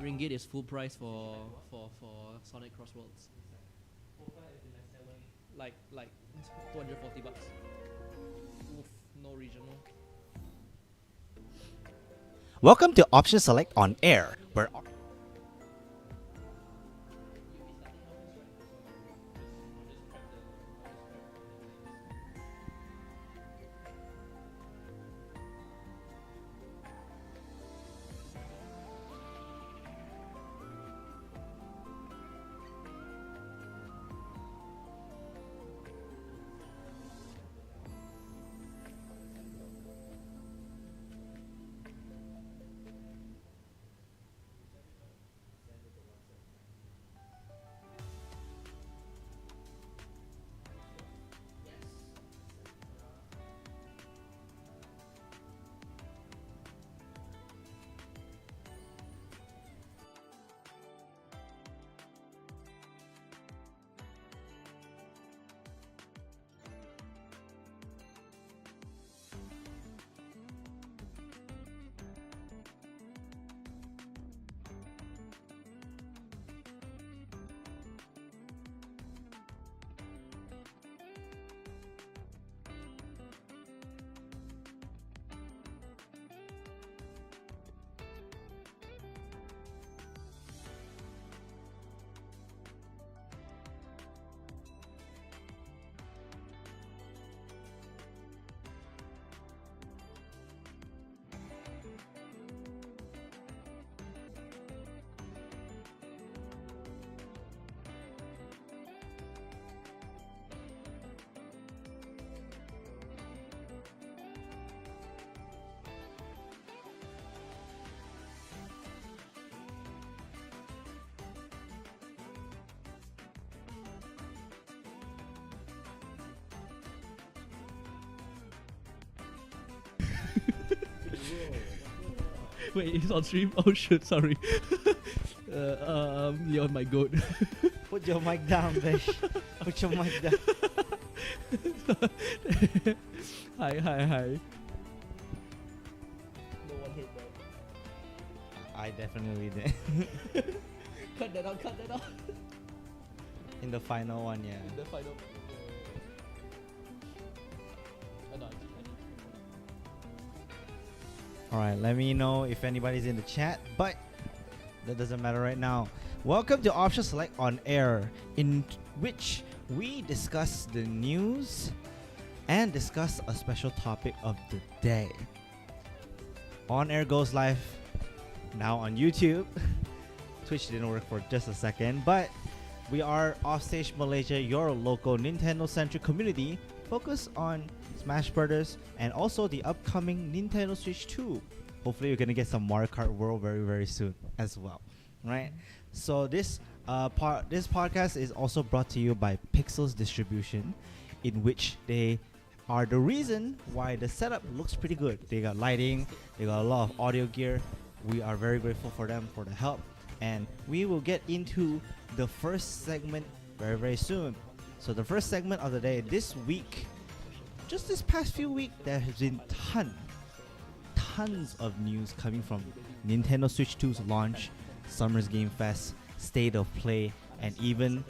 ringgit is full price for Sonic Crossworlds. Like 240 bucks. Oof, no regional. Welcome to Option Select on Air, where Wait, it's on stream? Oh shit, sorry. Leon, my goat. put your mic down, Besh. Put your mic down. Hi. No one heard that. I definitely did. Cut that out. In the final one, yeah. The final. Alright, let me know if anybody's in the chat, but that doesn't matter right now. Welcome to Option Select on Air, in which we discuss the news and discuss a special topic of the day. On Air goes live now on YouTube. Twitch didn't work for just a second, but we are Offstage Malaysia, your local Nintendo-centric community focused on Smash Brothers and also the upcoming Nintendo Switch 2. Hopefully, we're gonna get some Mario Kart World very, very soon as well, right? So this podcast is also brought to you by Pixels Distribution, in which they are the reason why the setup looks pretty good. They got lighting, they got a lot of audio gear. We are very grateful for them for the help, and we will get into the first segment very, very soon. So the first segment of the day this week. Just this past few weeks, there has been tons of news coming from Nintendo Switch 2's launch, Summer's Game Fest, State of Play, and even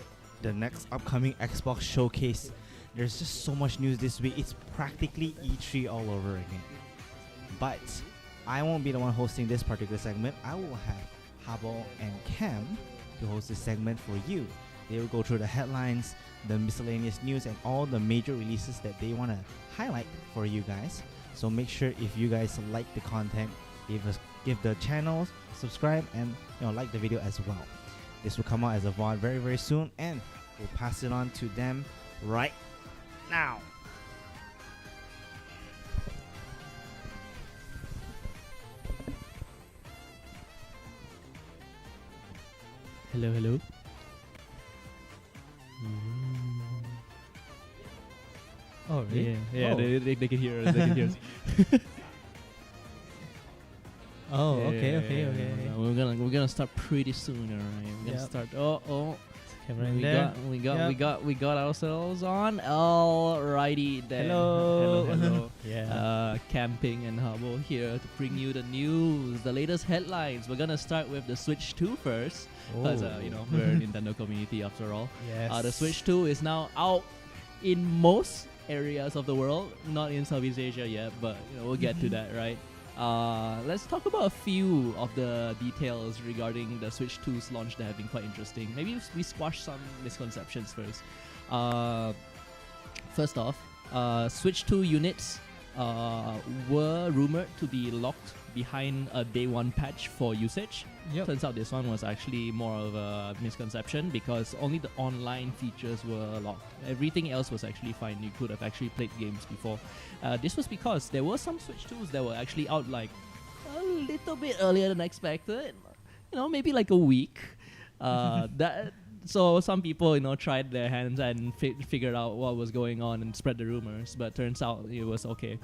the next upcoming Xbox showcase. There's just so much news this week. It's practically E3 all over again. But I won't be the one hosting this particular segment. I will have Habo and Cam to host this segment for you. They will go through the headlines, the miscellaneous news, and all the major releases that they want to highlight for you guys. So make sure if you guys like the content, give the channel, subscribe, and like the video as well. This will come out as a VOD very, very soon, and we'll pass it on to them right now. Hello. Oh, really? Yeah. Oh. They can hear us. They can hear us. Oh, Yeah, okay. We're gonna start pretty soon, alright. We're gonna Yep. start. Oh. Camera in We there. we got ourselves on. Alrighty then. Hello. Hello. Yeah. Camping and Harbo here to bring you the news, the latest headlines. We're gonna start with the Switch 2 first, because we're a Nintendo community after all. Yes. The Switch 2 is now out in most areas of the world, not in Southeast Asia yet, but we'll get to that, right? Let's talk about a few of the details regarding the Switch 2's launch that have been quite interesting. Maybe we squash some misconceptions first. First off, Switch 2 units were rumored to be locked behind a day one patch for usage. Yep. Turns out this one was actually more of a misconception because only the online features were locked. Everything else was actually fine. You could have actually played games before. This was because there were some Switch 2s that were actually out like a little bit earlier than expected. Maybe like a week. So some people, tried their hands and figured out what was going on and spread the rumors, but turns out it was okay.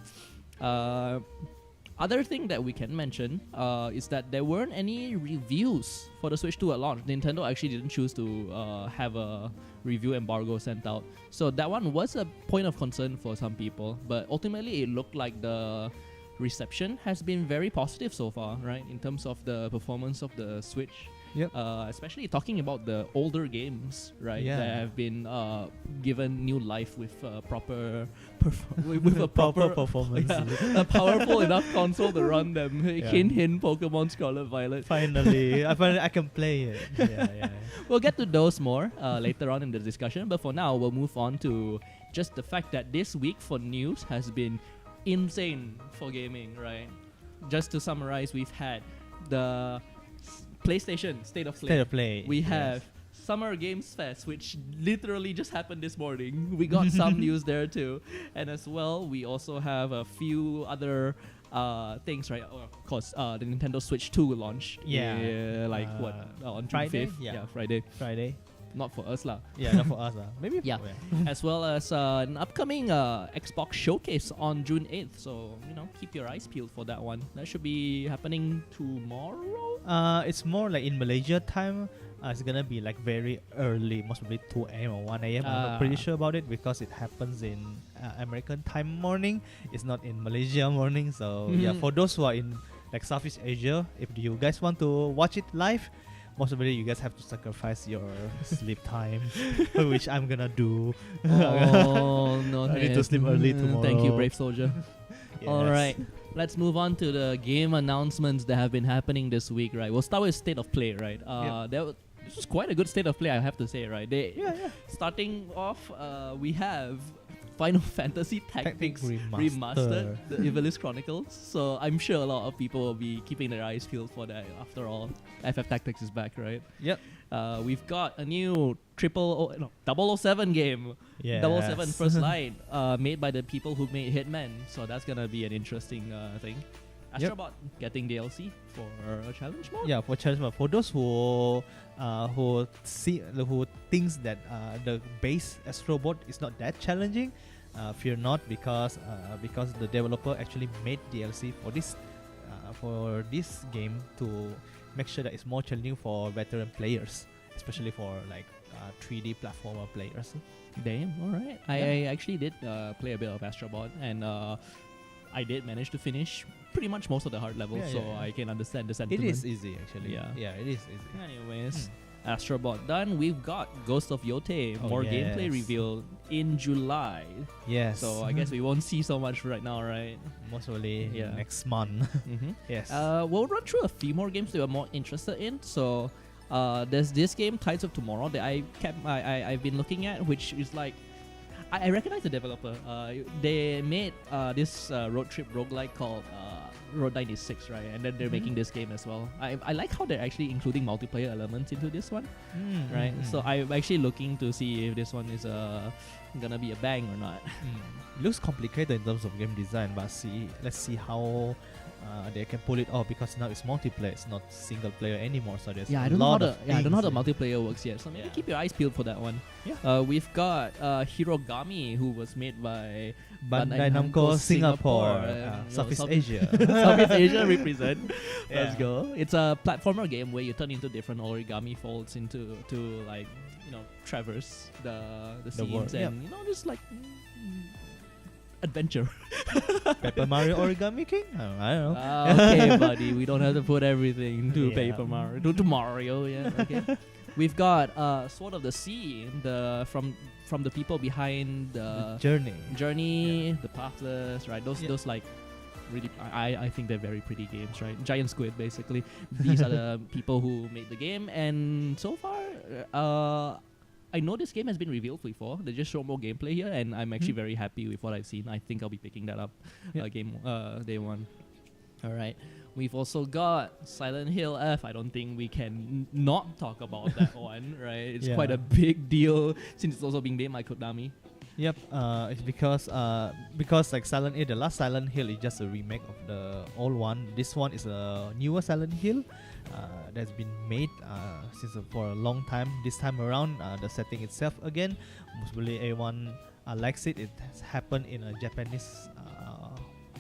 Other thing that we can mention is that there weren't any reviews for the Switch 2 at launch. Nintendo actually didn't choose to have a review embargo sent out. So that one was a point of concern for some people, but ultimately it looked like the reception has been very positive so far, right? In terms of the performance of the Switch. Yep. Especially talking about the older games, right? Yeah. That have been given new life with proper with a proper performance. a powerful enough console to run them. Yeah. Hint, Pokemon Scarlet Violet. Finally, I can play it. Yeah. We'll get to those more later on in the discussion, but for now, we'll move on to just the fact that this week for news has been insane for gaming, right? Just to summarize, we've had the PlayStation State of Play. State of Play. We have Summer Games Fest, which literally just happened this morning. We got some news there too. And as well, we also have a few other things, right? Of course, the Nintendo Switch 2 launch. Yeah. On June Friday? 5th? Yeah. Friday. Not for us lah. Yeah, not for us. Maybe. Yeah. As well as an upcoming Xbox showcase on June 8th. So, keep your eyes peeled for that one. That should be happening tomorrow. It's more like in Malaysia time. It's gonna be like very early, most probably 2 a.m. or 1 a.m. I'm not pretty sure about it because it happens in American time morning. It's not in Malaysia morning. So yeah, for those who are in like Southeast Asia, if you guys want to watch it live, most probably you guys have to sacrifice your sleep time, which I'm gonna do. Oh no! I need to sleep early tomorrow. Thank you, brave soldier. Yes. All right, let's move on to the game announcements that have been happening this week. Right, we'll start with State of Play. Right, this was quite a good State of Play, I have to say. Right, starting off, we have Final Fantasy Tactics Remastered, the Ivalice Chronicles. So I'm sure a lot of people will be keeping their eyes peeled for that. After all, FF Tactics is back, right? Yep. We've got a new 007 game. Yes. 007 First Light, made by the people who made Hitman. So that's gonna be an interesting thing. Astrobot getting DLC for a challenge mode. Yeah, for challenge mode. For those who thinks that the base Astrobot is not that challenging, fear not, because the developer actually made DLC for this game to make sure that it's more challenging for veteran players, especially for like 3D platformer players. Damn, all right. I actually did play a bit of Astrobot, and I did manage to finish pretty much most of the hard levels, I can understand the sentiment. It is easy, actually. Yeah, it is easy. Anyways, Astrobot done. We've got Ghost of Yote, more gameplay revealed in July. Yes. So I guess we won't see so much right now, right? Most probably next month. Yes. We'll run through a few more games that we're more interested in. So there's this game, Tides of Tomorrow, that I've been looking at, which is like, I recognize the developer. They made this road trip roguelike called Road 96, right? And then they're making this game as well. I like how they're actually including multiplayer elements into this one, right? So I'm actually looking to see if this one is gonna be a bang or not. It looks complicated in terms of game design, but let's see how they can pull it off because now it's multiplayer, it's not single player anymore. So there's I a don't know lot how of I don't know how the things multiplayer works yet. So maybe Yeah. keep your eyes peeled for that one. Yeah. We've got Hirogami, who was made by Bandai Namco Singapore, Southeast Asia. Southeast Asia represent. Let's Yeah. go. It's a platformer game where you turn into different origami folds to like traverse the scenes world, and just like adventure. Paper Mario Origami King? I don't know. Okay, buddy, we don't have to put everything to Yeah. Paper Mario. To Mario, yeah. Okay. We've got Sword of the Sea, from the people behind The Journey. Journey, The Pathless, right? Yeah. Those like really, I think they're very pretty games, right? Giant Squid, basically. These are the people who made the game, and so far, I know this game has been revealed before. They just show more gameplay here, and I'm actually very happy with what I've seen. I think I'll be picking that up day one. All right. We've also got Silent Hill F. I don't think we can not talk about that one, right? It's Yeah. quite a big deal since it's also being made by Konami. Yep, it's because like Silent Hill, the last Silent Hill is just a remake of the old one. This one is a newer Silent Hill that's been made for a long time. This time around, the setting itself again, mostly everyone likes it. It has happened in a Japanese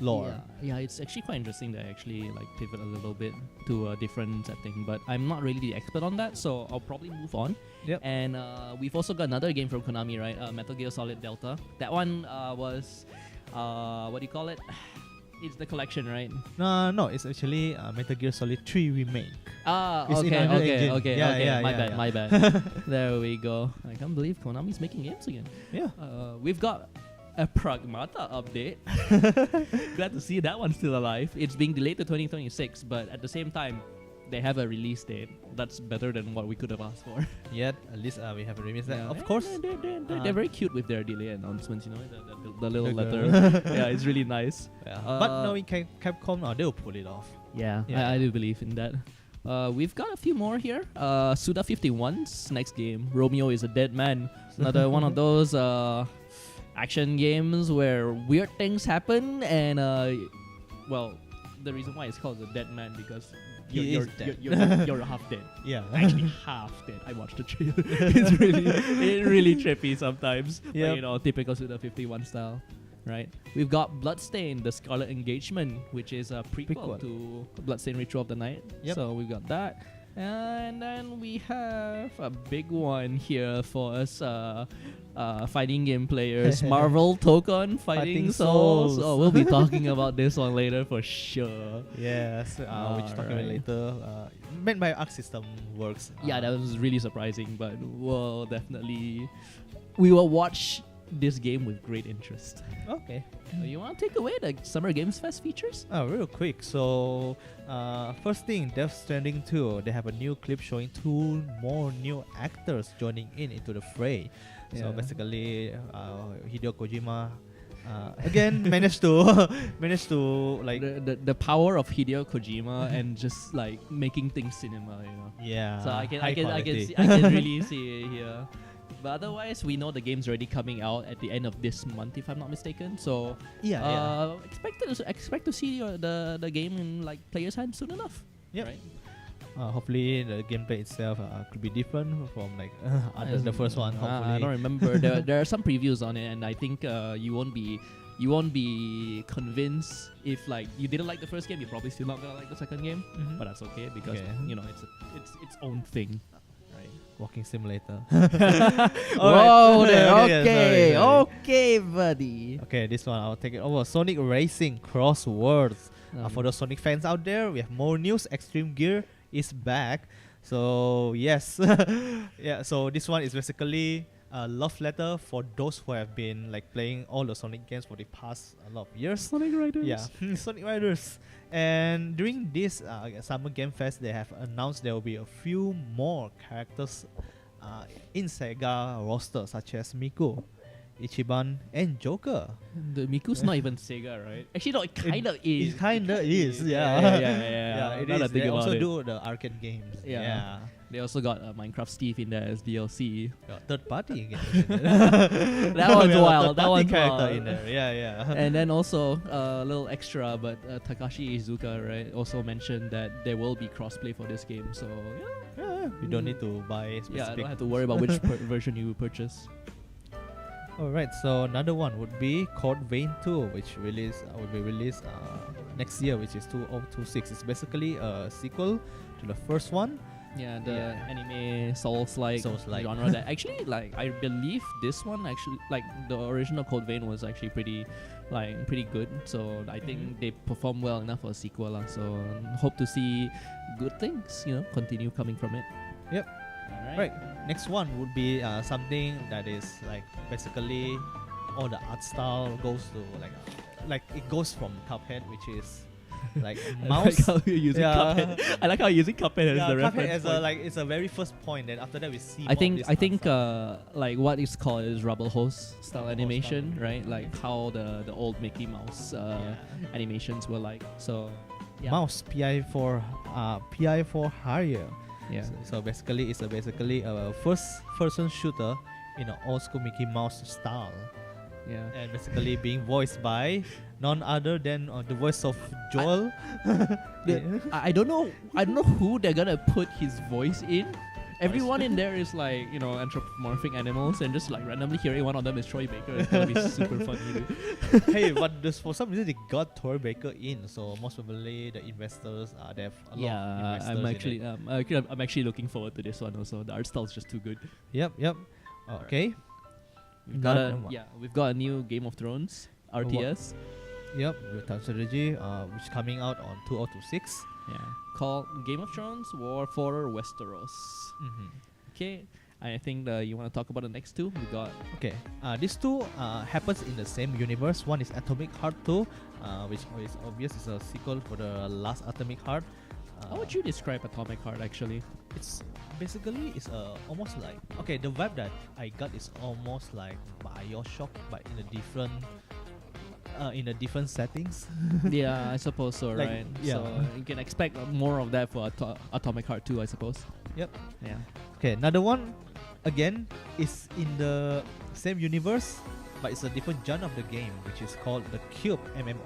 lore. Yeah, it's actually quite interesting that I actually like pivot a little bit to a different setting, but I'm not really the expert on that, so I'll probably move on. Yep. And we've also got another game from Konami, right? Metal Gear Solid Delta. That one was what do you call it? It's the collection, right? No, it's actually Metal Gear Solid 3 remake. It's in Okay. Unreal Engine. My bad. There we go. I can't believe Konami's making games again. Yeah. We've got a Pragmata update. Glad to see that one's still alive. It's being delayed to 2026, but at the same time, they have a release date. That's better than what we could have asked for. Yet at least we have a remake. Yeah. Of course. They're very cute with their delay announcements. The little The letter. Yeah, it's really nice. Yeah. But knowing Capcom, they'll pull it off. Yeah. I do believe in that. We've got a few more here. Suda51's next game, Romeo is a Dead Man. It's another one of those action games where weird things happen, and the reason why it's called the Dead Man because you're half dead. Yeah. Actually, half dead. I watched the trailer. It's really trippy sometimes. Yep. But, typical Suda51 style. Right. We've got Bloodstained, the Scarlet Engagement, which is a prequel to Bloodstained Ritual of the Night. Yep. So we've got that. And then we have a big one here for us fighting game players. Marvel Tokon Fighting Souls. Oh, we'll be talking about this one later for sure. Yes, which talk about later. Made by Arc System Works. Yeah, that was really surprising, but we will watch this game with great interest. Okay. You want to take away the Summer Games Fest features? Real quick. So, first thing, Death Stranding 2. They have a new clip showing 2 more new actors joining into the fray. So Yeah. basically, Hideo Kojima again managed to like The power of Hideo Kojima and just like making things cinema, yeah. So I high can quality. really see it here. But otherwise, we know the game's already coming out at the end of this month, if I'm not mistaken. So expect to see the game in like players' hands soon enough. Yep. Right? Hopefully the gameplay itself could be different from like the first one. Hopefully. I don't remember. there are some previews on it, and I think you won't be convinced if like you didn't like the first game. You're probably still not gonna like the second game, Mhm. but that's okay because it's its own thing. Right? Walking simulator. Whoa there. Okay, sorry. Okay, buddy. Okay, this one I'll take it over. Sonic Racing Crosswords. For those Sonic fans out there, we have more news. Extreme Gear is back. So yes, yeah. So this one is basically a love letter for those who have been like playing all the Sonic games for the past a lot of years. Sonic Riders. Yeah, Sonic Riders. And during this Summer Game Fest, they have announced there will be a few more characters in Sega roster, such as Miku, Ichiban, and Joker. The Miku's not even Sega, right? Actually, no, it kind of is. It kinda is, Yeah, yeah. yeah. It Now that I is. think They about also it. do the arcade games. Yeah. Yeah. They also got Minecraft Steve in there as DLC. Third party again. That one's wild. That one's character wild. in there. Yeah. And then also a little extra, but Takashi Iizuka, right, also mentioned that there will be crossplay for this game. So Yeah, you don't need to buy specific. yeah, I don't have to worry about which version you purchase. Alright, so another one would be Code Vein 2, which will be released next year, which is 2026. It's basically a sequel to the first one. Yeah, the Yeah. anime Souls-like genre that actually, like, I believe this one actually, like, the original Code Vein was actually pretty good. So I think they perform well enough for a sequel, lah. So hope to see good things, continue coming from it. Yep. Alright. Right. Next one would be something that is like basically all the art style goes to like it goes from Cuphead, which is like mouse. I like how you're using Cuphead. I like how you're using Cuphead as the Cuphead reference as point. it's a very first point. Then after that we see. I more of think this I think art style. like what is called is rubble hose style Rubble hose animation, style. right? Like how the old Mickey Mouse animations were like. So yeah. Mouse PI4 higher. Yeah. So basically, it's basically a first-person shooter in an old school Mickey Mouse style, Yeah. and basically being voiced by none other than the voice of Joel. I don't know who they're gonna put his voice in. Everyone in there is like, anthropomorphic animals, and just like randomly hearing one of them is Troy Baker. It's gonna be super funny, dude. Hey, but for some reason they got Troy Baker in, so most probably the investors they have a lot of investors I'm actually looking forward to this one also. The art style is just too good. Yep. Okay. We've got a new Game of Thrones RTS. Yep, with Time Strategy, which coming out on 2026. Yeah, called Game of Thrones War for Westeros. Mm-hmm. Okay, I think you want to talk about the next two. We got Okay, these two happens in the same universe. One is Atomic Heart 2, which is obvious is a sequel for the last Atomic Heart. how would you describe Atomic Heart actually? It's basically almost like the vibe that I got is almost like BioShock, but in a different settings. Yeah, I suppose so, Like, right? yeah. So you can expect more of that for Atomic Heart 2, I suppose. Yep. Yeah. Okay, another one again is in the same universe, but it's a different genre of the game, which is called the Cube MMO,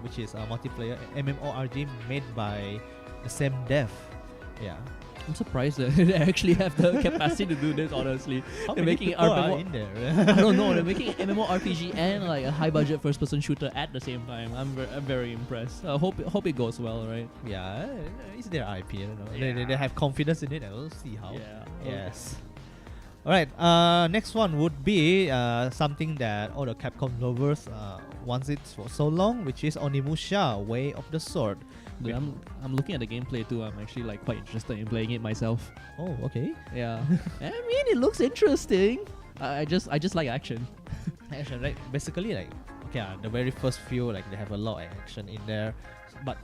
which is a multiplayer MMORPG made by the same dev. Yeah. I'm surprised that they actually have the capacity to do this, honestly. How They're many making people are MMO in there? I don't know. They're making an MMORPG and like a high-budget first-person shooter at the same time. I'm very impressed. Hope it goes well, right? Yeah, it's their IP. I don't know. Yeah. They have confidence in it, and we'll see how. Yeah. Yes. Alright, next one would be something that all the Capcom lovers wants it for so long, which is Onimusha Way of the Sword. But I'm looking at the gameplay too. I'm actually like quite interested in playing it myself. Oh, okay. Yeah. I mean, it looks interesting. I just like action. Action, right? Basically, like, the very first few, like, they have a lot of action in there. But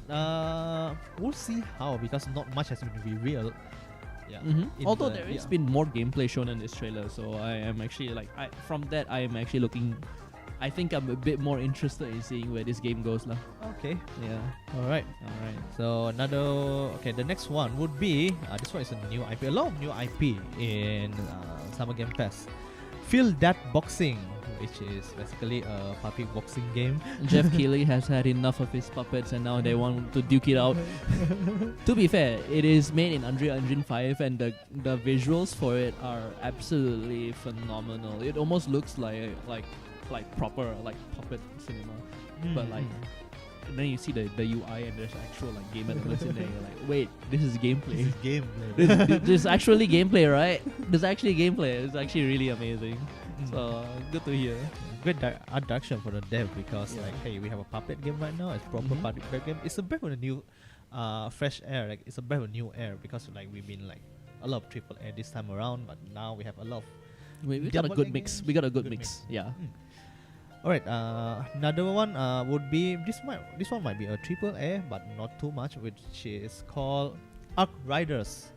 we'll see how, because not much has been revealed. Yeah. Mm-hmm. Although there has been more gameplay shown in this trailer, so I am actually like, from that I am actually looking. I think I'm a bit more interested in seeing where this game goes, lah. Okay. Yeah. Alright. So the next one would be this one is a new IP. A lot of new IP in Summer Game Fest. Feel That Boxing, which is basically a puppet boxing game. Jeff Keighley has had enough of his puppets, and now they want to duke it out. To be fair, it is made in Unreal Engine 5, and the visuals for it are absolutely phenomenal. It almost looks like proper like puppet cinema, but like. And then you see the UI and there's actual like game elements in there. You're like, wait, this is gameplay. This is actually gameplay, right? There's actually gameplay. It's actually really amazing. So good to hear. Good art direction for the dev, because like, hey, we have a puppet game right now. It's proper puppet game. It's a breath of a new, fresh air. Like, it's a breath of new air, because like we've been like a lot of AAA this time around, but now we have a lot of. We got a good mix. games. We got a good mix. Yeah. Alright, another one would be this one might be a AAA, but not too much, which is called Arc Riders.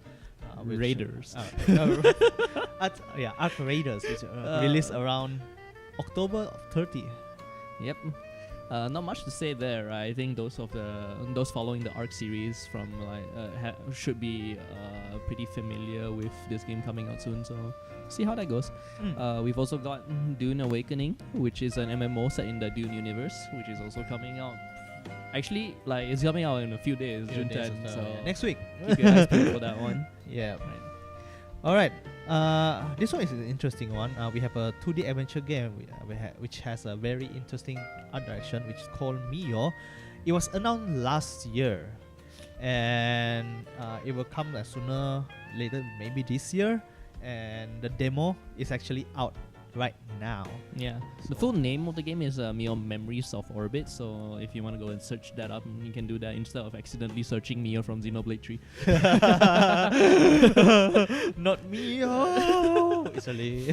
Raiders. Arc Raiders, which released around October 30. Yep. Not much to say there. Right? I think those following the Arc series from should be pretty familiar with this game coming out soon. So see how that goes. We've also got Dune Awakening, which is an MMO set in the Dune universe, which is also coming out. Actually, like it's coming out in a few days, June 10th. So next week. keep your eyes peeled for that one. Yeah. Right. All right. This one is an interesting one. We have a 2D adventure game which has a very interesting art direction, which is called Mio. It was announced last year, and it will come sooner later, maybe this year. And the demo is actually out right now. Yeah. The full name of the game is Mio Memories of Orbit. So if you want to go and search that up, you can do that instead of accidentally searching Mio from Xenoblade 3. Not Mio. It's really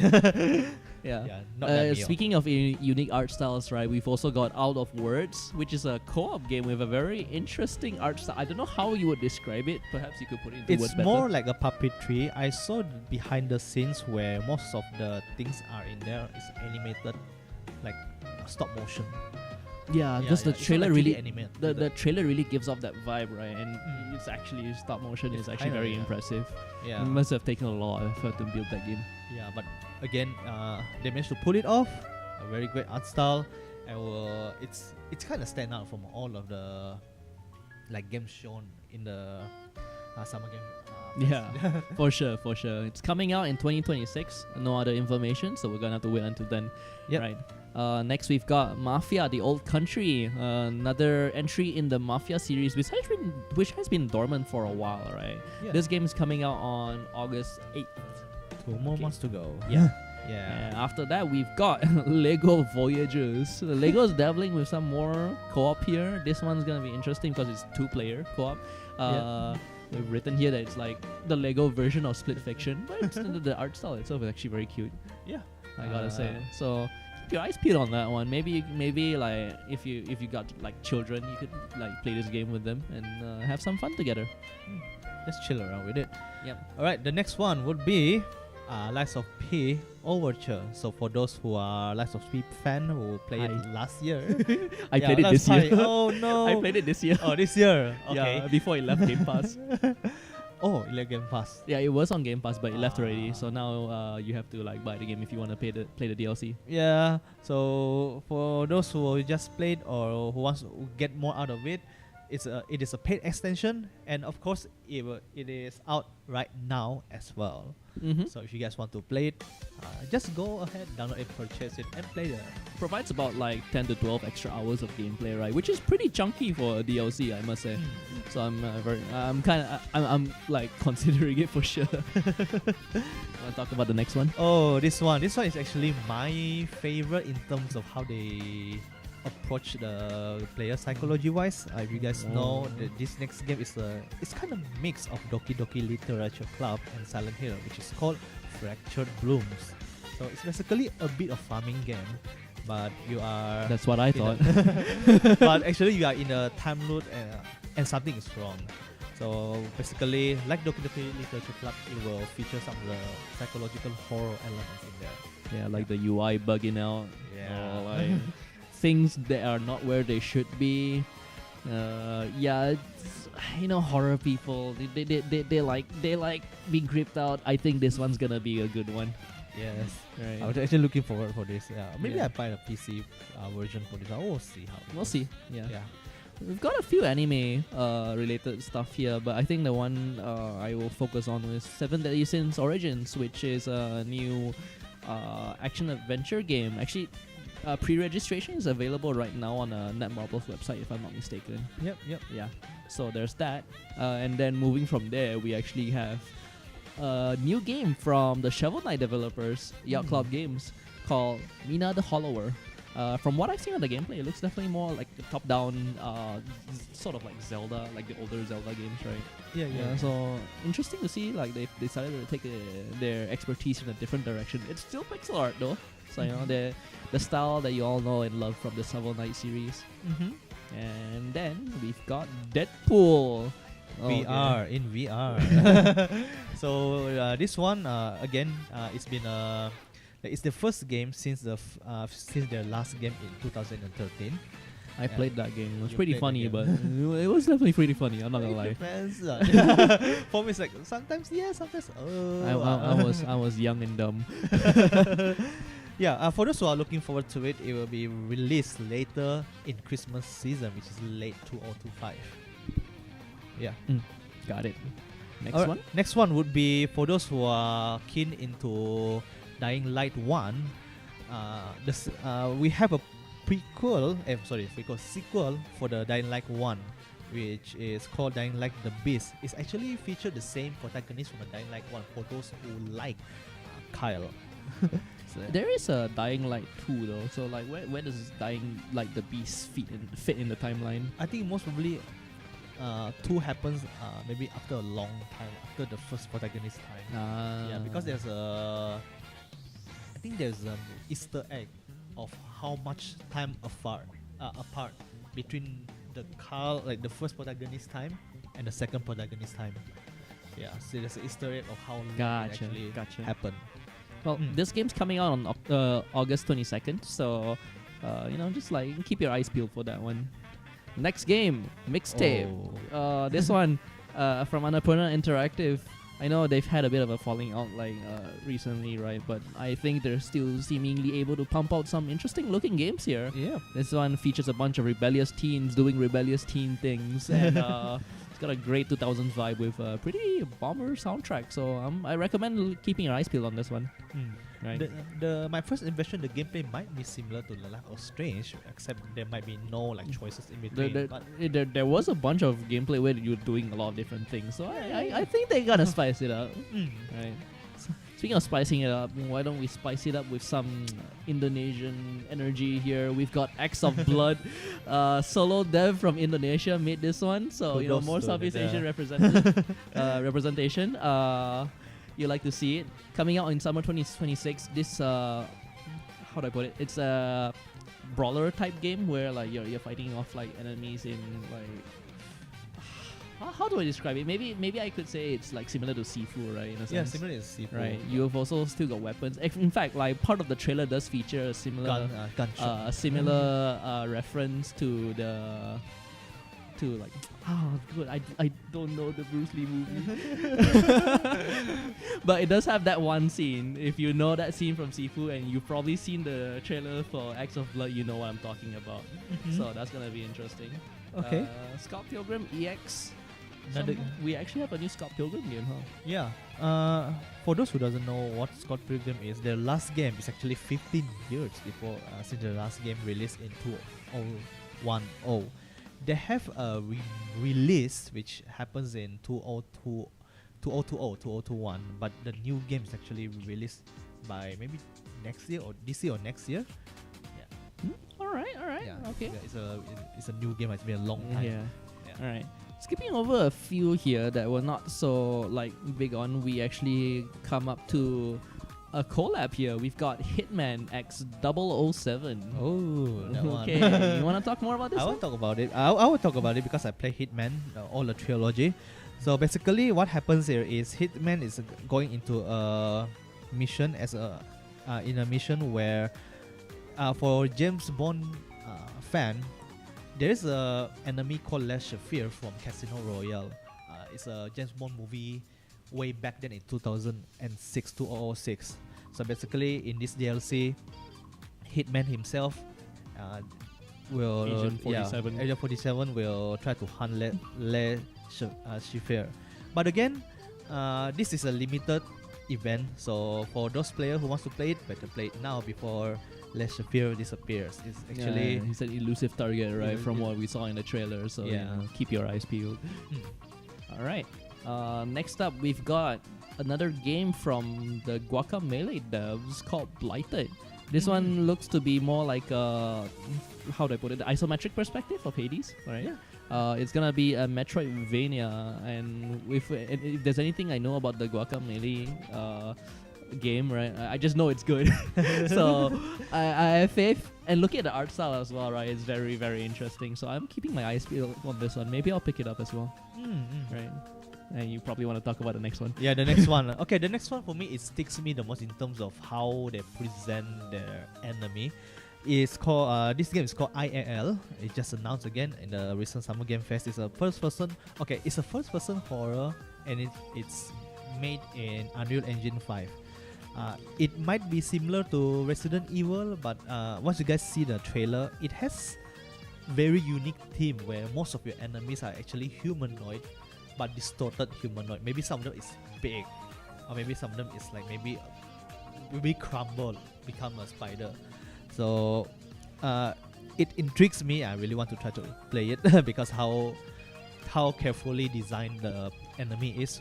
Yeah. not that Mio. Speaking of unique art styles, right? We've also got Out of Words, which is a co-op game with a very interesting art style. I don't know how you would describe it. Perhaps you could put it into words It's better. more like a puppetry. I saw behind the scenes where most of the things are in there is animated, like stop motion. Yeah, because the it's not trailer like 3D really animate. the trailer really gives off that vibe, right? And it's actually stop motion It's is actually kinda, very yeah. impressive. Yeah, It must have taken a lot of effort to build that game. yeah, but again, they managed to pull it off. A very great art style, and it's kind of stand out from all of the like games shown in the summer game. Yeah, for sure. It's coming out in 2026. No other information, so we're gonna have to wait until then. Yep. Right. Next we've got Mafia: The Old Country, another entry in the Mafia series, which has been dormant for a while, right? Yeah. This game is coming out on August 8th. 2 more Okay. months to go. Yeah. Yeah. And after that, we've got Lego Voyagers. So the Lego's dabbling with some more co-op here. This one's gonna be interesting because it's 2-player co-op. We've written here that it's like the Lego version of Split Fiction, but it's the art style itself is actually very cute. Yeah. I gotta say. So keep your eyes peeled on that one. Maybe like if you got like children, you could like play this game with them and have some fun together. Just chill around with it. Yep. All right, the next one would be Lies of P Overture. So for those who are Lies of P fan who played it last year, I played it this year. Oh no! I played it this year. Oh, this year. Okay. Yeah, before it left Game Pass. Oh, it left Game Pass. Yeah, it was on Game Pass, but it left already. So now you have to like buy the game if you want to play the DLC. Yeah. So for those who just played or who wants to get more out of it, it is a paid extension, and of course it is out right now as well. Mm-hmm. So if you guys want to play it, just go ahead, download it, purchase it, and play it. Provides about like 10 to 12 extra hours of gameplay, right? Which is pretty chunky for a DLC, I must say. So I'm like considering it for sure. Want to talk about the next one? Oh, this one is actually my favorite in terms of how they approach the player psychology wise. If you guys know, this next game is it's kind of mix of Doki Doki Literature Club and Silent Hill, which is called Fractured Blooms. So it's basically a bit of farming game, but you are That's what I thought. but actually you are in a time loop and something is wrong. So basically, like Doki Doki Literature Club, it will feature some of the psychological horror elements in there. Yeah, like the UI bugging out. Yeah. Or like things that are not where they should be. It's, horror people. They like being creeped out. I think this one's gonna be a good one. Yes. Right. I was actually looking forward for this. Maybe Yeah. I buy a PC version for this. We'll see how. We'll see. Yeah. Yeah. We've got a few anime related stuff here, but I think the one I will focus on is Seven Deadly Sins Origins, which is a new action adventure game. Actually, pre-registration is available right now on Netmarble's website, if I'm not mistaken. Yep. Yeah. So there's that. And then moving from there, we actually have a new game from the Shovel Knight developers, Yacht Club Games, called Mina the Hollower. From what I've seen on the gameplay, it looks definitely more like a top-down, sort of like Zelda, like the older Zelda games, right? Yeah. So interesting to see, like they've decided to take their expertise in a different direction. It's still pixel art though, so you know the style that you all know and love from the Shovel Knight series. Mm-hmm. And then we've got Deadpool. VR in VR. So this one again, it's been Like, it's the first game since since their last game in 2013. I played that game. It was You pretty played funny, the but game. it was definitely pretty funny. I'm not gonna lie. Depends. For me, it's like sometimes yes, sometimes I was young and dumb. Yeah, for those who are looking forward to it, it will be released later in Christmas season, which is late 2025. Yeah. Got it. Next Alright, one. Next one would be for those who are keen into Dying Light 1. We have a sequel for the Dying Light 1, which is called Dying Light the Beast. It's actually featured the same protagonist from the Dying Light 1 for those who like Kyle. There is a Dying Light 2 though, so like where does Dying Light the Beast fit in the timeline? I think most probably 2 happens maybe after a long time, after the first protagonist time. Yeah, because there's I think there's an Easter egg of how much time apart between the Carl, like the first protagonist time and the second protagonist time. Yeah, so there's an Easter egg of how long it actually happened. Well, this game's coming out on August 22nd, so just like keep your eyes peeled for that one. Next game, Mixtape. This one from Annapurna Interactive. I know they've had a bit of a falling out recently, right? But I think they're still seemingly able to pump out some interesting looking games here. Yeah. This one features a bunch of rebellious teens doing rebellious teen things, and it's got a great 2000s vibe with a pretty bomber soundtrack. So I recommend keeping your eyes peeled on this one. Right. My first impression, the gameplay might be similar to the Life of Strange, except there might be no choices in between. There was a bunch of gameplay where you're doing a lot of different things, so I think they gotta spice it up. Right. So, speaking of spicing it up, why don't we spice it up with some Indonesian energy here? We've got X of Blood, solo dev from Indonesia made this one, so more Southeast Asian representation. You like to see it coming out in summer 2026. This how do I put it? It's a brawler type game where like you're fighting off like enemies in like how do I describe it? Maybe I could say it's like similar to Sifu, right? In a sense. Yeah, similar to Sifu. Right. You've also still got weapons. In fact, like part of the trailer does feature a similar reference to the. Like, good. I don't know the Bruce Lee movie, but it does have that one scene. If you know that scene from Sifu and you've probably seen the trailer for X of Blood, you know what I'm talking about. So that's gonna be interesting. Okay. Scott Pilgrim EX. We actually have a new Scott Pilgrim game, huh? Yeah. For those who doesn't know what Scott Pilgrim is, their last game is actually 15 years before since the last game released in 2010. They have a release which happens in 2021, but the new game is actually released by maybe next year or this year or next year. Yeah. All right. Yeah. Okay. Yeah, it's a new game. It's been a long time. Yeah. All right. Skipping over a few here that we're not so like big on, we actually come up to a collab here. We've got Hitman X 007. Oh, that one. Okay. You want to talk more about this? I will talk about it. I will talk about it because I play Hitman, all the trilogy. So basically, what happens here is Hitman is going into a mission in a mission where, for James Bond fan, there is a enemy called Les Shafir from Casino Royale. It's a James Bond movie way back then in 2006 2006. So basically in this DLC, Hitman himself will Agent 47 will try to hunt Le Shafir. But again, this is a limited event, so for those players who wants to play it, better play it now before Le Shafir disappears. It's actually he's an elusive target, right? From what we saw in the trailer, so keep your eyes peeled. All right. Next up, we've got another game from the Guacamelee devs called Blighted. This one looks to be more like a, how do I put it, the isometric perspective of Hades, right? Yeah. It's gonna be a Metroidvania, and if there's anything I know about the Guacamelee game, right, I just know it's good. So I have faith, and looking at the art style as well, right, it's very, very interesting. So I'm keeping my eyes peeled on this one. Maybe I'll pick it up as well. Right. and you probably want to talk about the next one. Yeah, the next one. Okay, the next one for me, it sticks me the most in terms of how they present their enemy. It's called this game is called IAL. It just announced again in the recent Summer Game Fest. It's a first-person. Okay, it's a first-person horror, and it's made in Unreal Engine 5. It might be similar to Resident Evil, but once you guys see the trailer, it has very unique theme where most of your enemies are actually humanoid, but distorted humanoid. Maybe some of them is big, or maybe some of them is like maybe crumble, become a spider. So it intrigues me. I really want to try to play it because how carefully designed the enemy is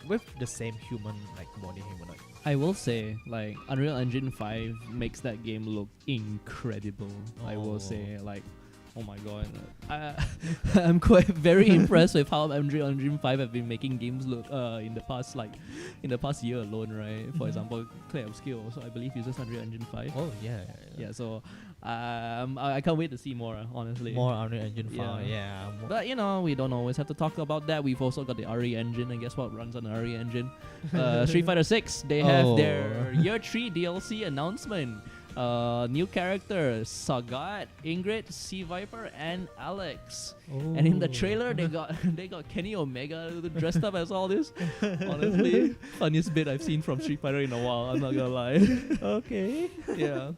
with the same human like body humanoid. I will say, like, Unreal Engine 5 makes that game look incredible. I will say, like, oh my god, I'm quite very impressed with how Unreal Engine 5 have been making games look in the past year alone, right? For example, Clay of Skill, so I believe uses Unreal Engine 5. Oh yeah. So I can't wait to see more, honestly. More Unreal Engine 5, yeah. But you know, we don't always have to talk about that. We've also got the RE engine, and guess what runs on the RE engine? Street Fighter 6. They have their Year 3 DLC announcement. New characters: Sagat, Ingrid, Sea Viper, and Alex. And in the trailer, they got Kenny Omega dressed up as all this. Honestly, funniest bit I've seen from Street Fighter in a while. I'm not gonna lie. Okay. Yeah.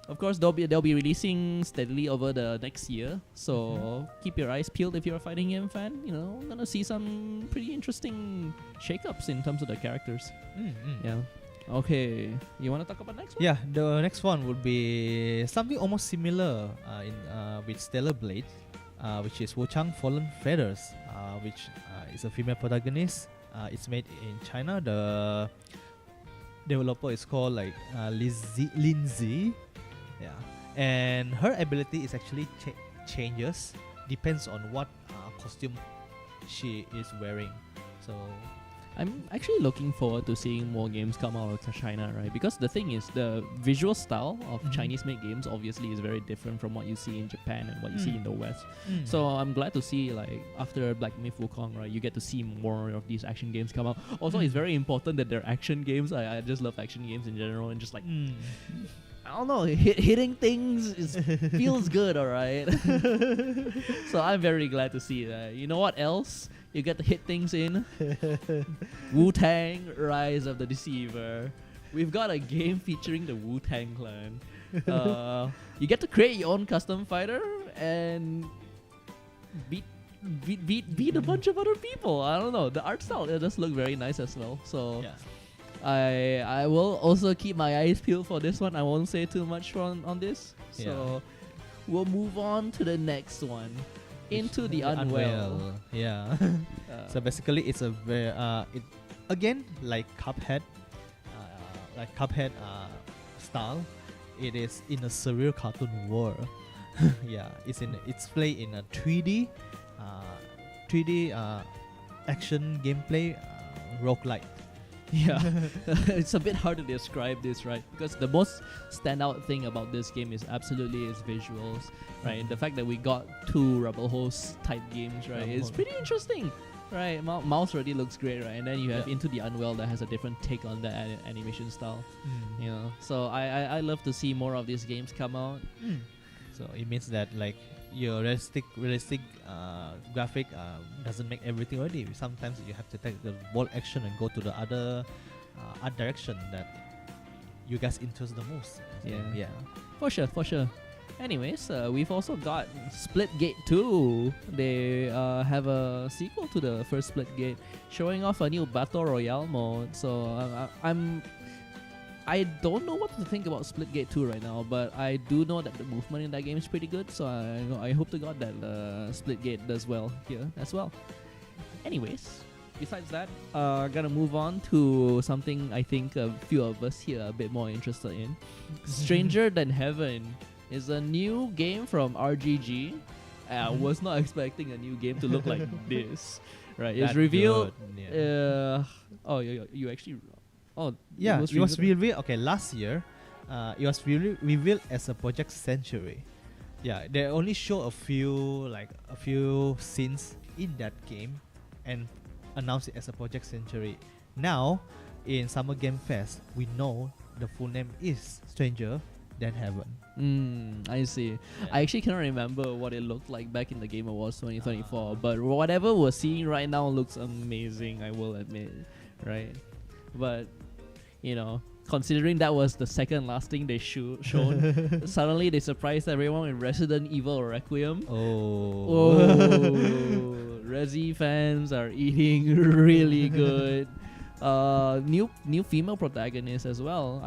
Of course, they'll be releasing steadily over the next year. So keep your eyes peeled if you're a fighting game fan. You know, I'm gonna see some pretty interesting shakeups in terms of the characters. Yeah. Okay, you want to talk about next one? Yeah, the next one would be something almost similar with Stellar Blade, which is Wuchang Fallen Feathers, which is a female protagonist. It's made in China. The developer is called like Lindsay. Yeah, and her ability is actually changes depends on what costume she is wearing. So I'm actually looking forward to seeing more games come out of China, right? Because the thing is, the visual style of Chinese-made games obviously is very different from what you see in Japan and what you see in the West. So I'm glad to see, like, after Black Myth Wukong, right, you get to see more of these action games come out. Also, it's very important that they're action games. I just love action games in general, and just like, I don't know, hitting things feels good, alright? So I'm very glad to see that. You know what else you get to hit things in? Wu-Tang: Rise of the Deceiver. We've got a game featuring the Wu-Tang Clan. You get to create your own custom fighter and beat a bunch of other people. I don't know. The art style, it does look very nice as well. So I will also keep my eyes peeled for this one. I won't say too much on this. So we'll move on to the next one. Into the Unwell. Yeah. So basically, it's a very again like Cuphead style. It is in a surreal cartoon world. Yeah, it's played in a 3D action gameplay roguelike. Yeah, it's a bit hard to describe this, right? Because the most standout thing about this game is absolutely its visuals, right? The fact that we got 2 Rebel Host type games, right? It's pretty interesting, right? Mouse already looks great, right? And then you have Into the Unwell that has a different take on the animation style, you know? So I love to see more of these games come out. So it means that like your realistic graphic doesn't make everything ready. Sometimes you have to take the bold action and go to the other art direction that you guys interest the most. Yeah. For sure. Anyways, we've also got Splitgate 2. They have a sequel to the first Splitgate, showing off a new Battle Royale mode. So I don't know what to think about Splitgate 2 right now, but I do know that the movement in that game is pretty good, so I hope to God that Splitgate does well here as well. Anyways, besides that, gonna move on to something I think a few of us here are a bit more interested in. Stranger Than Heaven is a new game from RGG. I was not expecting a new game to look like this. Right, it's revealed. You actually... Oh, yeah, it was revealed. Okay, last year, it was revealed as a Project Century. Yeah, they only show a few scenes in that game, and announced it as a Project Century. Now, in Summer Game Fest, we know the full name is Stranger Than Heaven. I see. Yeah. I actually cannot remember what it looked like back in the Game Awards 2024, but whatever we're seeing right now looks amazing, I will admit, right? But, you know, considering that was the second last thing they shown, suddenly they surprised everyone with Resident Evil Requiem. Oh. Resi fans are eating really good. New female protagonist as well.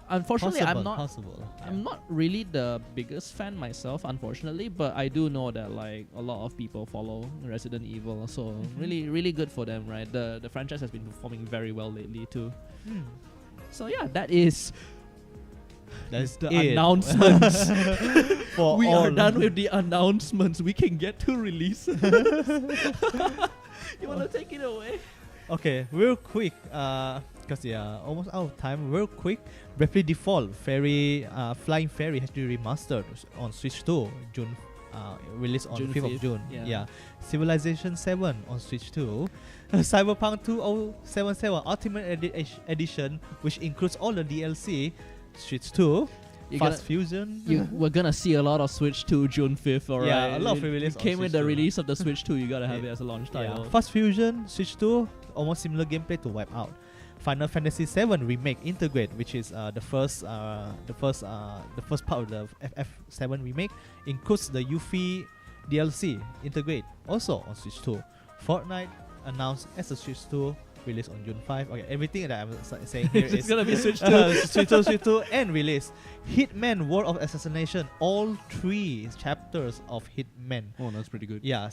Unfortunately, I'm not really the biggest fan myself, unfortunately, but I do know that like a lot of people follow Resident Evil, so really good for them, right? The franchise has been performing very well lately too. So yeah, that's the announcements. We are done with the announcements. We can get to release. You wanna take it away? Okay, real quick, because almost out of time. Real quick, Bravely Default Flying Fairy has been remastered on Switch 2, released on June 5th of 5th, June. yeah. Civilization 7 on Switch 2. Cyberpunk 2077 Ultimate Edition, which includes all the DLC, Switch 2. Fast Fusion. We're gonna see a lot of Switch 2 June 5th, alright? Yeah, a lot of release It on came with Switch the 2. release of the Switch 2, you gotta have it as a launch title. Fast Fusion, Switch 2, almost similar gameplay to Wipeout. Final Fantasy 7 Remake Integrate, which is the first part of the FF7 remake, includes the Yuffie DLC Integrate, also on Switch 2. Fortnite announced as a Switch 2, released on June 5. Okay, everything that I'm saying here is gonna be Switch 2. Switch 2 and release. Hitman World of Assassination, all 3 chapters of Hitman. Oh, that's pretty good. Yeah,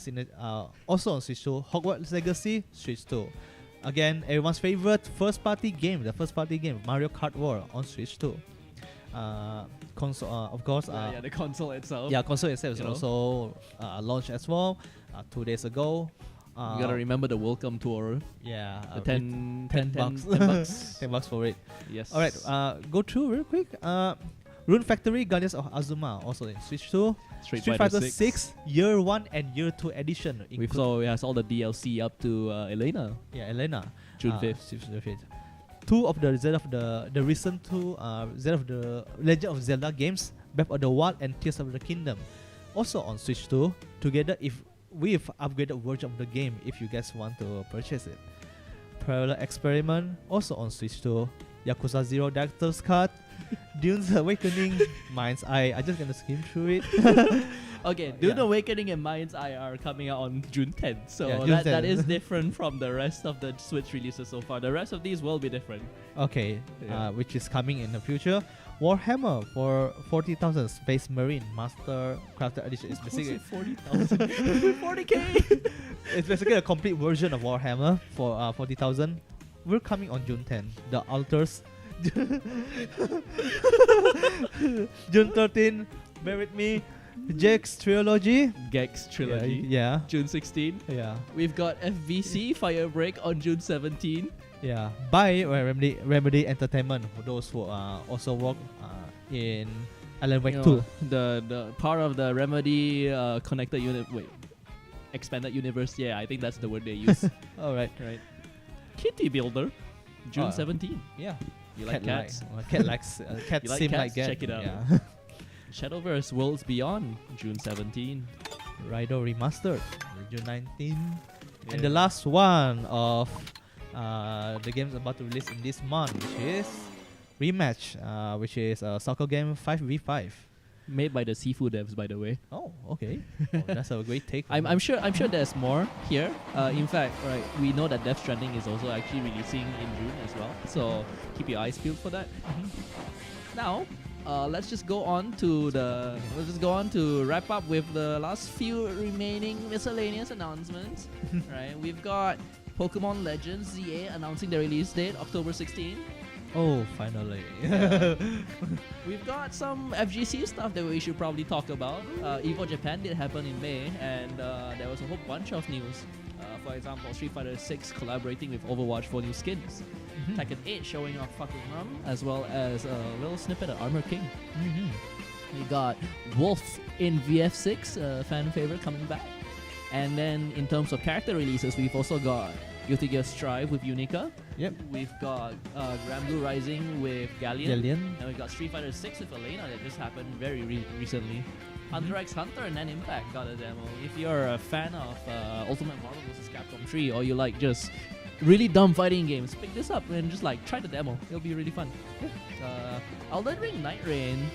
also on Switch 2. Hogwarts Legacy, Switch 2. Again, everyone's favorite first party game, Mario Kart World on Switch 2. Console, of course. The console itself. Yeah, console itself is You know? also launched as well 2 days ago. You gotta remember the welcome tour. Yeah, The 10 bucks. 10 bucks. $10 for it. Yes. Alright, go through real quick. Rune Factory Guardians of Azuma, also in Switch 2. Street Fighter 6 Year 1 and Year 2 edition. So it has all the DLC up to Elena. Yeah, Elena. June 5th. June 5th. 2 of the recent 2 Zelda of the Legend of Zelda games, Breath of the Wild and Tears of the Kingdom, also on Switch 2. Together with upgraded version of the game if you guys want to purchase it. Parallel Experiment, also on Switch 2. Yakuza 0 Director's Cut, Dune's Awakening, Mind's Eye. I'm just gonna skim through it. Okay, Dune Awakening and Mind's Eye are coming out on June 10th. So Yeah, June that 10th. is different from the rest of the Switch releases so far. The rest of these will be different. Okay, Yeah. which is coming in the future. Warhammer for 40,000 Space Marine Master Crafted Edition. It's basically 40,000. 40k. it's basically a complete version of Warhammer for 40,000. We're coming on June 10. The Altars. June 13. Bear with me. Jake's Trilogy. Gex Trilogy. Yeah. June 16. Yeah. We've got FVC Firebreak on June 17. Yeah. By Remedy Entertainment, for those who also work in Alan Wake 2. The part of the Remedy connected expanded universe. Yeah, I think that's the word they use. Alright. Right. Kitty Builder, June 17. Yeah. You like cats? Cat likes cats. You like seem cats? like cat. Check it out. Yeah. Shadowverse Worlds Beyond, June 17. Raido Remastered, June 19. Yeah. And the last one of the games about to release in this month, which is Rematch, which is a soccer game 5v5. Made by the Sifu devs, by the way. Oh, okay. That's a great take. I'm sure there's more here. In fact, right, we know that Death Stranding is also actually releasing in June as well. So keep your eyes peeled for that. Now, let's just go on to wrap up with the last few remaining miscellaneous announcements. Right, we've got Pokemon Legends ZA announcing the release date October 16. Oh, finally. We've got some FGC stuff that we should probably talk about. Evo Japan did happen in May, and there was a whole bunch of news. For example, Street Fighter 6 collaborating with Overwatch for new skins. Tekken 8 showing off fucking Rum, as well as a little snippet of Armor King. We got Wolf in VF6, fan favorite, coming back. And then in terms of character releases, we've also got Guilty Gear Strive with Unica. Yep. We've got Grand Blue Rising with Galleon. Galleon. And we got Street Fighter 6 with Elena that just happened very recently. Hunter x Hunter and then Impact got a demo. If you're a fan of Ultimate Marvel vs. Capcom 3 or you like just really dumb fighting games, pick this up and just like try the demo. It'll be really fun. Elden Ring Night Rain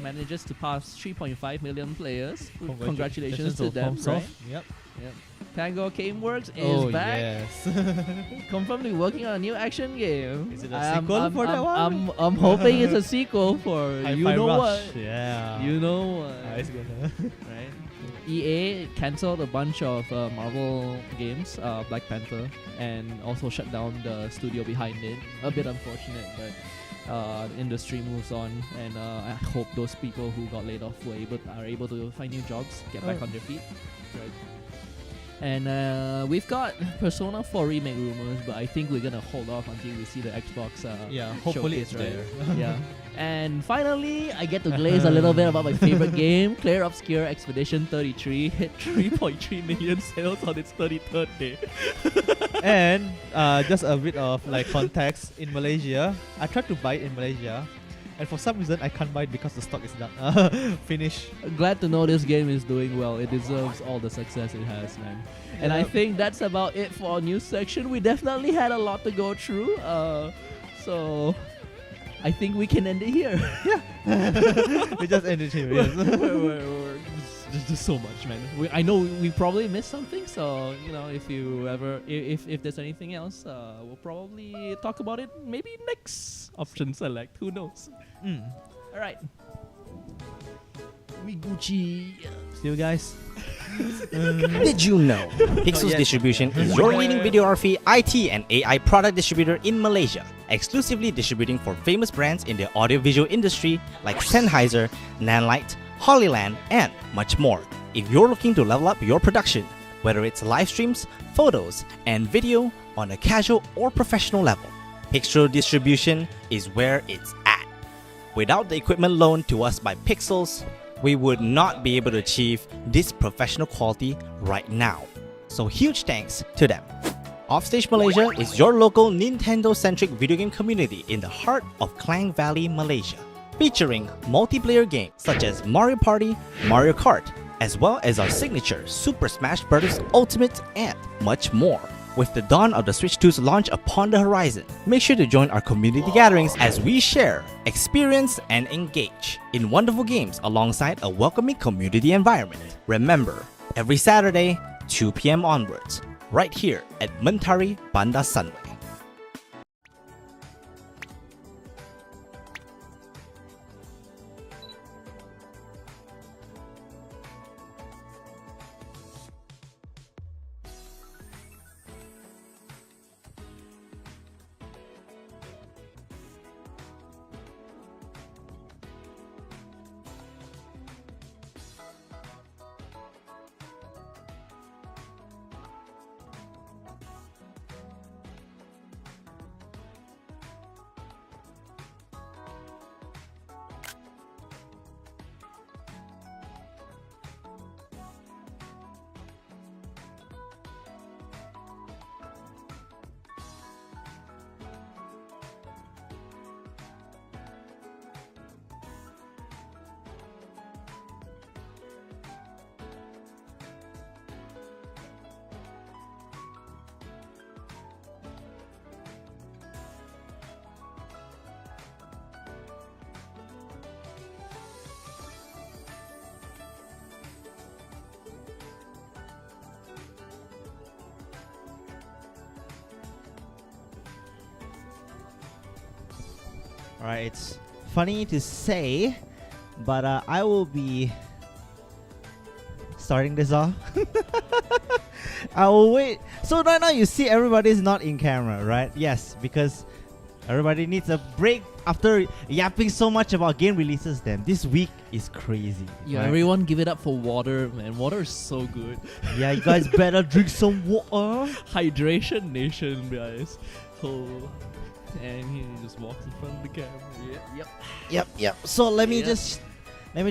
manages to pass 3.5 million players. Congratulations to them. Right? Yep. Tango Gameworks is back. Yes. Confirmedly working on a new action game. Is it a sequel for that one? I'm hoping it's a sequel for you Hi-Fi know Rush. what. Yeah. You know what. It's gonna. Right? EA cancelled a bunch of Marvel games, Black Panther, and also shut down the studio behind it. A bit unfortunate, but the industry moves on, and I hope those people who got laid off are able to find new jobs, get back on their feet. Right. And we've got Persona 4 remake rumors, but I think we're gonna hold off until we see the Xbox. Yeah, hopefully showcase, it's right? there. Yeah. And finally, I get to glaze a little bit about my favorite game. Clear Obscure Expedition 33 hit 3.3 million sales on its 33rd day. And just a bit of like context in Malaysia, I tried to buy it in Malaysia, and for some reason I can't buy it because the stock is done, finished. Glad to know this game is doing well. It deserves all the success it has, man. And I think that's about it for our news section. We definitely had a lot to go through. So I think we can end it here. We just ended here. Yes. There's just so much, man. I know we probably missed something, so you know, if you ever, if there's anything else, we'll probably talk about it maybe next option select. Who knows? All right. We Gucci. See you guys. Did you know Pixels Distribution is your leading videography, IT, and AI product distributor in Malaysia, exclusively distributing for famous brands in the audiovisual industry like Sennheiser, Nanlite, Hollyland, and much more. If you're looking to level up your production, whether it's live streams, photos, and video on a casual or professional level, Pixel Distribution is where it's at. Without the equipment loaned to us by Pixels, we would not be able to achieve this professional quality right now. So huge thanks to them. Offstage Malaysia is your local Nintendo-centric video game community in the heart of Klang Valley, Malaysia, featuring multiplayer games such as Mario Party, Mario Kart, as well as our signature Super Smash Bros. Ultimate and much more. With the dawn of the Switch 2's launch upon the horizon, make sure to join our community gatherings as we share, experience, and engage in wonderful games alongside a welcoming community environment. Remember, every Saturday, 2 p.m. onwards, right here at Mentari Banda Sunway. Alright, it's funny to say, but I will be starting this off. I will wait. So right now you see everybody's not in camera, right? Yes, because everybody needs a break after yapping so much about game releases. Then this week is crazy. Yeah, right? everyone give it up for water, man. Water is so good. Yeah, you guys better drink some water. Hydration nation, guys. Oh. And he just walks in front of the camera. Yep. So let me Yep.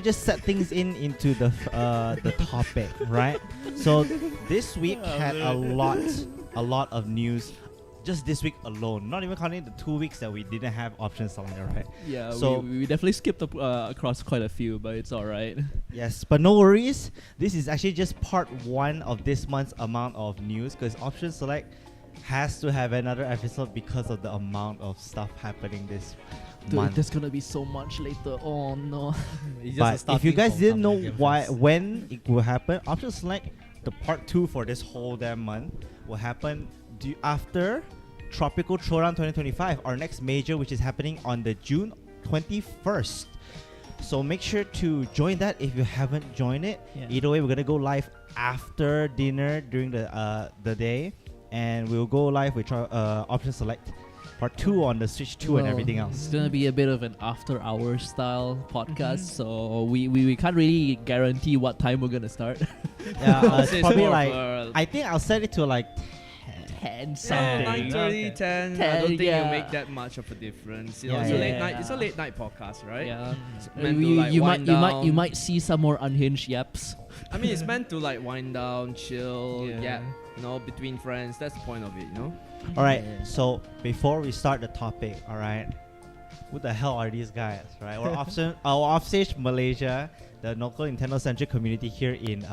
just set things into the topic, right? So this week had a lot a lot of news just this week alone. Not even counting the 2 weeks that we didn't have options select, right? Yeah, So- we definitely skipped across quite a few, but it's alright. Yes, but no worries. This is actually just part 1 of this month's amount of news because Option Select has to have another episode because of the amount of stuff happening this Dude, month. there's gonna be so much later. Oh no. It's just a But if starting you guys from didn't know Summer Game why Fest. when it will happen, Option Select, the part 2 for this whole damn month will happen after Tropical Throwdown 2025, our next major, which is happening on the June 21st. So make sure to join that if you haven't joined it. Yeah. Either way, we're gonna go live after dinner during the day, and we'll go live with Option Select part 2 on the Switch 2 and Well, everything It's else. gonna be a bit of an after-hours style podcast, so we can't really guarantee what time we're gonna start. Yeah, it's It's probably more like of I think I'll set it to like 10 a something. 9:30, Okay. 10. I 10, don't think yeah. it'll make that much of a difference. You know, Yeah, it's a yeah. late night. It's a late night podcast, right? Yeah. It's Uh, meant to, you, like, you might wind you might you down. might see some more unhinged yaps. I mean, it's meant to like wind down, chill, Yeah. yeah. You know, between friends. That's the point of it. You know. All right, Yeah. so before we start the topic, all right, who the hell are these guys, right? We're Offstage Malaysia, the local Nintendo-centric community here in,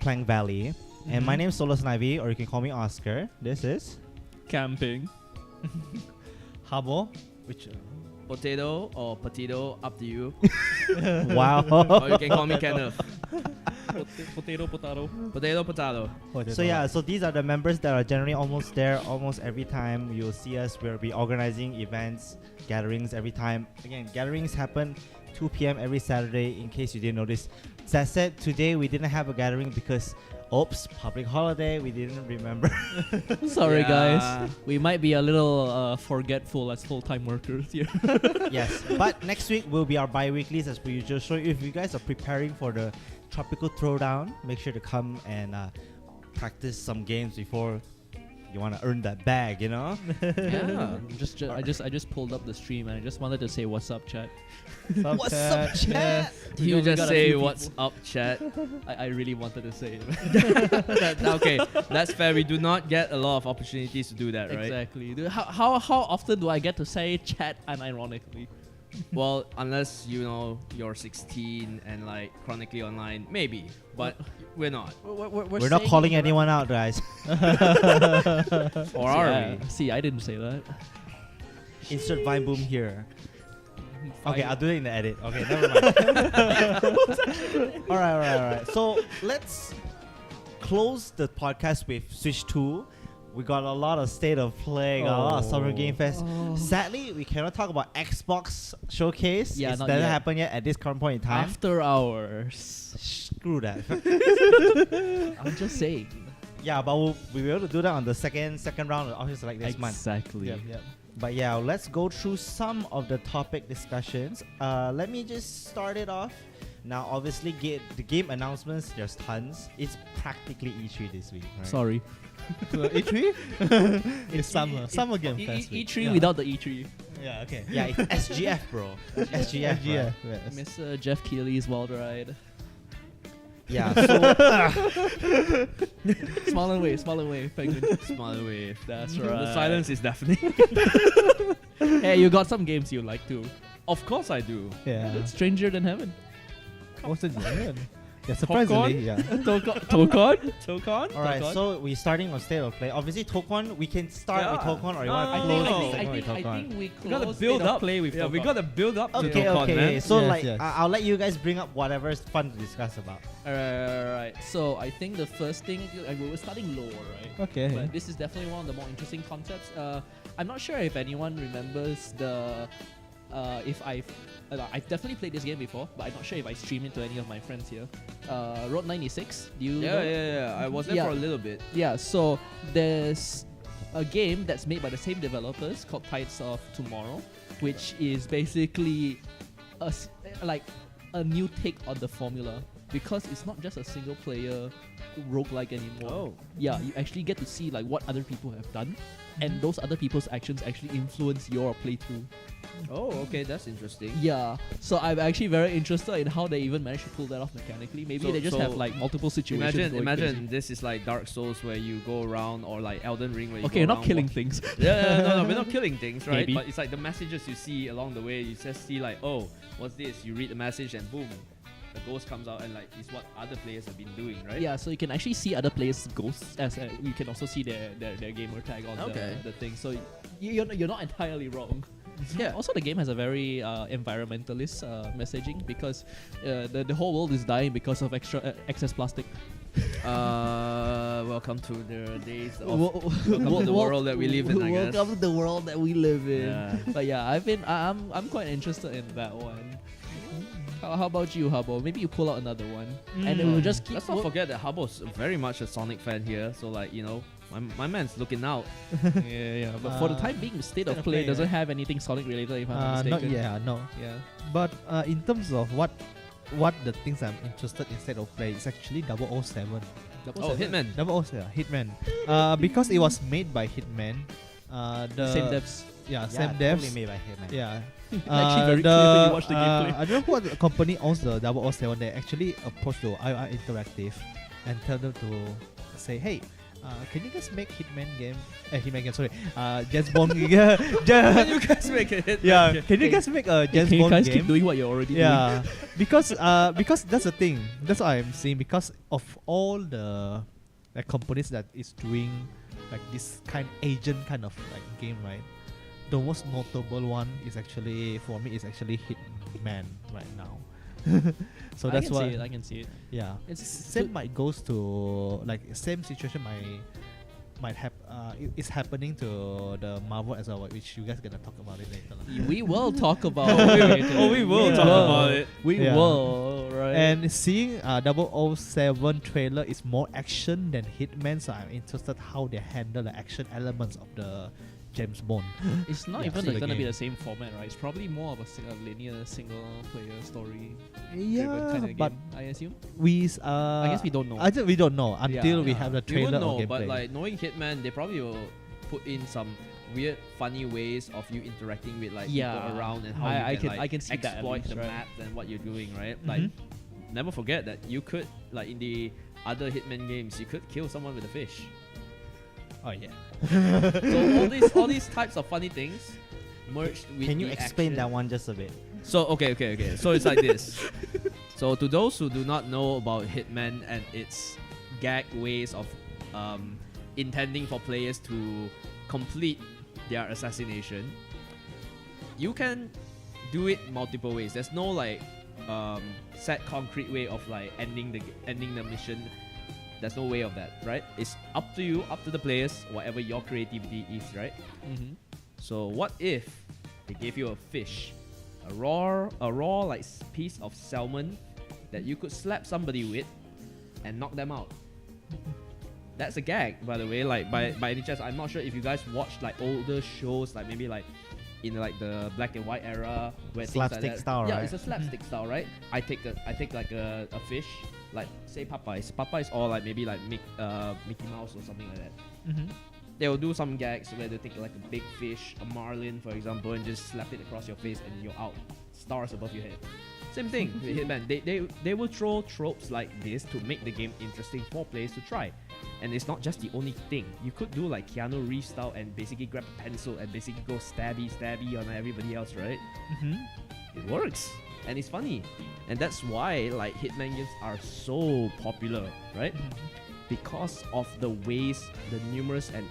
Klang Valley. And my name's Solo Snivy, or you can call me Oscar. This is... Camping. Habo, which Potato or potato, up to you. wow. Or you can call me Kenneth. Potato. Potato, potato. So yeah, so these are the members that are generally almost there almost every time you'll see us. We'll be organizing events, gatherings every time. Again, gatherings happen 2 p.m. every Saturday in case you didn't notice. That said, today we didn't have a gathering because, oops, public holiday, we didn't remember. Sorry Yeah. guys, we might be a little forgetful as full-time workers here. Yes, but next week will be our bi-weeklies as per usual. So if you guys are preparing for the Tropical Throwdown, make sure to come and practice some games before you want to earn that bag, you know? Yeah. I just pulled up the stream and I just wanted to say what's up, chat. What's up, chat? We You got- we just got a say few what's people. up, chat. I really wanted to say it. Okay, that's fair. We do not get a lot of opportunities to do that, right? Exactly. Dude, how often do I get to say chat unironically? Well, unless you know you're 16 and like chronically online, maybe. But we're not. We're not calling anyone out, guys. Or are we? See, I didn't say that. Insert Vine Boom here. Okay, Fine. I'll do it in the edit. Okay, never mind. All right. So let's close the podcast with Switch 2. We got a lot of state of play, got a lot of Summer Game Fest. Oh. Sadly, we cannot talk about Xbox showcase. Yeah, it not doesn't yet. happen yet at this current point in time. After hours. Screw that. I'm just saying. Yeah, but we'll be able to do that on the second round of Office like this month. Exactly. Yep. But yeah, let's go through some of the topic discussions. Let me just start it off. Now, obviously, the game announcements, there's tons. It's practically E3 this week, right? Sorry. E3? It's summer game fest. E3 Yeah. without the E3. Yeah, okay. Yeah, it's SGF, bro. SGF, Yeah, right? yes. Mr. Jeff Keighley's Wild Ride. Yeah, so... Small and wave, penguin. Smaller wave. That's right. The silence is deafening. Hey, you got some games you like too. Of course I do. Yeah. Stranger Than Heaven. What's the name? Yeah, surprisingly, yeah. Tokon? Tokon? Alright, Tokon? so we're starting on State of Play. Obviously, Tokon, we can start with Yeah. Tokon, or you want I to think- close I the segment with I Tokon. think we We gotta close build State of up. Play with Yeah, we Tokon. gotta build up to Okay, Tokon, okay. man. So, Yes, like, yes. I'll let you guys bring up whatever's fun to discuss about. Alright. So I think the first thing, we were starting lower, right? Okay. But this is definitely one of the more interesting concepts. I'm not sure if anyone remembers I've definitely played this game before, but I'm not sure if I streamed it to any of my friends here. Road 96. Do you know? Yeah. I was there Yeah. for a little bit. Yeah, so there's a game that's made by the same developers called Tides of Tomorrow, which is basically like a new take on the formula. because it's not just a single player roguelike anymore. Oh. Yeah, you actually get to see like what other people have done, and those other people's actions actually influence your playthrough. Oh, okay, that's interesting. Yeah, so I'm actually very interested in how they even managed to pull that off mechanically. Maybe So- they just so have like multiple situations. Imagine this is like Dark Souls where you go around, or like Elden Ring where you Okay, go you're not around killing walk- things. no, we're not killing things, right? Maybe. But it's like the messages you see along the way. You just see like, oh, what's this? You read the message and boom, the ghost comes out, and like it's what other players have been doing, right? Yeah, so you can actually see other players' ghosts as you can also see their gamer tag on Okay. the thing. So you're not entirely wrong. Yeah. Also, the game has a very environmentalist messaging because the whole world is dying because of excess plastic. Welcome to the days of welcome to the world that we live in, I guess. Welcome to the world that we live in. Yeah. But yeah, I'm quite interested in that one. How about you, Hubble? Maybe you pull out another one, and then we'll just keep. Let's not forget that Habbo's very much a Sonic fan here, so like, you know, my man's looking out. Yeah. But for the time being, the State of Play doesn't have anything Sonic related, if I'm not mistaken. No. Yeah. But in terms of what the things I'm interested in State of Play, it's actually 007. Oh, Hitman. 007, Hitman. Because it was made by Hitman. The Same devs. Yeah, Yeah, same totally devs. made by Hitman. Yeah. Actually very clear when you watch the gameplay. I don't know what company owns the 007. They actually approached the IR Interactive and tell them to say, hey, can you guys make Hitman game? Hitman game, sorry. James Bond. Can you guys make a hit? Yeah, can you guys make a James Can you Bond guys game? keep doing what you're already Yeah, because that's the thing. That's what I'm saying. Because of all the like companies that is doing like this agent kind of like game, right? The most notable one is actually for me is actually Hitman right now. So that's why I can see it. yeah. It's Same good. might goes to like same situation might is happening to the Marvel as well, which you guys gonna talk about it later. lah. We will talk about it. we will Yeah. talk about it. We Yeah. will, right? And seeing 007 trailer is more action than Hitman, so I'm interested how they handle the action elements of the James Bond. it's not Yeah, even see the going to be game. the same format, right? It's probably more of a linear single-player story. Yeah, kind of but game, I assume. I guess we don't know. we don't know until we Yeah. have the We won't trailer know, or gameplay. but like knowing Hitman, they probably will put in some weird, funny ways of you interacting with like Yeah. people around and how I you can, can- like, I can see that at exploit least, the right? map and what you're doing, right? Mhm. Like, never forget that you could, like in the other Hitman games, you could kill someone with a fish. oh yeah. So all these types of funny things merged with. Can you the explain action. that one just a bit? So okay. So it's like this. So to those who do not know about Hitman and its gag ways of intending for players to complete their assassination, you can do it multiple ways. There's no like set concrete way of like ending the mission. There's no way of that, right? It's up to you, up to the players, whatever your creativity is, right? Mm-hmm. So what if they gave you a fish, a raw like piece of salmon that you could slap somebody with and knock them out? That's a gag, by the way. Like by any chance, I'm not sure if you guys watched like older shows, like maybe like in like the black and white era where things like Slapstick that. style, Yeah, right? it's a slapstick style, right? I take like a fish, like say Popeyes. Popeyes or like maybe like Mickey Mouse or something like that. Mm-hmm. They will do some gags where they take like a big fish, a marlin for example, and just slap it across your face and you're out. Stars above your head. Same thing with Hitman. They will throw tropes like this to make the game interesting for players to try. And it's not just the only thing. You could do like Keanu Reeves style and basically grab a pencil and basically go stabby on everybody else, right? Mm-hmm. It works. And it's funny. And that's why like Hitman games are so popular, right? Because of the ways, the numerous and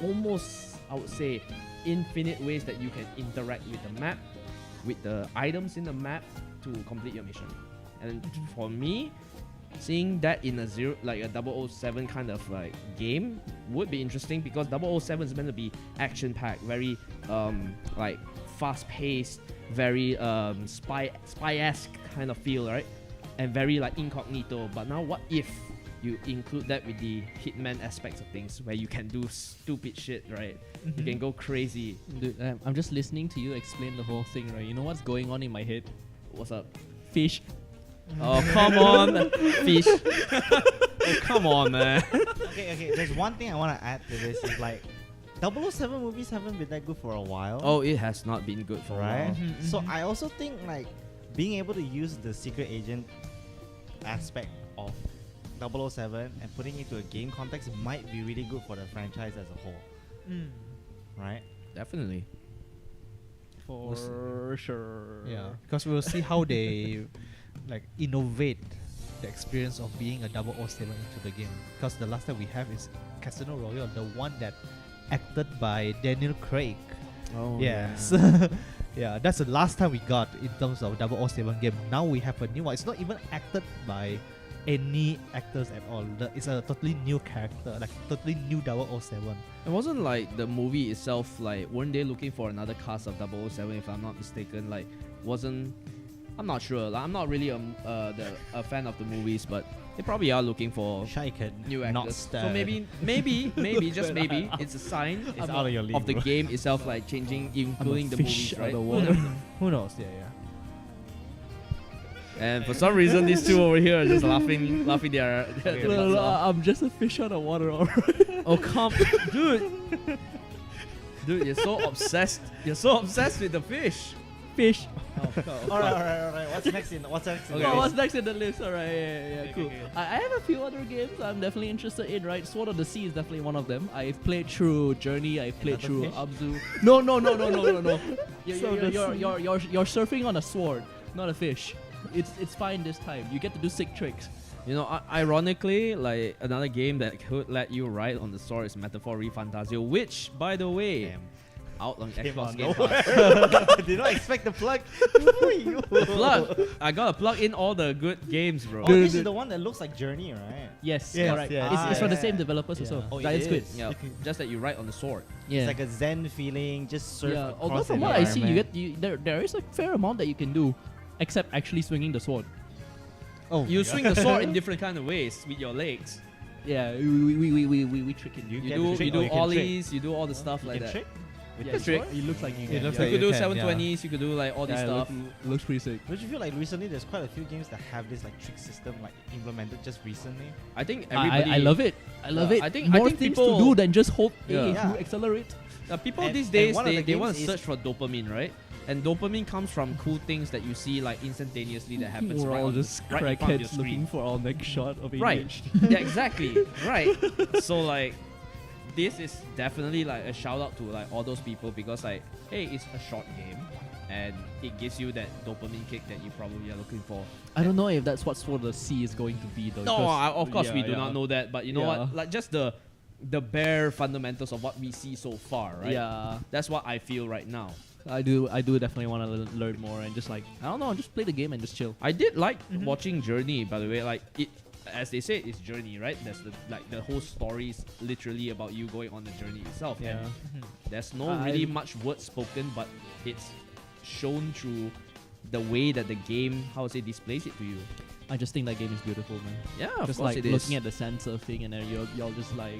almost, I would say, infinite ways that you can interact with the map, with the items in the map to complete your mission. And for me, seeing that in a 007 kind of like game would be interesting because 007 is meant to be action-packed, very like fast-paced, very spy-esque kind of feel, right? And very like incognito. But now what if you include that with the Hitman aspects of things where you can do stupid shit, right? You can go crazy. Dude, I'm just listening to you explain the whole thing, right? You know what's going on in my head? What's up? Fish. Oh, come on, fish. Oh, come on, man. Okay. There's one thing I want to add to this is like 007 movies haven't been that good for a while. Oh, it has not been good for a right. while. So I also think like being able to use the secret agent aspect of 007 and putting it into a game context might be really good for the franchise as a whole. Right? Definitely. For sure. Yeah, because we'll see how they like innovate the experience of being a 007 into the game. Because the last time we have is Casino Royale, the one that acted by Daniel Craig. Oh, Yes. Yeah, that's the last time we got in terms of 007 game. Now we have a new one. It's not even acted by any actors at all. It's a totally new character, like totally new 007. It wasn't like the movie itself, like, weren't they looking for another cast of 007, if I'm not mistaken? Like, I'm not sure. Like, I'm not really a fan of the movies, but they probably are looking for Shaken, new actors. not So stabbed. maybe, just maybe, it's a sign It's out of your league, of the bro. game itself, like, changing, including the fish movies, out right? of the water. Who knows? Yeah. And for some reason, these two over here are just laughing their Okay, No, butts no, off. I'm just a fish out of water, alright. Oh, come, dude, you're so obsessed. You're so obsessed with the fish. Fish. Alright. What's next in Okay. the What's list? next in the list? Alright, yeah, cool. okay. I have a few other games I'm definitely interested in, right? Sword of the Sea is definitely one of them. I've played through Journey, I've played Another through fish? Abzu. No. You're, Sword of the you're surfing on a sword, not a fish. It's fine this time. You get to do sick tricks. You know, ironically, like another game that could let you ride on the sword is Metaphor Refantasio, which, by the way, Damn. out on Came Xbox out Game nowhere. Pass. Did not expect the plug. Plug. I gotta plug in all the good games, bro. Oh, this is the one that looks like Journey, right? Yes, Yes, correct. yes. It's from the yeah. same developers Yeah. also. Oh, it Giant Squid. is. Yeah, just that you ride on the sword. Yeah. It's like a zen feeling, just surf Yeah. across Although from the what I see, environment. there is a fair amount that you can do, except actually swinging the sword. Oh, You swing the sword in different kind of ways with your legs. Yeah, we trick it. You You can do trick you or do you can ollies, you do all the stuff You like can that. trick? With Yeah, the trick. It looks like you It can. looks yeah. You like could do you can, 720s, you could do like all this Yeah, stuff. looks pretty sick. Don't you feel like recently there's quite a few games that have this like trick system like implemented just recently? I think everybody I love it. I love Yeah, it. I think More people things to do than just hold A Yeah. to accelerate. People And- these and days one of the they want games to is- search for dopamine, right? And dopamine comes from cool things that you see like instantaneously that happens We're right all on just right in front of your crackheads looking screen. for our next shot of Right. ADHD. Yeah, exactly. Right. So like this is definitely like a shout out to like all those people because like, hey, it's a short game and it gives you that dopamine kick that you probably are looking for. I don't know if that's what Sword of the Sea is going to be though. No, because- of course yeah, we do yeah. not know that, but you know Yeah. what? Like just the bare fundamentals of what we see so far, right? Yeah, That's what I feel right now. I do definitely want to learn more and just like I don't know, just play the game and just chill. I did like Mm-hmm. watching Journey, by the way. Like it, as they say, it's Journey, right? That's the whole story is literally about you going on the journey itself. Yeah. And there's no I- really much words spoken, but it's shown through the way that the game, how to say, displays it to you. I just think that game is beautiful, man. Yeah, of Just course like it is. looking at the sand surfing and then you're just like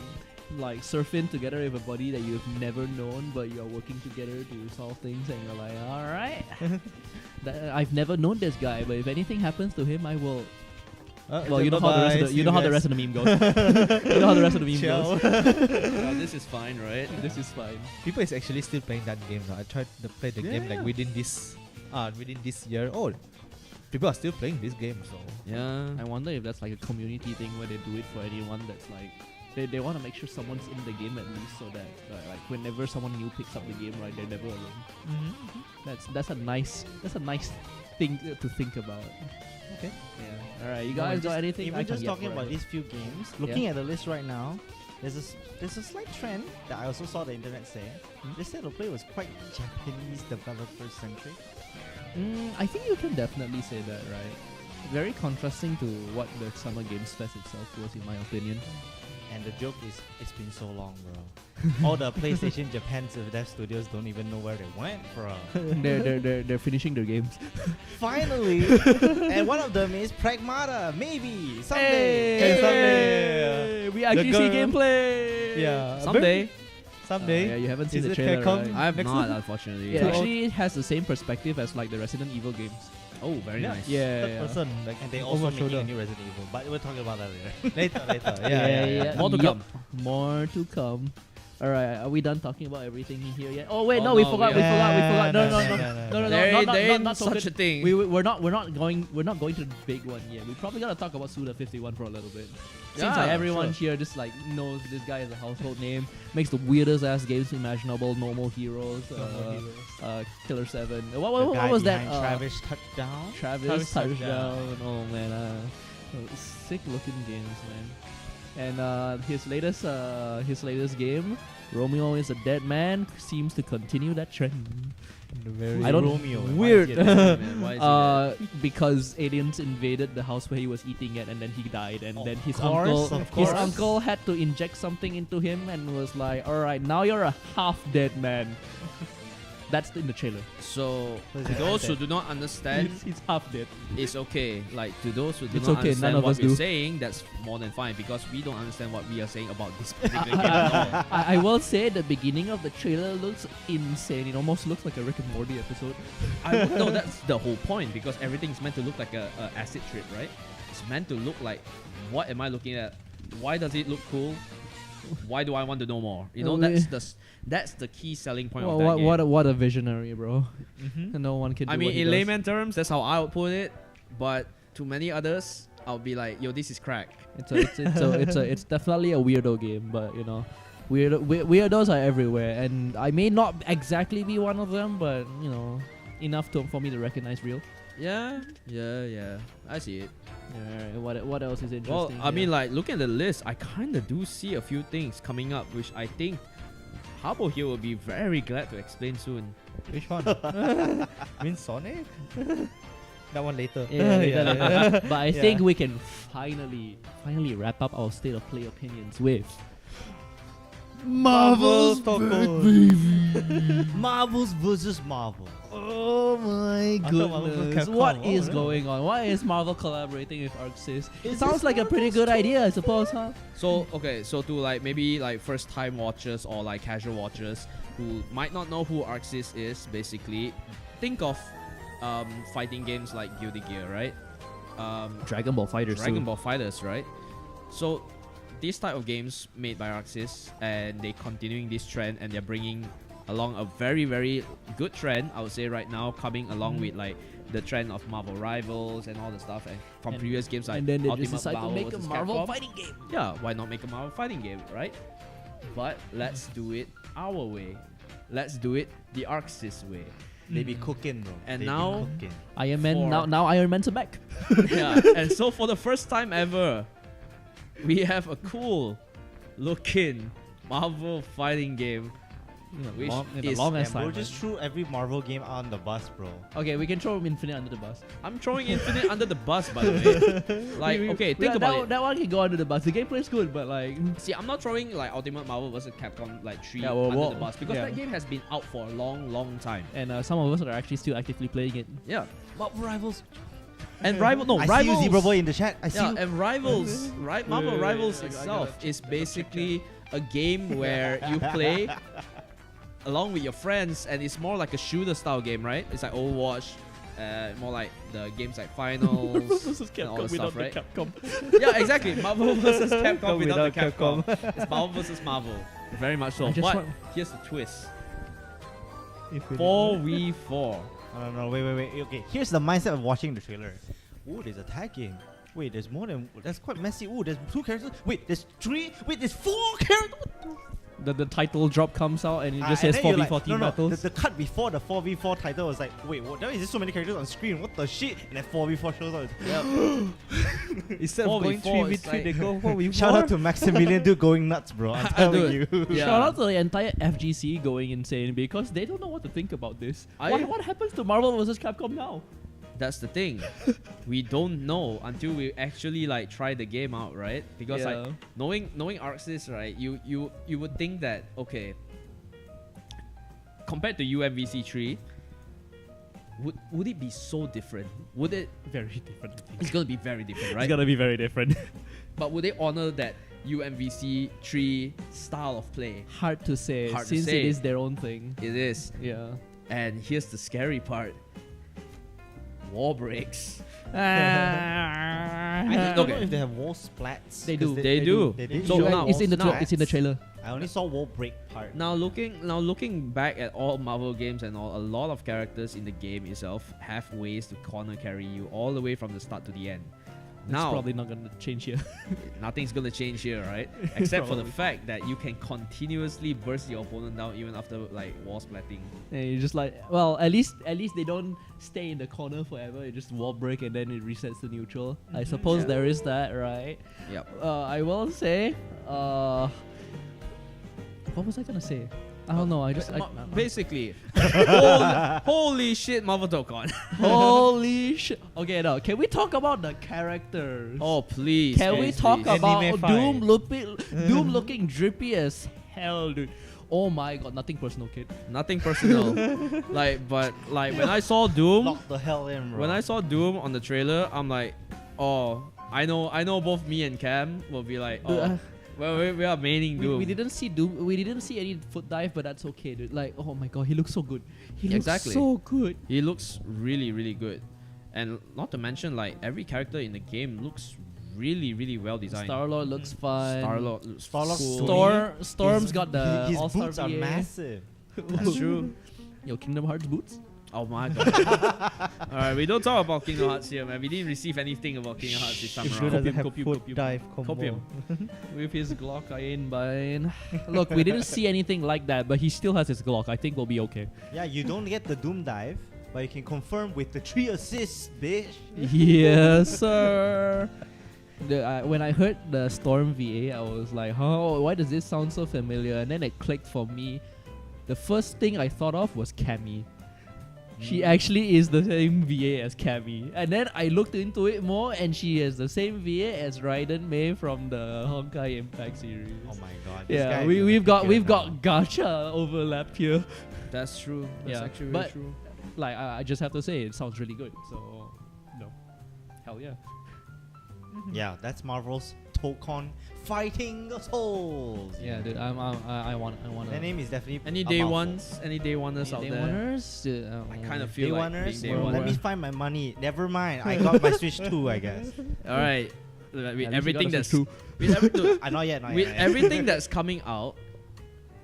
surfing together with a buddy that you've never known, but you're working together to solve things, and you're like, all right. I've never known this guy, but if anything happens to him, I will. Well, you know how the rest of the, you know how the rest of the meme goes. You know how the rest of the meme goes. Yeah, this is fine, right? This is fine. people is actually still playing that game now. I tried to play the game like Yeah. within this year. Oh, people are still playing this game. So Yeah. I wonder if that's like a community thing where they do it for anyone that's like. They want to make sure someone's in the game at least, so that like whenever someone new picks up the game, right, they're never alone. That's a nice thing to think about. Okay. Yeah. All right, you No, guys just- got anything? If I we're can just get talking about forever. these few games, looking at the list right now, there's a slight trend that I also saw the internet say. They said the play was quite Japanese developer centric. I think you can definitely say that, right? Very contrasting to what the Summer Games Fest itself was, in my opinion. And the joke is, it's been so long, bro. All the PlayStation Japan dev studios don't even know where they went from. they're finishing their games. Finally, and one of them is Pragmata. Maybe someday. Hey, we actually see girl- gameplay. Yeah. Someday. Someday. Yeah, you haven't seen Is the it trailer, Capcom? right? I have Next not, one? unfortunately. It Yeah. actually has the same perspective as like the Resident Evil games. Oh, very Yeah. nice. Yeah, Third yeah. person, like And they over also making shoulder. a new Resident Evil, but we're talking about that later. later. Yeah. More to Yup. come. More to come. All right, are we done talking about everything here yet? Oh wait, Oh, no, we no, forgot. we We forgot. No, no, no, no, There not ain't token. such a thing. We're not going to the big one yet. We probably gotta talk about Suda51 for a little bit. Seems like Yeah, everyone sure. here just like knows this guy is a household name. Makes the weirdest ass games imaginable. Normal Heroes, Killer 7. What was that? Travis Touchdown. Travis Touchdown. Oh man, sick looking games, man. And his latest game, Romeo is a Dead Man, seems to continue that trend. Very I don't- Romeo. weird. Man, why is it that? Because aliens invaded the house where he was eating it, and then he died, and then his course, uncle, his uncle had to inject something into him, and was like, "All right, now you're a half dead man." That's in the trailer. So, What is to it? those who do not understand, He's half dead. it's okay. Like, to those who do It's not okay, understand none of what us we're do. saying, that's more than fine because we don't understand what we are saying about this particular game at all. I will say the beginning of the trailer looks insane. It almost looks like a Rick and Morty episode. No, that's the whole point because everything's meant to look like a acid trip, right? It's meant to look like, what am I looking at? Why does it look cool? Why do I want to know more? You know, that's the key selling point of that game. What a visionary, bro. Mm-hmm. No one can do I mean, what he in does. layman terms, that's how I would put it. But to many others, I'll be like, yo, this is crack. It's definitely a weirdo game, but you know, weirdos are everywhere, and I may not exactly be one of them, but you know, enough for me to recognize real. Yeah. I see it. What else is interesting? Well, I here? mean, like, looking at the list, I kind of do see a few things coming up, which I think Harbo here will be very glad to explain soon. Which one? Mean Sonic? That one later. yeah. But I Yeah. think we can finally wrap up our state of play opinions with Marvel's Marvels versus Marvel. Oh my I thought Marvel was goodness! Capcom. What Oh, is really? going on? Why is Marvel collaborating with ArcSys? It Is sounds this like a pretty good idea, I suppose, huh? So, okay, so to like maybe like first time watchers or like casual watchers who might not know who ArcSys is, basically, think of fighting games like Guilty Gear, right? Dragon Ball Fighters. Dragon Ball Fighters, right? So these type of games made by ArcSys, and they continuing this trend, and they're bringing along a very, very good trend, I would say right now, coming along with like the trend of Marvel Rivals and all the stuff, and from And- previous games like And then they Ultimate just decide to Marvel make a versus Marvel Capcom. fighting game. Yeah, why not make a Marvel fighting game, right? But let's do it our way. Let's do it the ArcSys way. They be cooking, bro. And They be now- cooking. Iron Man. For- Now Iron Man's back. Yeah, and so for the first time ever, we have a cool looking Marvel fighting game. Which is- long Yeah, ass bro, time. just threw every Marvel game on the bus, bro. Okay, we can throw Infinite under the bus. I'm throwing Infinite under the bus, by the way. Like, okay, think about it. That one can go under the bus. The gameplay's good, but like, See, I'm not throwing like Ultimate Marvel vs. Capcom like 3 Yeah, well, under well, the bus because yeah. that game has been out for a long, long time. and some of us are actually still actively playing it. Yeah, Marvel Rivals. and Rivals. I see you, Zebra Boy, in the chat. I see Yeah, you. and Rivals, right? Marvel Wait, Rivals I gotta itself check, is basically a game where you play along with your friends, and it's more like a shooter style game, right? It's like Overwatch, more like the games like Finals and all the stuff, right? Capcom. Yeah, exactly. Marvel versus Capcom without the without Capcom. It's Marvel versus Marvel. Very much so. I just But want- here's the twist: Infinite. 4v4. No, wait. Okay, here's the mindset of watching the trailer. Ooh, there's a tag game. Wait, there's more than. That's quite messy. Ooh, there's 2 characters. Wait, there's 3. Wait, there's 4 characters. The title drop comes out and it just And says then you're 4v4 like, team battles. The cut before the 4v4 title was like, wait, what? Why is there so many characters on screen? What the shit? And then 4v4 shows up. Instead of going 4v4, 3v3, it's like- they go 4v4. Shout out to Maximilian, dude, going nuts, bro. I'm telling you. Yeah. Shout out to the entire FGC going insane because they don't know what to think about this. I- What happens to Marvel vs. Capcom now? That's the thing. We don't know until we actually like try the game out, right? Because Yeah. like knowing ArcSys, right? You would think that okay, compared to UMVC 3, would it be so different? Would it? Very different. It's gonna be very different, right? It's gonna be very different. But would they honor that UMVC 3 style of play? Hard to say Hard to since say. it is their own thing. It is. Yeah. And here's the scary part. wall breaks. I don't know if they have wall splats. They 'cause do. They do. They did So show now- wall it's in the splats. it's in the trailer. I only saw wall break part. Now looking back at all Marvel games and all, a lot of characters in the game itself have ways to corner carry you all the way from the start to the end. It's Now probably not gonna change here. nothing's gonna change here, right? Except for the Probably. fact that you can continuously burst your opponent down even after like wall splatting. And you're just like, well, at least they don't stay in the corner forever. It just wall break and then it resets to neutral. I suppose Yeah. there is that, right? Yep. I will say, what was I gonna say? I don't know. I just Basically, holy shit, Marvel Dokkan. holy shit. Okay, now can we talk about the characters? Oh please. Can we please, talk please. about Anime Doom looking drippy as hell, dude? Oh my god, nothing personal, kid. Nothing personal. but when I saw Doom, Lock the hell in, bro. when I saw Doom on the trailer, I'm like, oh, I know both me and Cam will be like, oh, well, we are maining Doom. We didn't see Doom. We didn't see any foot dive, but that's okay, dude. Like, oh my god, he looks so good. He looks Exactly. so good. He looks really, really good. And not to mention, like, every character in the game looks really, really well designed. Star-Lord looks fun. Star-Lord looks Star-Lord cool. Storm's got the his all-star boots are VA. massive. That's true. Yo, Kingdom Hearts boots. Oh my god. Alright, we don't talk about Kingdom Hearts here, man. We didn't receive anything about Kingdom Hearts this time It around. doesn't have copium, foot copium. dive combo. Copium. With his Glock, I ain't buying. Look, we didn't see anything like that, but he still has his Glock. I think we'll be okay. Yeah, you don't get the Doom dive, but you can confirm with the 3 assists, bitch. Yes, sir. When I heard the Storm VA, I was like, "Oh, why does this sound so familiar?" And then it clicked for me. The first thing I thought of was Cammy. She actually is the same VA as Cammy. And then I looked into it more, and she has the same VA as Raiden Mei from the Honkai Impact series. Oh my god. This Yeah, guy we've got is a gacha overlap here. That's true. That's Yeah, actually but- very true. Like I just have to say, it sounds really good. So, no, hell yeah. Yeah, that's Marvel's Tokon fighting the souls. Yeah, dude, I want. Their name is definitely Any a day mouthful. ones, any day oneers out there. I I kind of Day feel like oneers? being day Well, one. let me find my money. Never mind. I got my Switch 2, I guess. All right. With everything that's true. with every, Not yet, not with yet. everything that's coming out,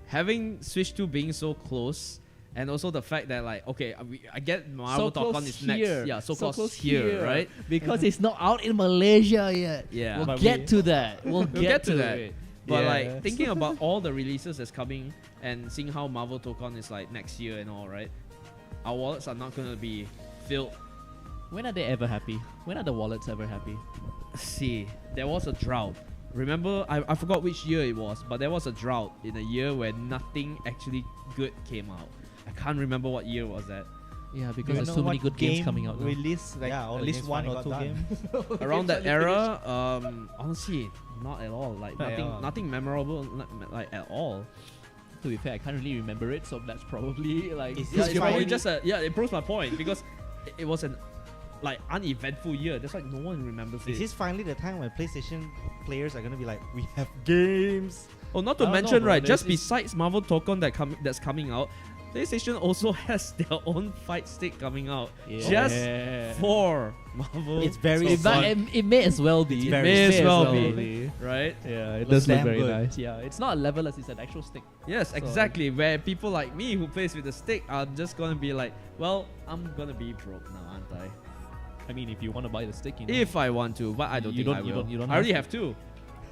having Switch 2 being so close, and also the fact that like okay, I get Marvel Tokon is next, yeah, so close here, right? Because it's not out in Malaysia yet. Yeah, We'll But get we- to that. We'll get to that. it. but Yeah. like thinking about all the releases that's coming and seeing how Marvel Tokon is like next year and all, right? Our wallets are not gonna be filled. When are they ever happy? When are the wallets ever happy? See, there was a drought. Remember, I forgot which year it was, but there was a drought in a year where nothing actually good came out. I can't remember what year was that. Yeah, Do because you there's know so many what good games game coming out. Now. Release like Yeah, all at the least games one finally or two got done. games. Around that era, honestly, not at all. Like Not at nothing, all. nothing memorable, like at all. To be fair, I can't really remember it, so that's probably like. Is Yeah, this it's probably finally- just it proves my point because it was an like uneventful year. That's why no one remembers Is it. this finally the time when PlayStation players are gonna be like, we have games? Oh, not I to don't mention, know, bro. right? Just There's- besides Marvel Tokon that's coming out, PlayStation also has their own fight stick coming out just for Marvel. It's very It, fun. it may as well be. It's It very may as fun. well May as well be. right? Yeah, it Looks does look damn very good. nice. Yeah, it's not a levelers, it's an actual stick. Yes, So- exactly. Where people like me who plays with the stick are just gonna be like, well, I'm gonna be broke now, aren't I? I mean, if you want to buy the stick, you know. If I want to, but I don't You think don't- I you will. don't- you don't I already have have two.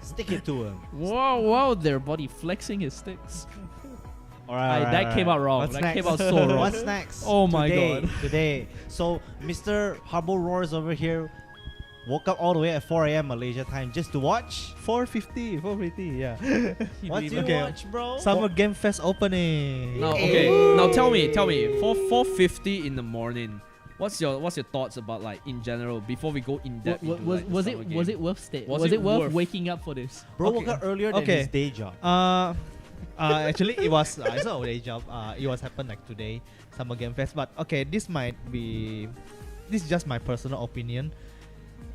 Stick it to him. Wow, their body flexing his sticks. Alright, that came out wrong. What's That next? came out so wrong. What's next? Oh my today, God. Today. So, Mr. Harbour Roars over here woke up all the way at 4 a.m. Malaysia time just to watch. 450, yeah. What do you Okay. watch, bro? Summer Game Fest opening. Now, okay. Now tell me, for 4:50 in the morning, what's your thoughts about like in general before we go in depth? into, like, the Was summer it game? was it worth stay? Was Was it it worth worth- waking up for this? Bro Okay. woke up earlier than Okay. his day job. Actually, it was it's not a day job. It was happened like today, Summer Game Fest. But okay, this is just my personal opinion.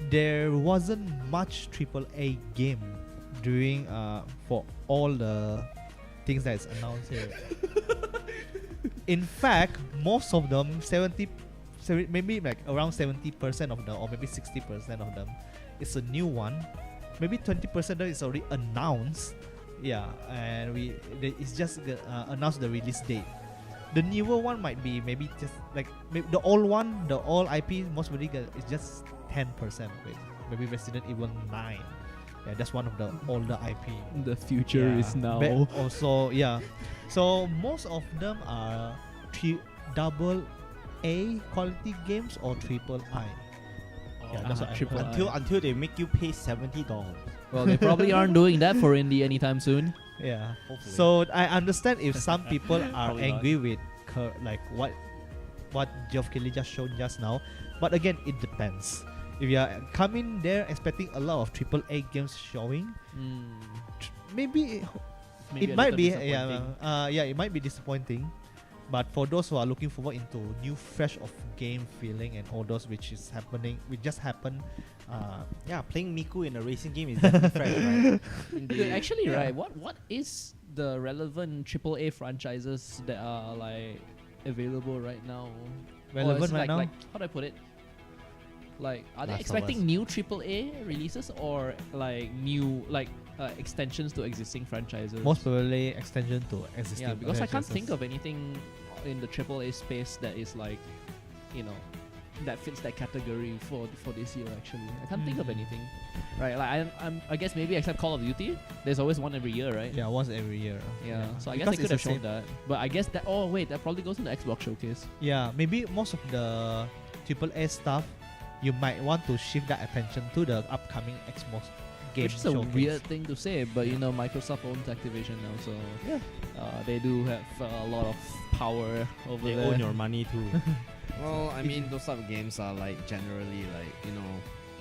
There wasn't much AAA game during for all the things that's announced here. In fact, most of them, maybe like around 70% of them, or maybe 60% of them, it's a new one. Maybe 20% of it is already announced. Yeah, and it's just announced the release date. The newer one might be maybe just like the old one, the old IP most probably is just 10% of it. Maybe Resident Evil 9. Yeah, that's one of the older IP. The future is now. But also, yeah. So most of them are double A quality games or triple I. Yeah, that's what I triple heard. I. Until they make you pay $70. Well, they probably aren't doing that for indie anytime soon. Yeah. Hopefully. So I understand if some people are Probably angry with like what Geoff Keighley just showed just now, but again, it depends. If you are coming there expecting a lot of AAA games showing, maybe Maybe it a might be little disappointing. it might be disappointing. But for those who are looking forward into new fresh of game feeling and all those which just happened, yeah, playing Miku in a racing game is definitely fresh, right? Dude, actually, Yeah. right? What is the relevant AAA franchises that are like available right now? Or relevant is it right now. Like, how do I put it? Like, are they Last of expecting Us. new AAA releases or like new extensions to existing franchises? Most probably extension to existing. Yeah, because I can't franchises. think of anything in the AAA space that is like, you know, that fits that category for this year. Actually, I can't think of anything. Right, like I guess maybe except Call of Duty, there's always one every year, right? Yeah, once every year. Yeah, so I guess Because they could have it's the shown that. But I guess that. Oh wait, that probably goes in the Xbox showcase. Yeah, maybe most of the AAA stuff, you might want to shift that attention to the upcoming Xbox game Which is a showcase. weird thing to say, but you know, Microsoft owns Activision now, so they do have a lot of power over They there. own your money too. Well, I mean, those type of games are like generally like, you know,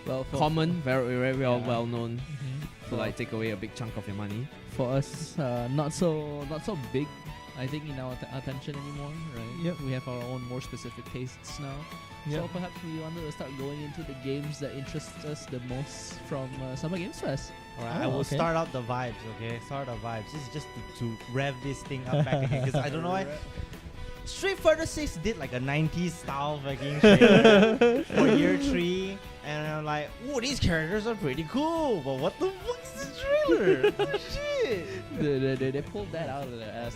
well, common, very Yeah. well known Mhm. to like take away a big chunk of your money. for us, not so big. I think in our attention anymore, right? Yep. We have our own more specific tastes now. Yep. So perhaps we wanted to start going into the games that interest us the most from Summer Games Fest. Alright, I Oh, will okay. start out the vibes, okay? Start the vibes. This is just to rev this thing up back again, because I don't know why. Street Fighter 6 did like a 90s style fucking trailer for year 3, and I'm like, oh, these characters are pretty cool, but what the fuck is this trailer? Oh, shit. They pulled that out of their ass.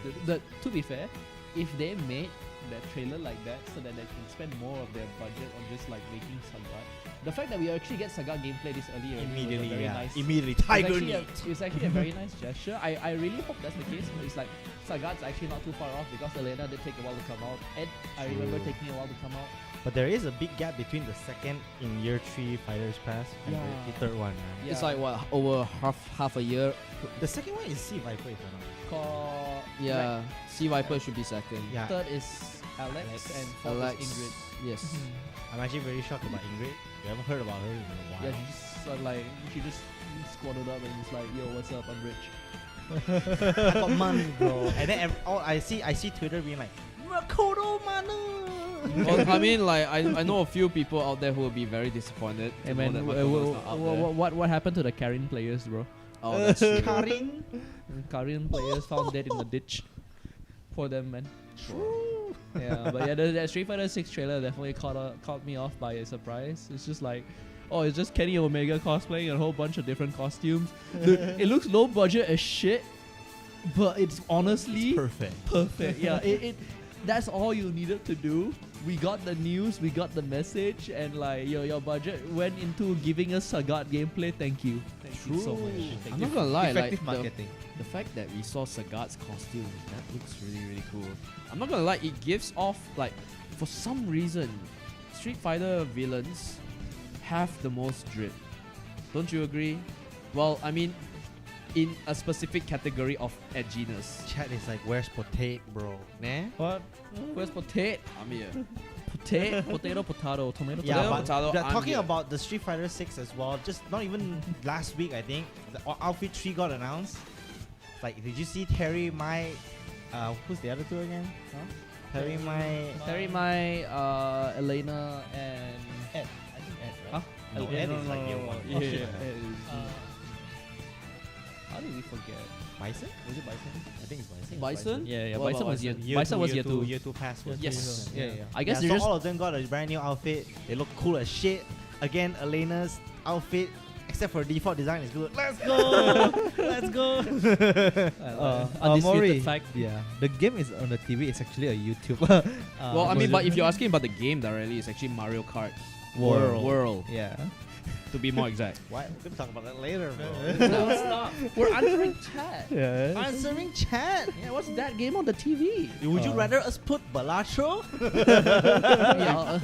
To be fair, if they made that trailer like that so that they can spend more of their budget on just like making Sagat, the fact that we actually get Sagat gameplay this early already was a Immediately, very yeah. nice. Immediately, Tiger Meat. It's actually a very nice gesture. I really hope that's the case. It's like Sagat's actually not too far off because Elena did take a while to come out. Ed, I remember True. taking a while to come out. But there is a big gap between the second in year 3 Fighters Pass and Yeah. the third one. Man. It's Yeah. like what, over half a year. The second one is Sea Viper, if I'm not Call Yeah, Sea Viper should be second. Yeah. Third is Alex, Alex. and fourth Alex, is Ingrid. yes. I'm actually very shocked about Ingrid. We haven't heard about her in a while. Yeah, she just squatted up and was like, "Yo, what's up? I'm rich." I got money, bro. And then I see Twitter being like, Makoto Manu. Well, I mean, like I know a few people out there who will be very disappointed. Hey to man, know that Makoto's not out there. what happened to the Karin players, bro? Oh, that's true. Karin. Karin players found dead in the ditch. For them, man. Yeah, but yeah, the Street Fighter 6 trailer definitely caught me off by a surprise. It's just like, oh, it's just Kenny Omega cosplaying a whole bunch of different costumes. Dude, it looks low budget as shit, but it's honestly Perfect. Yeah, that's all you needed to do. We got the news, we got the message, and like your budget went into giving us Sagat gameplay. Thank you so much. I'm not gonna lie, like Effective marketing. the fact that we saw Sagat's costume, that looks really cool. I'm not gonna lie, it gives off like, for some reason, Street Fighter villains have the most drip. Don't you agree? Well, I mean, in a specific category of edginess. Chat is like, where's Potato, bro? Nah? What? Where's potato? I'm here. Potato, tomato. Yeah, Potato, but potato, they're I'm talking here. about the Street Fighter 6 as well. Just not even last week, I think. The Outfit 3 got announced. Like, did you see Terry, who's the other two again? Terry, Mai, Elena, and Ed. I think Ed, right? Huh? No, Ed is like year one. Yeah, Oh, shit. Ed is- did we forget? Bison? Was it Bison? I think it's Bison. Bison? Yeah, What Bison about was year. Year Bison two, was year year two. Year 2 pass was Yes. Yeah, yeah. I guess yeah, they're so just all of them got a brand new outfit. They look cool as shit. Again, Elena's outfit, except for default design, is good. Let's go! Let's go! undisputed Maury, fact. yeah, the game is on the TV. It's actually a YouTube. Well, I mean, but if you're asking about the game directly, it's actually Mario Kart World, yeah, to be more exact. Why? We're gonna talk about that later, bro. No, stop. We're answering chat. yeah. Answering chat. Yeah, what's that game on the TV? Would you rather us put Balatro? Yeah,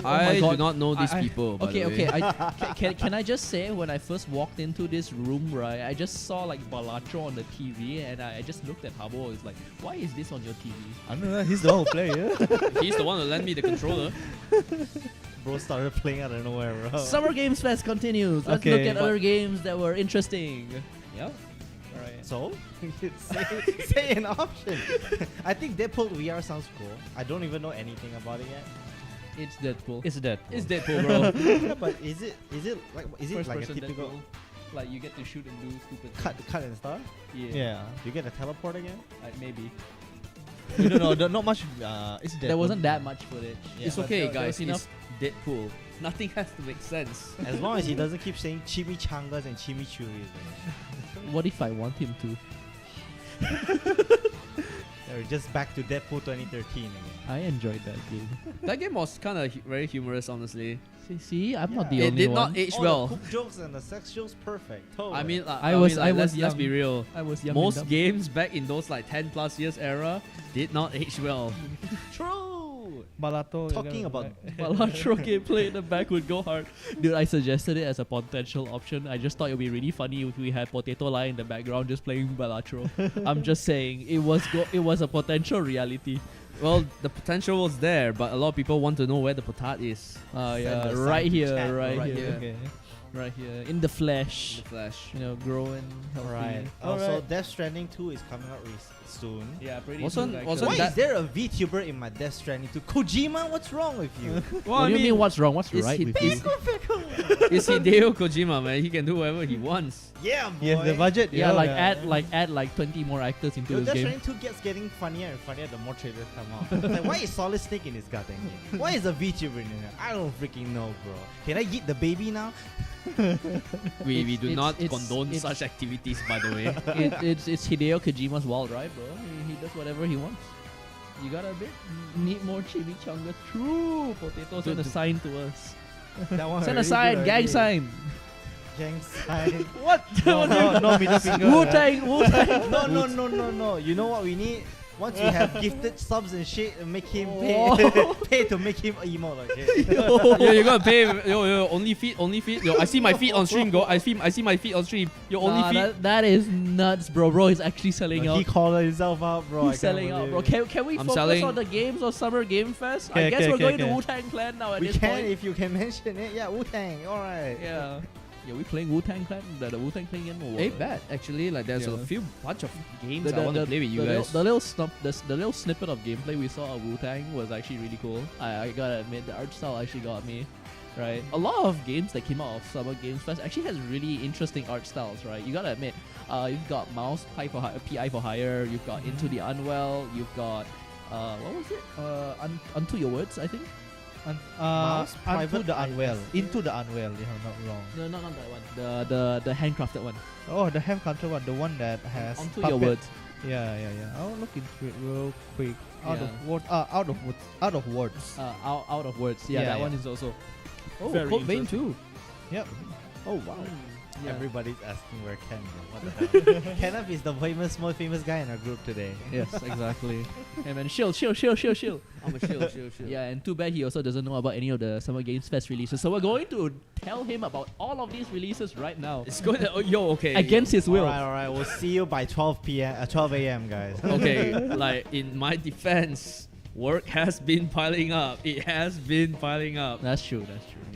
I do God. not know these I- people. By Okay, the way. okay. Can I just say, when I first walked into this room, right, I just saw like Balatro on the TV, and I just looked at Habo. It's like, why is this on your TV? I don't know. He's the whole player. He's the one who lent me the controller. Bro started playing out of nowhere, bro. Summer Games Fest continues. Let's Okay, look at but- other games that were interesting. Yeah. Alright. So, say an option. I think Deadpool VR sounds cool. I don't even know anything about it yet. It's Deadpool. It's dead. It's Deadpool, bro. Yeah, but is it like First like a person typical Deadpool. Like you get to shoot and do stupid cut and stuff? things. Yeah. You get a teleport again? Maybe. No, not much. It's dead. There wasn't that much footage. Yeah. It's But okay, there was guys. enough. It's Deadpool. Nothing has to make sense. As long as he doesn't keep saying chimichangas and chimichurris. What if I want him to? We're just back to Deadpool 2013 again. I enjoyed that game. That game was kind of very humorous, honestly. See, I'm not the Yeah. It only did one. not age All well. the poop jokes and the sex jokes, perfect. Totally. I mean, I was let's young. be real. I was young. Most games back in those like 10 plus years era did not age well. true. Balato. Talking about Balatro gameplay in the back would go hard. Dude, I suggested it as a potential option. I just thought it would be really funny if we had Potato Lie in the background just playing Balatro. I'm just saying, it was a potential reality. Well, the potential was there, but a lot of people want to know where the potat is. Yeah, the right sign here, chat, right right here, here. right here, in the flesh. In the flash. You know, growing healthy. right. Also, Death Stranding 2 is coming out soon. Yeah, pretty Wasn't- soon, wasn't Why actually. is there a VTuber in my Death Stranding 2? Kojima, what's wrong with you? Well, What do you mean? What's wrong? What's it's right hit- with you? It's Hideo Kojima, man. He can do whatever he wants. Yeah, boy. Yes, the budget. Yeah, you know, add like 20 more actors into Yo, this Death game. Stranding 2 gets getting funnier and funnier the more trailers come out. Like, why is Solid Snake in this goddamn game? Why is a VTuber in there? I don't freaking know, bro. Can I eat the baby now? We do It's- not it's- condone it's- such activities, by the way. It's Hideo Kojima's wild ride, bro. He does whatever he wants. You gotta need more chimichangas. True, potato. Send a sign to us. That one Send a already sign, good gang already. sign. Gang sign. What? no middle finger. Wu Tang, Wu Tang. No. You know what we need? Once we have gifted subs and shit, make him Oh. pay to make him emote. Okay. Yo, you're gonna pay. Yo, only feet. Yo, I see my feet on stream. I see my feet on stream. Yo, only Nah, feet. that is nuts, bro. Bro, he's actually selling He out. called himself out, bro. I He's can't selling out, believe bro. it. Can we I'm focus selling- on the games or Summer Game Fest? I Okay, guess okay, we're okay, going to okay. Wu Tang Clan now at We this can point. if you can mention it. Yeah, Wu Tang. All right. Yeah. Yeah, we playing Wu Tang Clan. The Wu Tang Clan game. Or Ain't bad, actually. Like, there's a Yeah. few bunch of games I want to play with you guys. The little snippet of gameplay we saw of Wu Tang was actually really cool. I gotta admit, the art style actually got me. Right, a lot of games that came out of Summer Games Fest actually has really interesting art styles. Right, you gotta admit, you've got Mouse PI for Hire. You've got Into the Unwell. You've got what was it? Unto Your Words, I think. Mouse, Unto Private the Eye. Unwell. Into the Unwell, if I'm not wrong. No, not that one. The handcrafted one. Oh, the hand control one, the one that has. Onto puppet. Your Words. Yeah. I'll look into it real quick. Out Yeah. of words. Out of words. Out of Words. Yeah, Yeah, that yeah. one is also. Oh, very Code Vein interesting. too. Yep. Oh wow. Yeah. Everybody's asking where Ken is. What the hell? Kenneth is the most famous guy in our group today. Yes, exactly. Hey man, shield. I'm a shield. Yeah, and too bad he also doesn't know about any of the Summer Games Fest releases. So we're going to tell him about all of these releases right now. It's going to. Oh, yo, okay. Against his will. All right. We'll see you by 12 a.m. guys. Okay, like in my defense, work has been piling up. It has been piling up. That's true.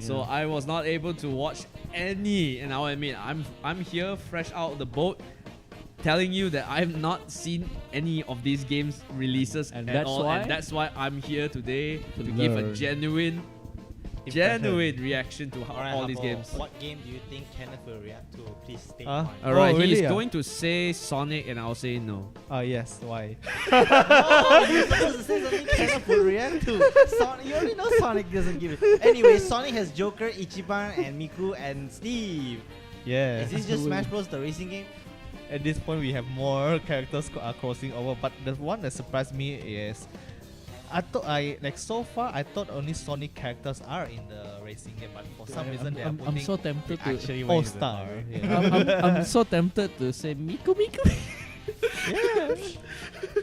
So I was not able to watch any, and I'll admit I'm here fresh out of the boat, telling you that I've not seen any of these games releases And at that's all, why- and that's why I'm here today to To give a learn. genuine genuine reaction to Alright, all these Habo, games. What game do you think Kenneth will react to? Please state Huh? one. All right, Oh, he's really? going to say Sonic, and I'll say no. Yes. Why? Oh, you're supposed to say something Kenneth will react to. Sonic, you already know Sonic doesn't give it. Anyway, Sonic has Joker, Ichiban, and Miku, and Steve. Yeah. Is this just Smash Bros. The racing game? At this point, we have more characters crossing over, but the one that surprised me is so far I thought only Sonic characters are in the racing game, but for some reason they are I'm putting so tempted to. Actually, All went into the Star. car. Yeah. I'm so tempted to say Miku Miku. Yeah.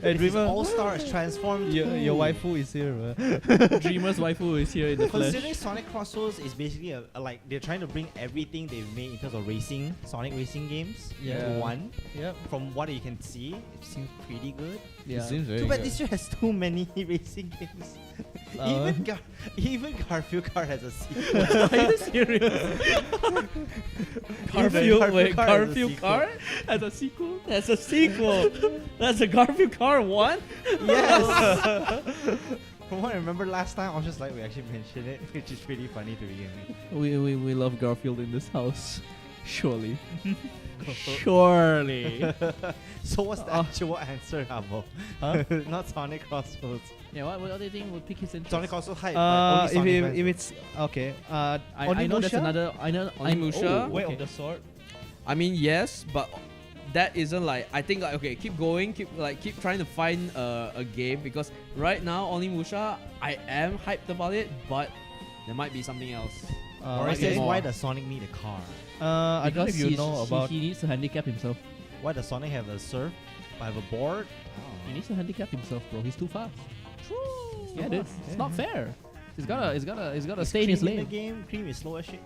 And Dreamer, All Star is transformed. your waifu is here. Dreamer's waifu is here in the flesh. Considering Sonic Crossroads is basically like they're trying to bring everything they've made in terms of racing, Sonic racing games Yeah. into one. Yep. From what you can see, it seems pretty good. Yeah. Seems very Too bad good. this year has too many racing games. Even Garfield Kart has a sequel. Are you serious? Garfield Car as a sequel? That's a sequel. That's a Garfield Car 1? Yes. From what I remember last time, I was just like, we actually mentioned it, which is pretty funny to begin with. We love Garfield in this house. Surely. Surely. So what's the actual answer, Habo? Huh? Not Sonic Crossroads. Yeah, what other thing would pick his interest? Sonic Crossroads hype. but only Sonic fans. If it's okay, I know that's another. I know. Onimusha? Way okay. of the Sword. I mean, yes, but that isn't like, I think like, okay, keep going, keep trying to find a game, because right now Onimusha, I am hyped about it, but there might be something else. Or Like says, more. why does Sonic need a car? I don't know if you he's- know about. He needs to handicap himself. Why does Sonic have a surf? I have a board? He needs to handicap himself, bro. He's too fast. Yeah, too dude. fast. It's not fair. He's gotta Is stay in his Cream lane. the game? Cream is slow as shit.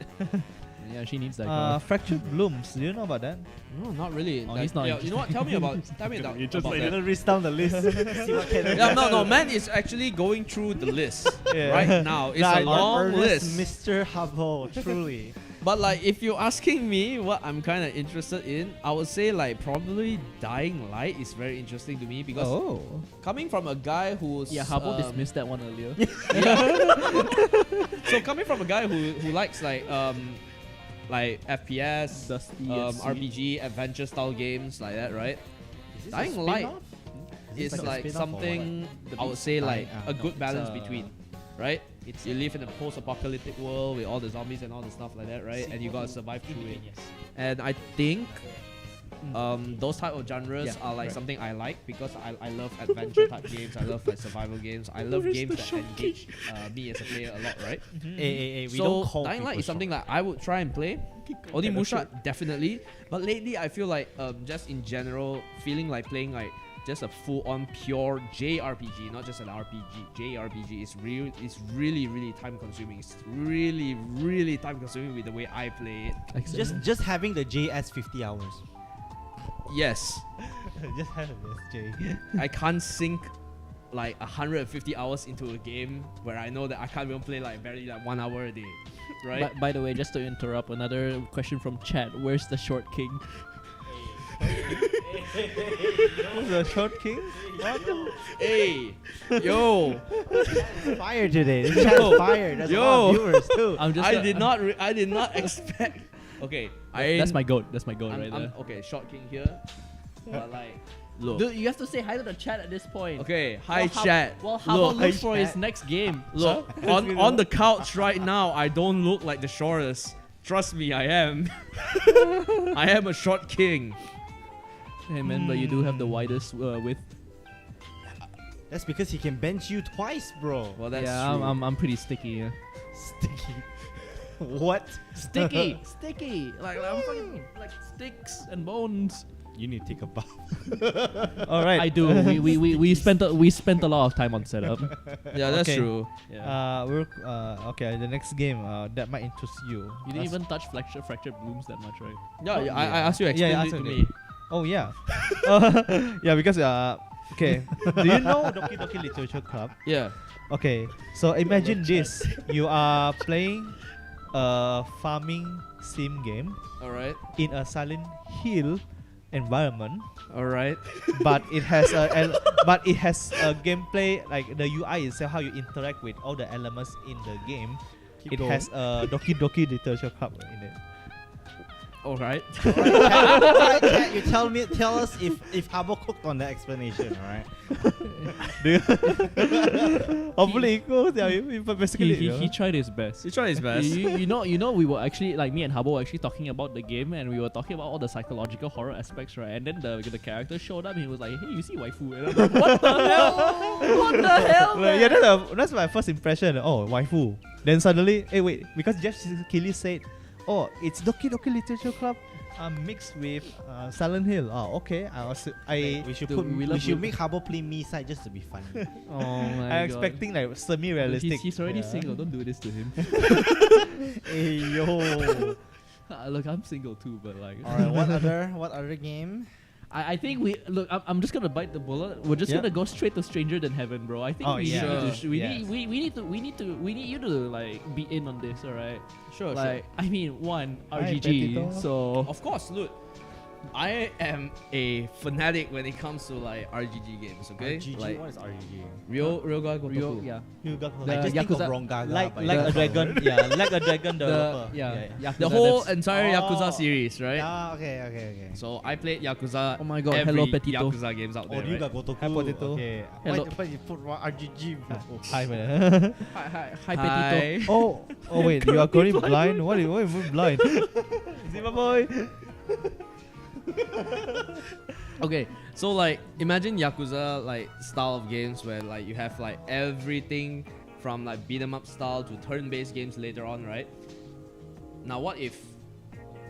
Yeah, she needs that. car. Fractured Blooms. Do you know about that? No, not really. Oh, he's not yeah, you know what? Tell me about about that. list down the list. See what can Yeah, no, man is actually going through the list Yeah. right now. It's Nah, a long Ernest list. Mr. Habo, truly. But like, if you're asking me what I'm kind of interested in, I would say like probably Dying Light is very interesting to me, because Oh. coming from a guy who's Yeah, Habo dismissed that one earlier. so coming from a guy who likes like FPS, Dusty RPG, adventure style games like that, right? Dying Light is like something I would say like a good balance between, right? You live in a post-apocalyptic world with all the zombies and all the stuff like that, right? And you gotta survive through it. And I think those type of genres are like something I like, because I love adventure type games. I love like survival games. I love games that engage me as a player a lot, right? We So don't call Dying Light people is something short. that I would try and play. Onimusha definitely, but lately I feel like just in general feeling like playing like just a full-on pure JRPG, not just an RPG. JRPG is really time consuming. It's really time consuming with the way I play it. Just having the JS 50 hours. Yes, Just have this, Jay. I can't sink like 150 hours into a game where I know that I can't even play like barely like 1 hour a day, right? By the way, just to interrupt, another question from chat. Where's the short king? The Short King? Hey, yo, Fire today. This chat is fire. There's a lot of viewers too. I'm just. I did not expect. Okay, That's my goat. That's my goat right there. okay, Short King here, but like, look. Dude, you have to say hi to the chat at this point. Okay, hi Well, chat. Well, Habo Look, looks for his chat. next game. look on the couch right now. I don't look like the shortest. Trust me, I am. I am a short king. Hey man, but you do have the widest width. That's because he can bench you twice, bro. Well, that's Yeah, true. I'm pretty sticky. Yeah. Sticky. What? Sticky, sticky. Like I'm fucking like sticks and bones. You need to take a bath. All right. I do. We spent a lot of time on setup. Yeah, that's Okay. true. Yeah. Okay. The next game that might interest you. You didn't even touch fractured blooms that much, right? Yeah, I asked you to explain Yeah, it to answer me. Oh yeah. Yeah, because okay. Do you know Doki Doki Literature Club? Yeah. Okay. So imagine this: you are playing a farming sim game All right. in a Silent Hill environment, All right. but it has a gameplay, like the UI itself, how you interact with all the elements in the game. Keep it going. has a Doki Doki Literature Club in it. All right. Alright, chat, you tell us if Habo cooked on that explanation, alright? Hopefully, it goes. Yeah, basically, He tried his best. He tried his best. You know, we were actually like me and Habo were actually talking about the game, and we were talking about all the psychological horror aspects, right? And then the character showed up, and he was like, "Hey, you see waifu?" And I'm like, "What the hell? What the hell?" Well, yeah, man?" that's my first impression. Oh, waifu. Then suddenly, hey, wait, because Jeff Keighley said, "Oh, it's Doki Doki Literature Club, mixed with Silent Hill." Oh, okay. We should Dude, we should make Habo play me side just to be funny. Oh my I'm god. expecting like semi-realistic. He's already yeah. single. Don't do this to him. Hey yo. Look, I'm single too, but like. Alright, what other game? I think we look. I'm just gonna bite the bullet. We're just Yeah. gonna go straight to Stranger Than Heaven, bro. I think Oh, we yeah. need to. Yes. We need you to like be in on this, all right? Sure, Like, I mean, one Hi, RGG. Petito. So Of course, look. I am a fanatic when it comes to like RGG games, okay? RGG, Like what is RGG? Real guy Gotoku. yeah, You got The I just think Yakuza- of Rongaga. like but I like don't a know. dragon, yeah, like a dragon developer. Yakuza, The whole that's- entire Oh. Yakuza series, right? Ah, okay. So I played Yakuza. Oh my god, every hello Petito. Yakuza games out Oh, there, you right? got Gotoku. Hi, Potato. Okay. Hello. Why you put RGG? Hi, man. Hi Petito. Oh wait, you are going blind? What are you moving blind? Zima boy. Okay, so like imagine Yakuza like style of games where like you have like everything from like beat 'em up style to turn-based games later on, right? Now what if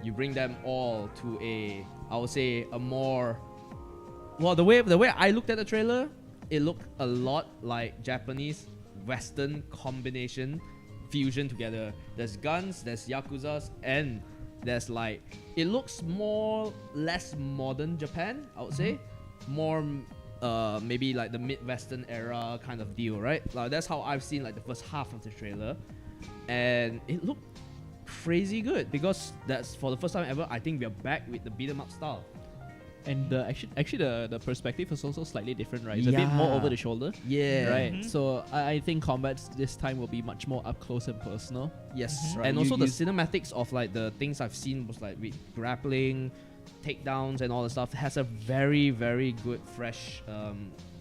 you bring them all to I would say a more the way I looked at the trailer, it looked a lot like Japanese Western combination fusion together. There's guns, there's Yakuzas, and there's like it looks less modern Japan, I would say, more maybe like the mid-western era kind of deal, right? Like that's how I've seen like the first half of the trailer, and it looked crazy good because that's for the first time ever. I think we are back with the beat 'em up style. And actually the perspective is also slightly different, right? It's a bit more Yeah. over the shoulder. Yeah. Right. Mhm. So I think combats this time will be much more up close and personal. Yes. Right, And you also the use- cinematics of like the things I've seen was like with grappling, takedowns, and all the stuff has a very very good fresh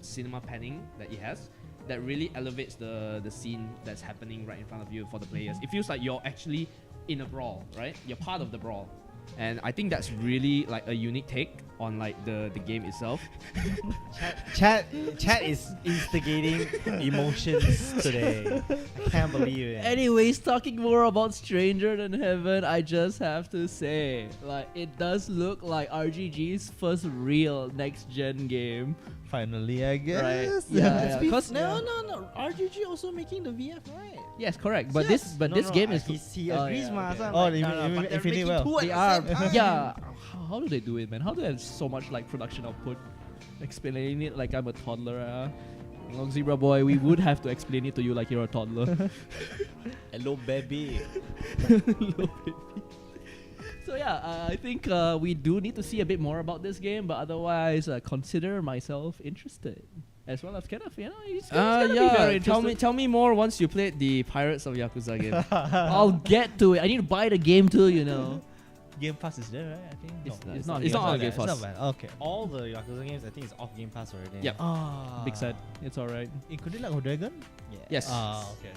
cinema panning that it has that really elevates the scene that's happening right in front of you for the players. It feels like you're actually in a brawl, right? You're part of the brawl. And I think that's really like a unique take on like the game itself. Chat is instigating emotions today. I can't believe it. Anyways, talking more about Stranger Than Heaven, I just have to say, like, it does look like RGG's first real next-gen game. Finally, I guess. Right. Yeah, yeah. 'Cause- no. RGG also making the VF, right? Yes, correct. But this game is he Oh, agrees, yeah, ma. okay. So I'm Oh, like, you no, mean- but you they're Infinity making Well. two at They the are, same time. yeah. How do they do it, man? How do they have so much like production output? Explaining it like I'm a toddler. Long Zebra Boy, we would have to explain it to you like you're a toddler. Hello, baby. Little baby. So yeah, I think we do need to see a bit more about this game, but otherwise, consider myself interested. As well as kind of, it's gonna be very interesting. Tell me more once you played the Pirates of Yakuza game. I'll get to it. I need to buy the game too, Game Pass is there, right? I think It's not on Game It's Pass. not bad. Okay. All the Yakuza games, I think, is off Game Pass already. Yep. Ah, Big sad. It's alright. Including like Dragon. Yeah. Yes. Okay.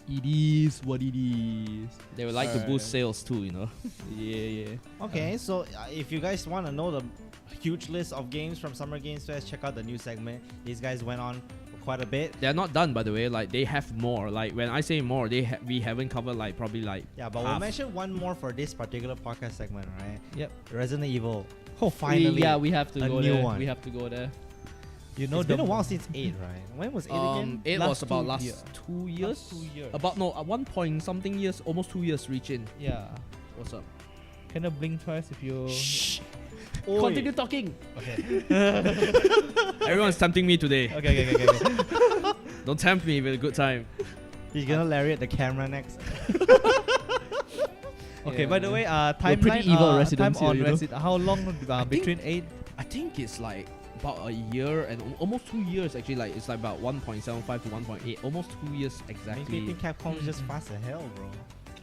It is what it is. They would like to Alright. boost sales too, Yeah. Okay, so if you guys want to know the huge list of games from Summer Games Fest, check out the new segment. These guys went on for quite a bit. They're not done, by the way. Like they have more. Like when I say more, we haven't covered like probably like Yeah, but half. we'll mention one more for this particular podcast segment, right? Yep. Resident Evil. Oh, finally. We have to a go new there. one. We have to go there. You know It's been a while since 8, right? When was 8 again? It Last was about 2 last years. 2 years. Last 2 years. About no, at 1 point something years, almost 2 years reaching. Yeah. What's up? Can I blink twice if you? Oi. Continue talking. Okay. Everyone's tempting me today. Okay. Don't tempt me with a good time. He's gonna lariat the camera next. Okay. Yeah. By the way, We're timeline. pretty evil time residents here, on you know? Resident. How long between 8? I think it's like about a year and almost 2 years actually. Like it's like about 1.75 to 1.8, almost 2 years Maybe exactly. you think Capcom is just fast as hell, bro.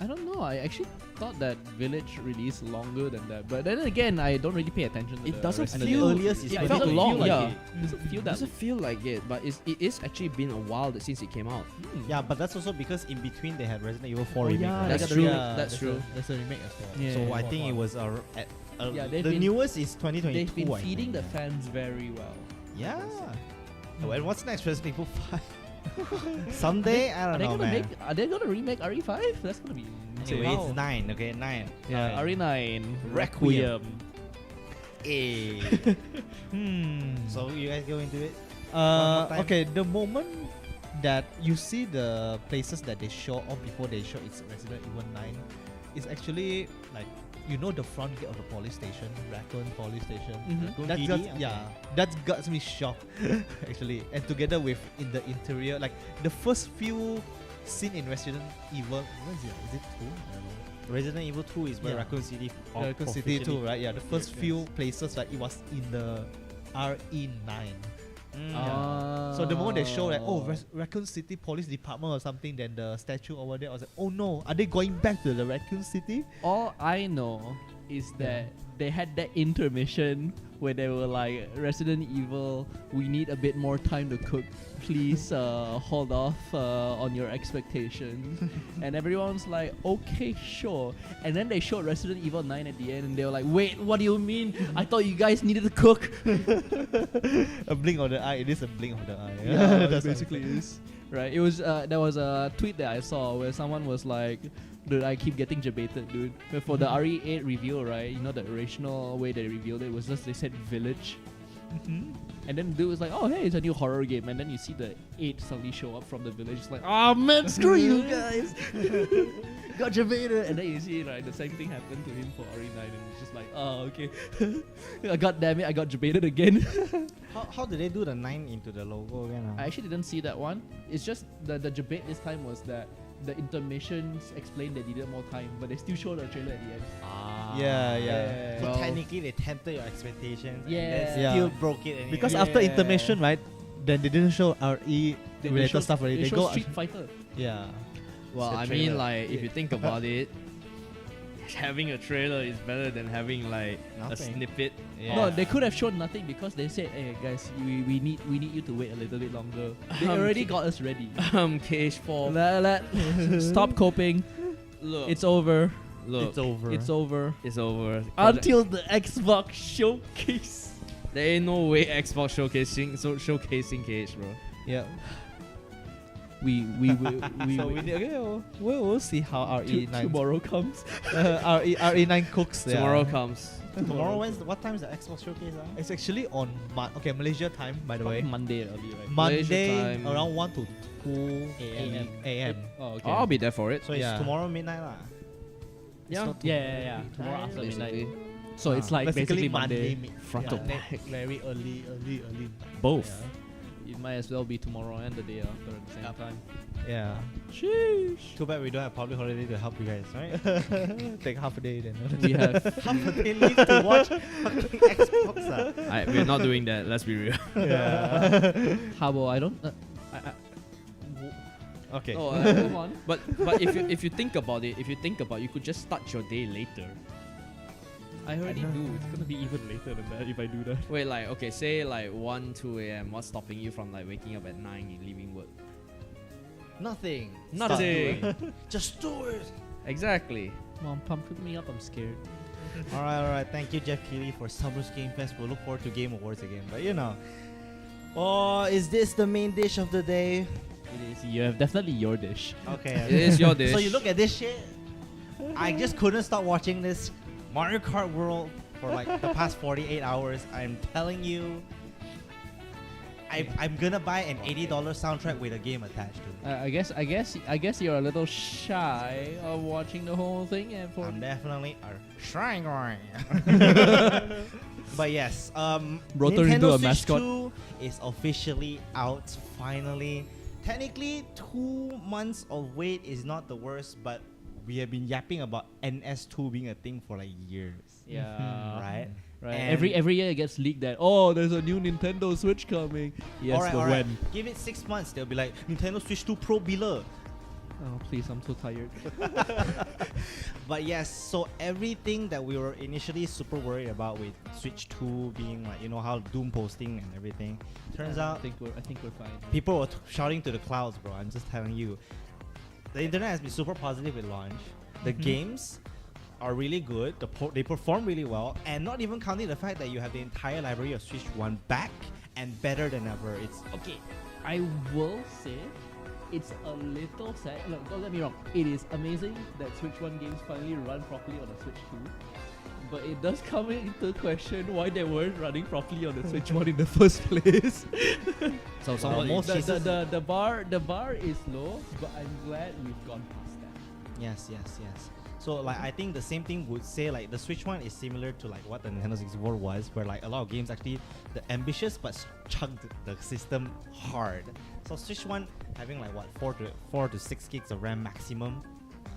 I don't know. I actually thought that Village released longer than that, but then again, I don't really pay attention to It the doesn't rest of And the the feel- earliest is it it felt doesn't long, feel like yeah. it. Doesn't feel It that. doesn't feel like it, but it is actually been a while since it came out. Yeah, but that's also because in between they had Resident Evil 4 Oh, remake. yeah, right? That's they got true. the That's true. There's a remake as well. Yeah. So I Yeah. think it was Yeah, they've the been- newest is 2022. They've been I think. feeding the fans very well. Yeah. Oh, and what's next? Resident Evil 5. Someday, I Are don't they know, gonna man. Are they gonna remake RE5? That's gonna be insane. Anyway, Wow. it's 9. Okay, 9. Yeah, RE9 Requiem. Requiem. Hey. So you guys go into it? One more time. Okay, the moment that you see the places that they show off before they show it's Resident Evil 9 is actually like the front gate of the police station, Raccoon police station. Raccoon That PD? got, Okay. yeah, that got me shocked actually. And together with in the interior, like the first few scene in Resident Evil, what is it? Is it 2? I don't know. Resident Evil 2 is where Yeah. Raccoon City. Raccoon City 2, right? Yeah, the first Yes, few yes. places like it was in the RE9. Mm. So the moment they show like, Raccoon City Police Department or something, then the statue over there, I was like, oh no, are they going back to the Raccoon City? All I know is that they had that intermission where they were like, Resident Evil, we need a bit more time to cook. Please hold off on your expectations. And everyone's like, okay, sure. And then they showed Resident Evil 9 at the end and they were like, wait, what do you mean? I thought you guys needed to cook. A blink of the eye. It is a blink of the eye. Yeah, That's basically is. Right. It was there was a tweet that I saw where someone was like, dude, I keep getting debated, dude. But for the RE8 reveal, right? You know the original way they revealed it was just they said village. And then the dude was like, oh hey, it's a new horror game, and then you see the 8 suddenly show up from the village. It's like, oh man, screw you guys. Got debated. And then you see like the same thing happened to him for RE9 and it's just like, oh okay. God damn it, I got debated again. How did they do the 9 into the logo again? I actually didn't see that one. It's just the debate this time was that the intermissions explained they needed more time, but they still showed the trailer at the end. Yeah. So Well- technically they tempted your expectations Yeah. and Yeah. then still broke it anyway. Because after Yeah. intermission, right, then they didn't show RE They related showed- stuff already. They They showed go Street Fighter. yeah. Well, It's a I trailer. mean, like, if you think about it, having a trailer is better than having like a Nothing. snippet. Yeah. No, they could have shown nothing because they said, "Hey guys, we need you to wait a little bit longer." They already got us ready. KH4. Stop coping. Look, It's over. look, it's over. It's over. it's over. Until the Xbox showcase. There ain't no way Xbox showcasing KH, bro. Yeah. We So we need, okay, we'll see how RE9 tomorrow comes. RE9 cooks. Yeah. Tomorrow comes. Tomorrow, what time is the Xbox showcase? It's actually on Malaysia time, by the way. Monday early, right? Monday time. around 1 to 2 AM. AM. Oh, okay. I'll be there for it. So it's Yeah. tomorrow midnight lah. Yeah. Yeah. Tomorrow after Basically. midnight. So it's like basically Monday. Front to back. Very early. Both. It might as well be tomorrow and the day after at the same time. Yeah. Sheesh. Too bad we don't have public holiday to help you guys, right? Take half a day then. We have Half a day leave to watch fucking Xbox. We're not doing that. Let's be real. Yeah. Habo. I don't. Okay. Oh, move on. But if you think about it, you could just start your day later. I already do. It's gonna be even later than that if I do that. Wait, like, okay, say like 1, 2 a.m. What's stopping you from like waking up at 9 and leaving work? Nothing. Nothing. Just do it. Exactly. Mom, pump me up. I'm scared. All right. Thank you, Jeff Keighley, for Summer's Game Fest. We'll look forward to Game Awards again. But you know, is this the main dish of the day? It is. You have definitely your dish. Okay. It is your dish. So you look at this shit. I just couldn't stop watching this Mario Kart World for like the past 48 hours. I'm telling you, I'm gonna buy an $80 soundtrack with a game attached to it. I guess you're a little shy of watching the whole thing. And for I'm definitely a shrine guy. But yes, Rotor Nintendo into a Switch mascot. 2 is officially out finally. Technically, 2 months of wait is not the worst, but we have been yapping about NS2 being a thing for like years. Yeah. Right? Right. And- Every year it gets leaked that there's a new Nintendo Switch coming. Yes, Alright, but alright. when? Give it 6 months, they'll be like Nintendo Switch 2 Pro Bila. Oh please, I'm so tired. But yes, so everything that we were initially super worried about with Switch 2 being like, how Doom posting and everything, turns out I think we're fine. people were shouting to the clouds, bro. I'm just telling you. The internet has been super positive with launch. The games are really good. They perform really well, and not even counting the fact that you have the entire library of Switch 1 back and better than ever. It's Okay, I will say it's a little sad. Look, don't get me wrong. It is amazing that Switch 1 games finally run properly on the Switch 2. But it does come into question why they weren't running properly on the Switch 1 in the first place. So The bar is low, but I'm glad we've gone past that. yes. So like I think the same thing would say like the Switch 1 is similar to like what the Nintendo 64 was, where like a lot of games actually the ambitious but chugged the system hard. So Switch 1 having like what 4 to 6 gigs of RAM maximum.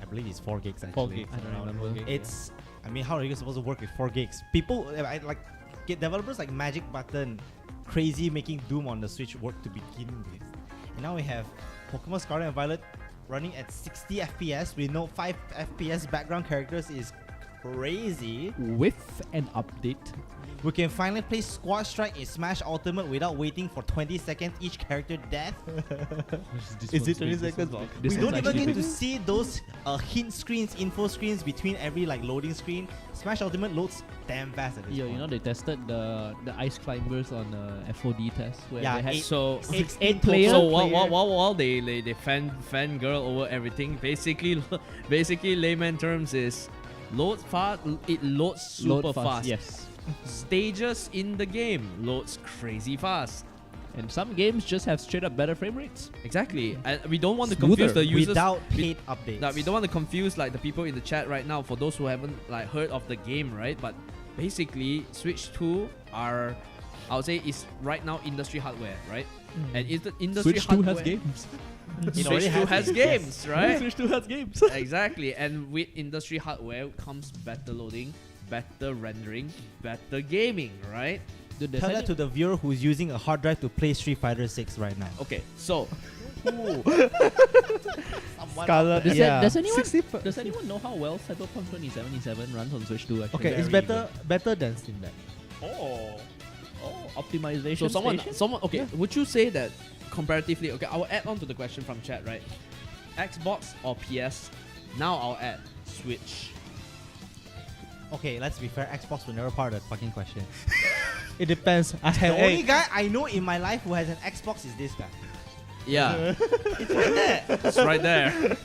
I believe it's 4 gigs actually. 4 gigs. I don't remember. It's I mean, how are you supposed to work with 4 gigs? People get developers like Magic Button crazy making Doom on the Switch work to begin with. And now we have Pokemon Scarlet and Violet running at 60 FPS with no 5 FPS background characters is crazy. With an update. We can finally play Squad Strike in Smash Ultimate without waiting for 20 seconds each character death. Is it 20 seconds? We don't even actually get to see those hint screens, info screens between every like loading screen. Smash Ultimate loads damn fast at this point. They tested the ice climbers on FOD test where Yeah, they had eight- So 8 players. So while they fangirl over everything, basically layman terms is loads fast. It loads super fast. Yes. Stages in the game loads crazy fast. And some games just have straight up better frame rates. Exactly, and we don't want to Smoother. confuse the users. without paid updates. Now, we don't want to confuse like the people in the chat right now. For those who haven't like heard of the game, right? But basically, Switch 2 are, I would say, is right now industry hardware, right? And is the industry Switch 2 hardware? has games. Switch already 2 has has games, games, right? Switch 2 has games. Exactly, and with industry hardware comes better loading, better rendering, better gaming, right? Dude, Tell that to the viewer who's using a hard drive to play Street Fighter 6 right now. Okay, so Scarlet, Does anyone 60 does anyone know how well Cyberpunk 2077 runs on Switch 2 actually? Okay, it's Very better than Steam Deck. Optimization. so someone station? okay, would you say that comparatively? Okay, I will add on to the question from chat, right? Xbox or PS? Now I'll add Switch. Okay, let's be fair. Xbox was never part of the fucking question. It depends. The only guy I know in my life who has an Xbox is this guy. Yeah, It's right there. it's right there.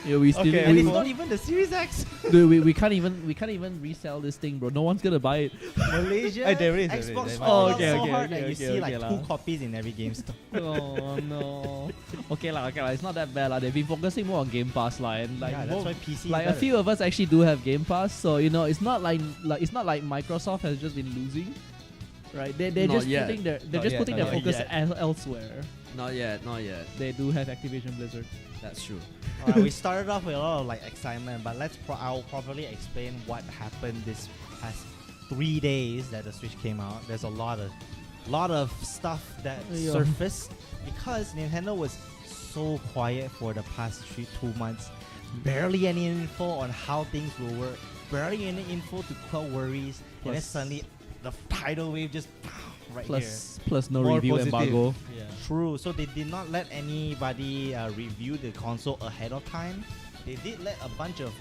Yeah, we still Okay, And we, it's not even the Series X. dude, we can't even resell this thing, bro. No one's gonna buy it. Malaysia, There is, Xbox there is. sold Oh, out okay, so okay, hard okay, that you okay, see like okay 2 lah. copies in every game store. Oh no. Okay lah. It's not that bad lah. They've been focusing more on Game Pass lah, and like yeah, that's why PC. like a few of us actually do have Game Pass, so it's not like Microsoft has just been losing, right? They're Not just yet. putting their Not yet, putting their not focus yet. elsewhere. Not yet, not yet. They do have Activision Blizzard. That's true. Alright, we started off with a lot of like excitement, but I'll properly explain what happened this past 3 days that the Switch came out. There's a lot of stuff that Yeah. surfaced because Nintendo was so quiet for the past 2 months. Barely any info on how things will work. Barely any info to quell worries. And then Plus- suddenly the tidal wave just right here. Plus no More review positive. embargo. Yeah. True. So they did not let anybody review the console ahead of time. They did let a bunch of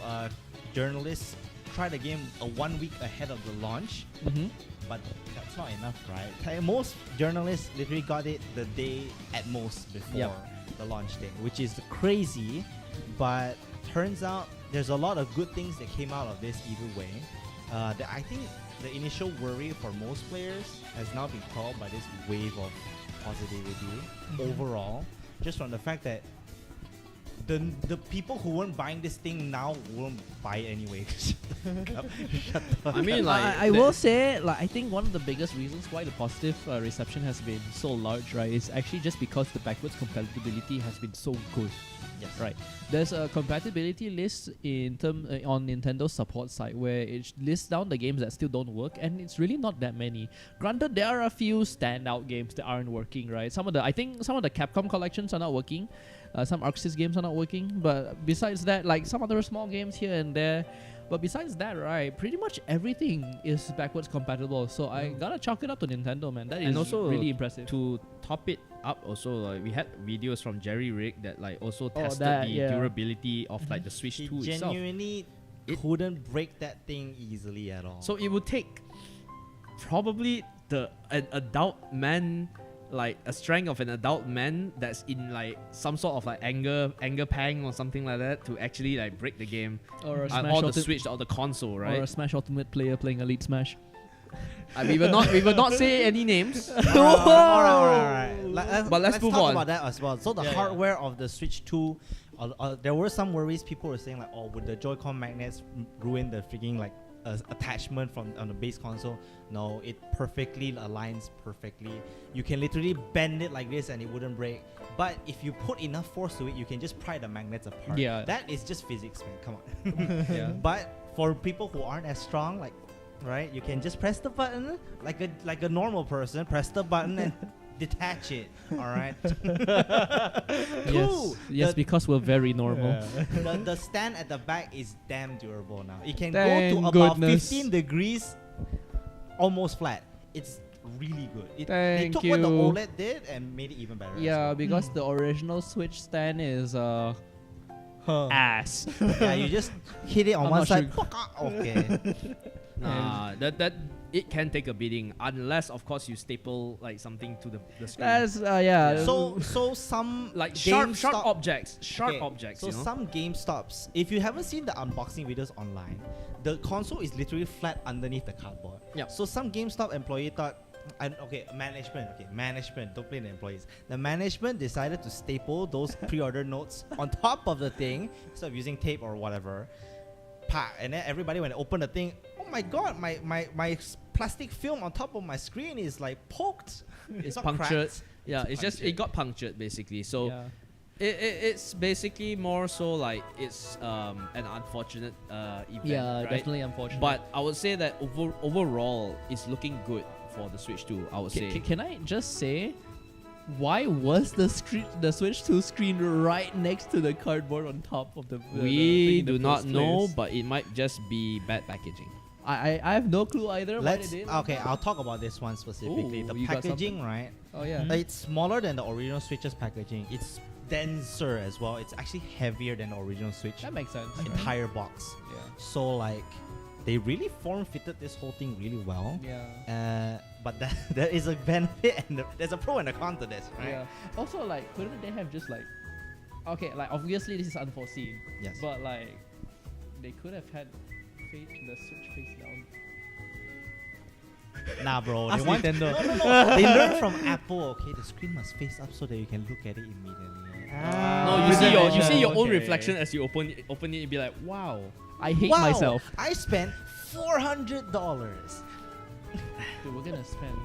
journalists try the game 1 week ahead of the launch, Mm-hmm. but that's not enough, right? Most journalists literally got it the day at most before Yep. the launch day, which is crazy. But turns out there's a lot of good things that came out of this either way. I think the initial worry for most players has now been quelled by this wave of positivity overall, just from the fact that the people who weren't buying this thing now won't buy it anyway. I mean, like I will say, like, I think one of the biggest reasons why the positive reception has been so large, right, is actually just because the backwards compatibility has been so good. Yes. Right. There's a compatibility list on Nintendo's support site where it lists down the games that still don't work, and it's really not that many. Granted, there are a few standout games that aren't working, right? I think some of the Capcom collections are not working. Some ArcSys games are not working, but besides that, like some other small games here and there. But besides that, right, pretty much everything is backwards compatible. So I gotta chalk it up to Nintendo, man. That is And also really impressive. To top it up, also like we had videos from Jerry Rig that like also tested that, the yeah. durability of like the Switch He 2 itself. genuinely couldn't break that thing easily at all. So it would take probably an adult man, like a strength of an adult man that's in like some sort of like anger pang or something like that to actually like break the game Or a on Smash all the Ultimate- Switch or the console, Or right? a Smash Ultimate player playing Elite Smash. We will not say any names. Alright. But let's move talk on. about that as well. So the Yeah, yeah. hardware of the Switch 2, there were some worries. People were saying like, oh, would the Joy-Con magnets ruin the freaking like attachment from on the base console? No, it perfectly aligns perfectly. You can literally bend it like this and it wouldn't break. But if you put enough force to it, you can just pry the magnets apart. Yeah. That is just physics, man. Come on. Yeah. But for people who aren't as strong, like, right, you can just press the button like a normal person. Press the button and detach it. All right. Cool. Yes, The- because we're very normal. the stand at the back is damn durable now. It can Thank go to about goodness. 15 degrees, almost flat. It's really good. They Thank took what the you. OLED did and made it even better. as Yeah, well. because the original Switch stand is ass. Yeah, you just hit it on I'm one not side. sure. Okay. Nah, that it can take a beating unless of course you staple like something to the screen. That's yeah. So some like sharp GameStop- objects, Okay, objects. So You know? some GameStops, if you haven't seen the unboxing videos online, the console is literally flat underneath the cardboard. Yep. So some GameStop employee thought, management, don't blame the employees. The management decided to staple those pre-order notes on top of the thing instead of using tape or whatever. And then everybody, when they open the thing, oh my god, my plastic film on top of my screen is like poked. It's not punctured. cracked. Yeah, It's it's just punctured. it got punctured basically. So yeah. it's basically more so like it's an unfortunate event. Yeah, right? definitely unfortunate. But I would say that overall it's looking good for the Switch 2. I would say. Can I just say, why was the Switch 2 screen right next to the cardboard on top of the thing We in the do not first know, place? but it might just be bad packaging. I have no clue either. Why Let's they did. okay. I'll talk about this one specifically. Ooh, The you got packaging, right? Oh yeah. It's smaller than the original Switch's packaging. It's denser as well. It's actually heavier than the original Switch That makes sense. right? entire box. Yeah. So like, they really form-fitted this whole thing really well. Yeah. But there is a benefit and there's a pro and a con to this, right? Yeah. Also, like, couldn't they have just like, okay, like obviously this is unforeseen, Yes. but like, they could have had the Switch face down. Nah, bro. They Ask want Nintendo. No. They learn from Apple. Okay, the screen must face up so that you can look at it immediately. No, Ah, you see your own okay. reflection as you open it, and be like, wow. I hate Wow, myself. I spent $400. Dude, we're gonna spend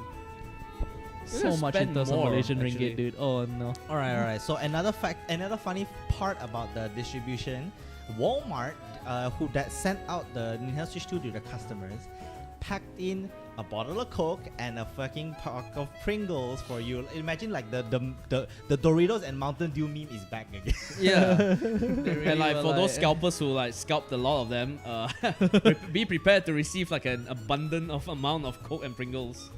We're so gonna much in spend terms of more, Malaysian actually. ringgit, dude. Oh no. All right. So another funny part about the distribution, Walmart, who sent out the Nintendo Switch 2 to the customers, packed in a bottle of Coke and a fucking pack of Pringles for you. Imagine like the Doritos and Mountain Dew meme is back again. Yeah. Really And like were for those like- scalpers who like scalped a lot of them, be prepared to receive like an abundant of amount of Coke and Pringles.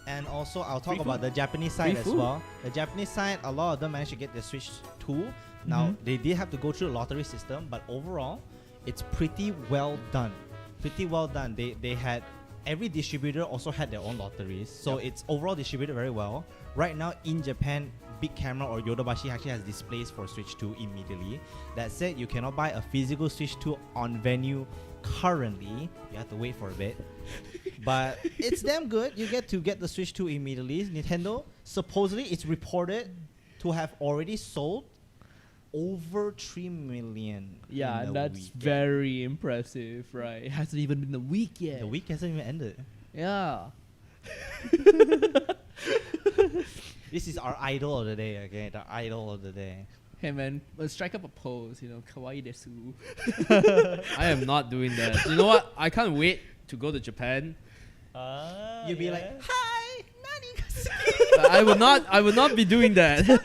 And also, I'll talk Free about food. the Japanese side Free as food. well. The Japanese side, a lot of them managed to get the Switch 2. Now, they did have to go through the lottery system, but overall, it's pretty well done. Pretty well done. They had every distributor also had their own lotteries, so it's overall distributed very well. Right now in Japan, Big Camera or Yodobashi actually has displays for Switch 2 immediately. That said, you cannot buy a physical Switch 2 on venue currently. You have to wait for a bit. But it's damn good. You get to get the Switch 2 immediately. Nintendo, supposedly it's reported to have already sold over 3 million. Yeah, in a that's week. very impressive, right? It hasn't even been a week yet. The week hasn't even ended. Yeah. This is our idol of the day, okay? The idol of the day. Hey man, strike up a pose, kawaii desu. I am not doing that. You know what? I can't wait to go to Japan. You'd be like, hi, I would not be doing that.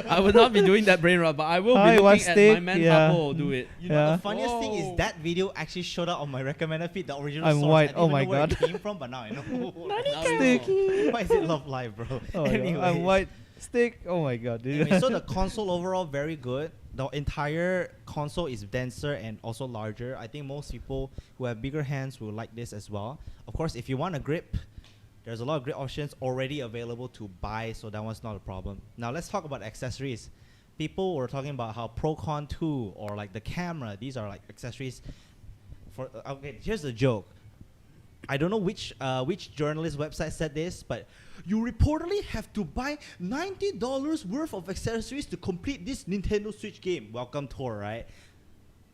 I would not be doing that brain rot, but I will Hi, be one looking at stick, my man yeah. Harpo do it. You know Yeah. the funniest thing Oh. is that video actually showed up on my recommended feed, the original I'm source. white, I oh didn't my even know where God. it came from, but now I know. Now you Stick. know. Why is it Love Live, bro? Oh my God, Anyways. I'm white stick. Oh my god, dude. Anyway, so the console overall very good. The entire console is denser and also larger. I think most people who have bigger hands will like this as well. Of course, if you want a grip, there's a lot of grip options already available to buy, so that one's not a problem. Now let's talk about accessories. People were talking about how Procon 2 or like the camera, these are like accessories for okay, here's the joke. I don't know which journalist website said this, but you reportedly have to buy $90 worth of accessories to complete this Nintendo Switch game. Welcome tour, right?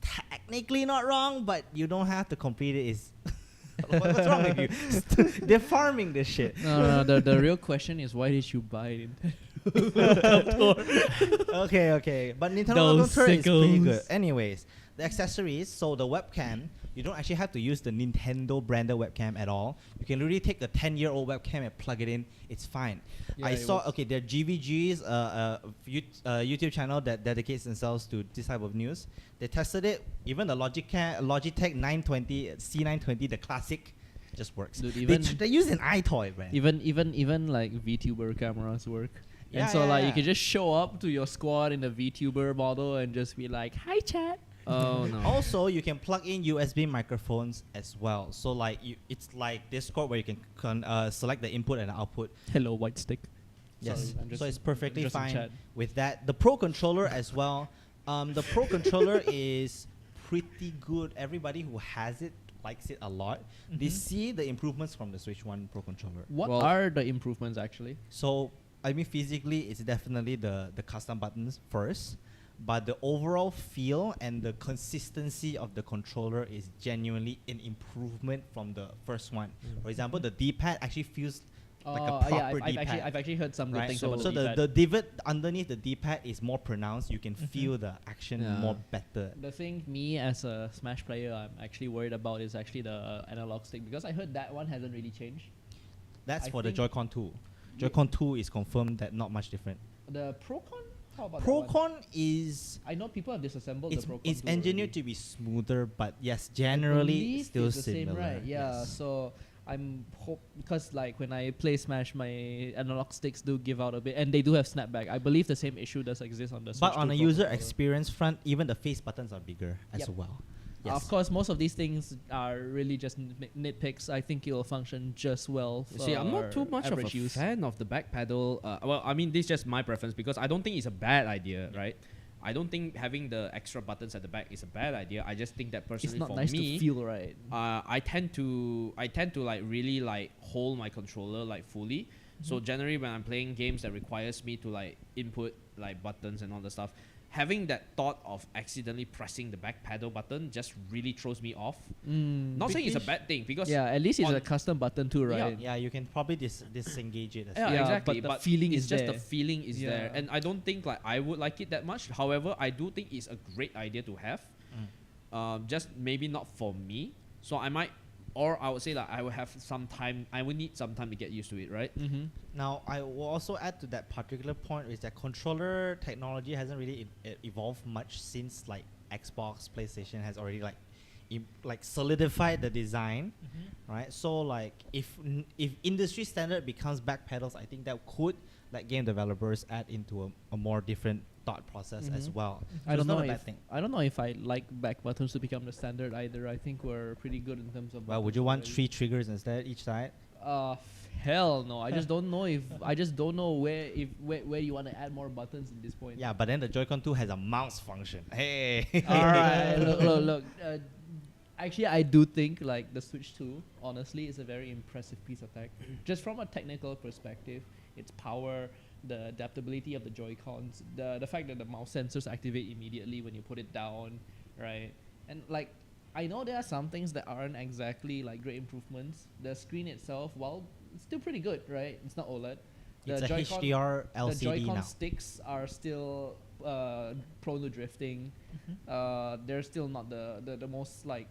Technically not wrong, but you don't have to complete it. Is what's wrong with you? They're farming this shit. No, the real question is why did you buy it? Okay, but Nintendo Those Welcome Tour is pretty sickos. good. Anyways, the accessories, so the webcam, you don't actually have to use the Nintendo branded webcam at all. You can really take a 10-year-old webcam and plug it in. It's fine. Yeah, I it saw, works. okay, there are GVG's YouTube channel that dedicates themselves to this type of news. They tested it. Even the Logitech 920, C920, the classic, just works. Dude, They use an iToy, man. even like VTuber cameras work. Yeah, And so yeah, like yeah. you can just show up to your squad in the VTuber model and just be like, "Hi chat." Oh no. Also, you can plug in USB microphones as well. So like it's like Discord where you can select the input and the output. Hello, white stick. Yes, Sorry, I'm just- so it's perfectly just in fine chat. with that. The Pro controller as well. The Pro controller is pretty good. Everybody who has it likes it a lot. They see the improvements from the Switch 1 Pro controller. What Well- are the improvements actually? So I mean, physically, it's definitely the custom buttons first, but the overall feel and the consistency of the controller is genuinely an improvement from the first one. For example, the D-pad actually feels like a proper yeah, D-pad. I've actually heard some good Right, things so, about so the D-pad. the divot underneath the D-pad is more pronounced. You can feel the action Yeah. more better. The thing me as a Smash player I'm actually worried about is actually the analog stick, because I heard that one hasn't really changed. That's I for the think- Joy-Con 2. Joy-Con 2 is confirmed that not much different. The Procon? How about that one? Procon is I know people have disassembled it's, the Procon. it's 2 engineered already. to be smoother, but yes, I generally believe still it's the similar. same, right? Yeah. yes. So I'm because like when I play Smash, my analog sticks do give out a bit, and they do have snapback. I believe the same issue does exist on the Switch But on 2 a Pro user controller. experience front, even the face buttons are bigger as Yep. well. Yes. Of course, most of these things are really just nitpicks. I think it'll function just well. You see, I'm not too for much of a average use. fan of the back pedal. Well, I mean, this is just my preference because I don't think it's a bad idea, right? I don't think having the extra buttons at the back is a bad idea. I just think that It's personally not for nice me, to feel, right? I tend to like really like hold my controller like fully. So generally when I'm playing games that requires me to like input like buttons and all the stuff, having that thought of accidentally pressing the back pedal button just really throws me off. Not saying it's a bad thing because Yeah, at least it's on- a custom button too, Yeah. right? Yeah, you can probably disengage it as Yeah, well. Yeah, exactly. but the feeling it's is just there. the feeling is there, Yeah. and I don't think like I would like it that much. However, I do think it's a great idea to have. Just maybe not for me. So I might, or I would say that I would have some time. I would need some time to get used to it, right? Mm-hmm. Now, I will also add to that particular point is that controller technology hasn't really evolved much since like Xbox, PlayStation has already like solidified the design, right? So like if industry standard becomes back pedals, I think that could like game developers add into a more different thought process as well. So I don't it's not know a bad if thing. I don't know if I like back buttons to become the standard either. I think we're pretty good in terms of. Well, would buttons you want already. 3 triggers instead each side? Hell no! I just don't know if where you want to add more buttons at this point. Yeah, but then the Joy-Con 2 has a mouse function. Hey. All right. Look. Actually, I do think like the Switch 2, honestly, is a very impressive piece of tech. Just from a technical perspective, its power, the adaptability of the Joy-Cons, the fact that the mouse sensors activate immediately when you put it down, right? And like, I know there are some things that aren't exactly like great improvements. The screen itself, well, it's still pretty good, right? It's not OLED. It's a Joy-Con- HDR the LCD Joy-Con now. sticks are still prone to drifting. They're still not the most like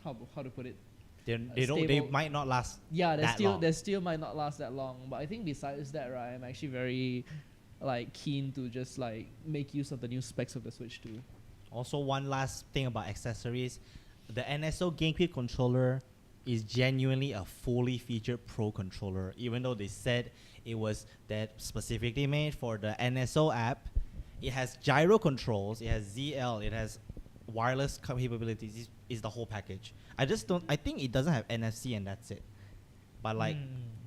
how to put it. They stable. might not last. Yeah, that long. they still might not last that long. But I think besides that, right, I'm actually very like keen to just like make use of the new specs of the Switch 2. Also, one last thing about accessories, the NSO GameCube controller is genuinely a fully featured Pro controller, even though they said it was that specifically made for the NSO app. It has gyro controls, it has ZL, it has wireless capabilities. It's the whole package. I think it doesn't have NFC and that's it. But like,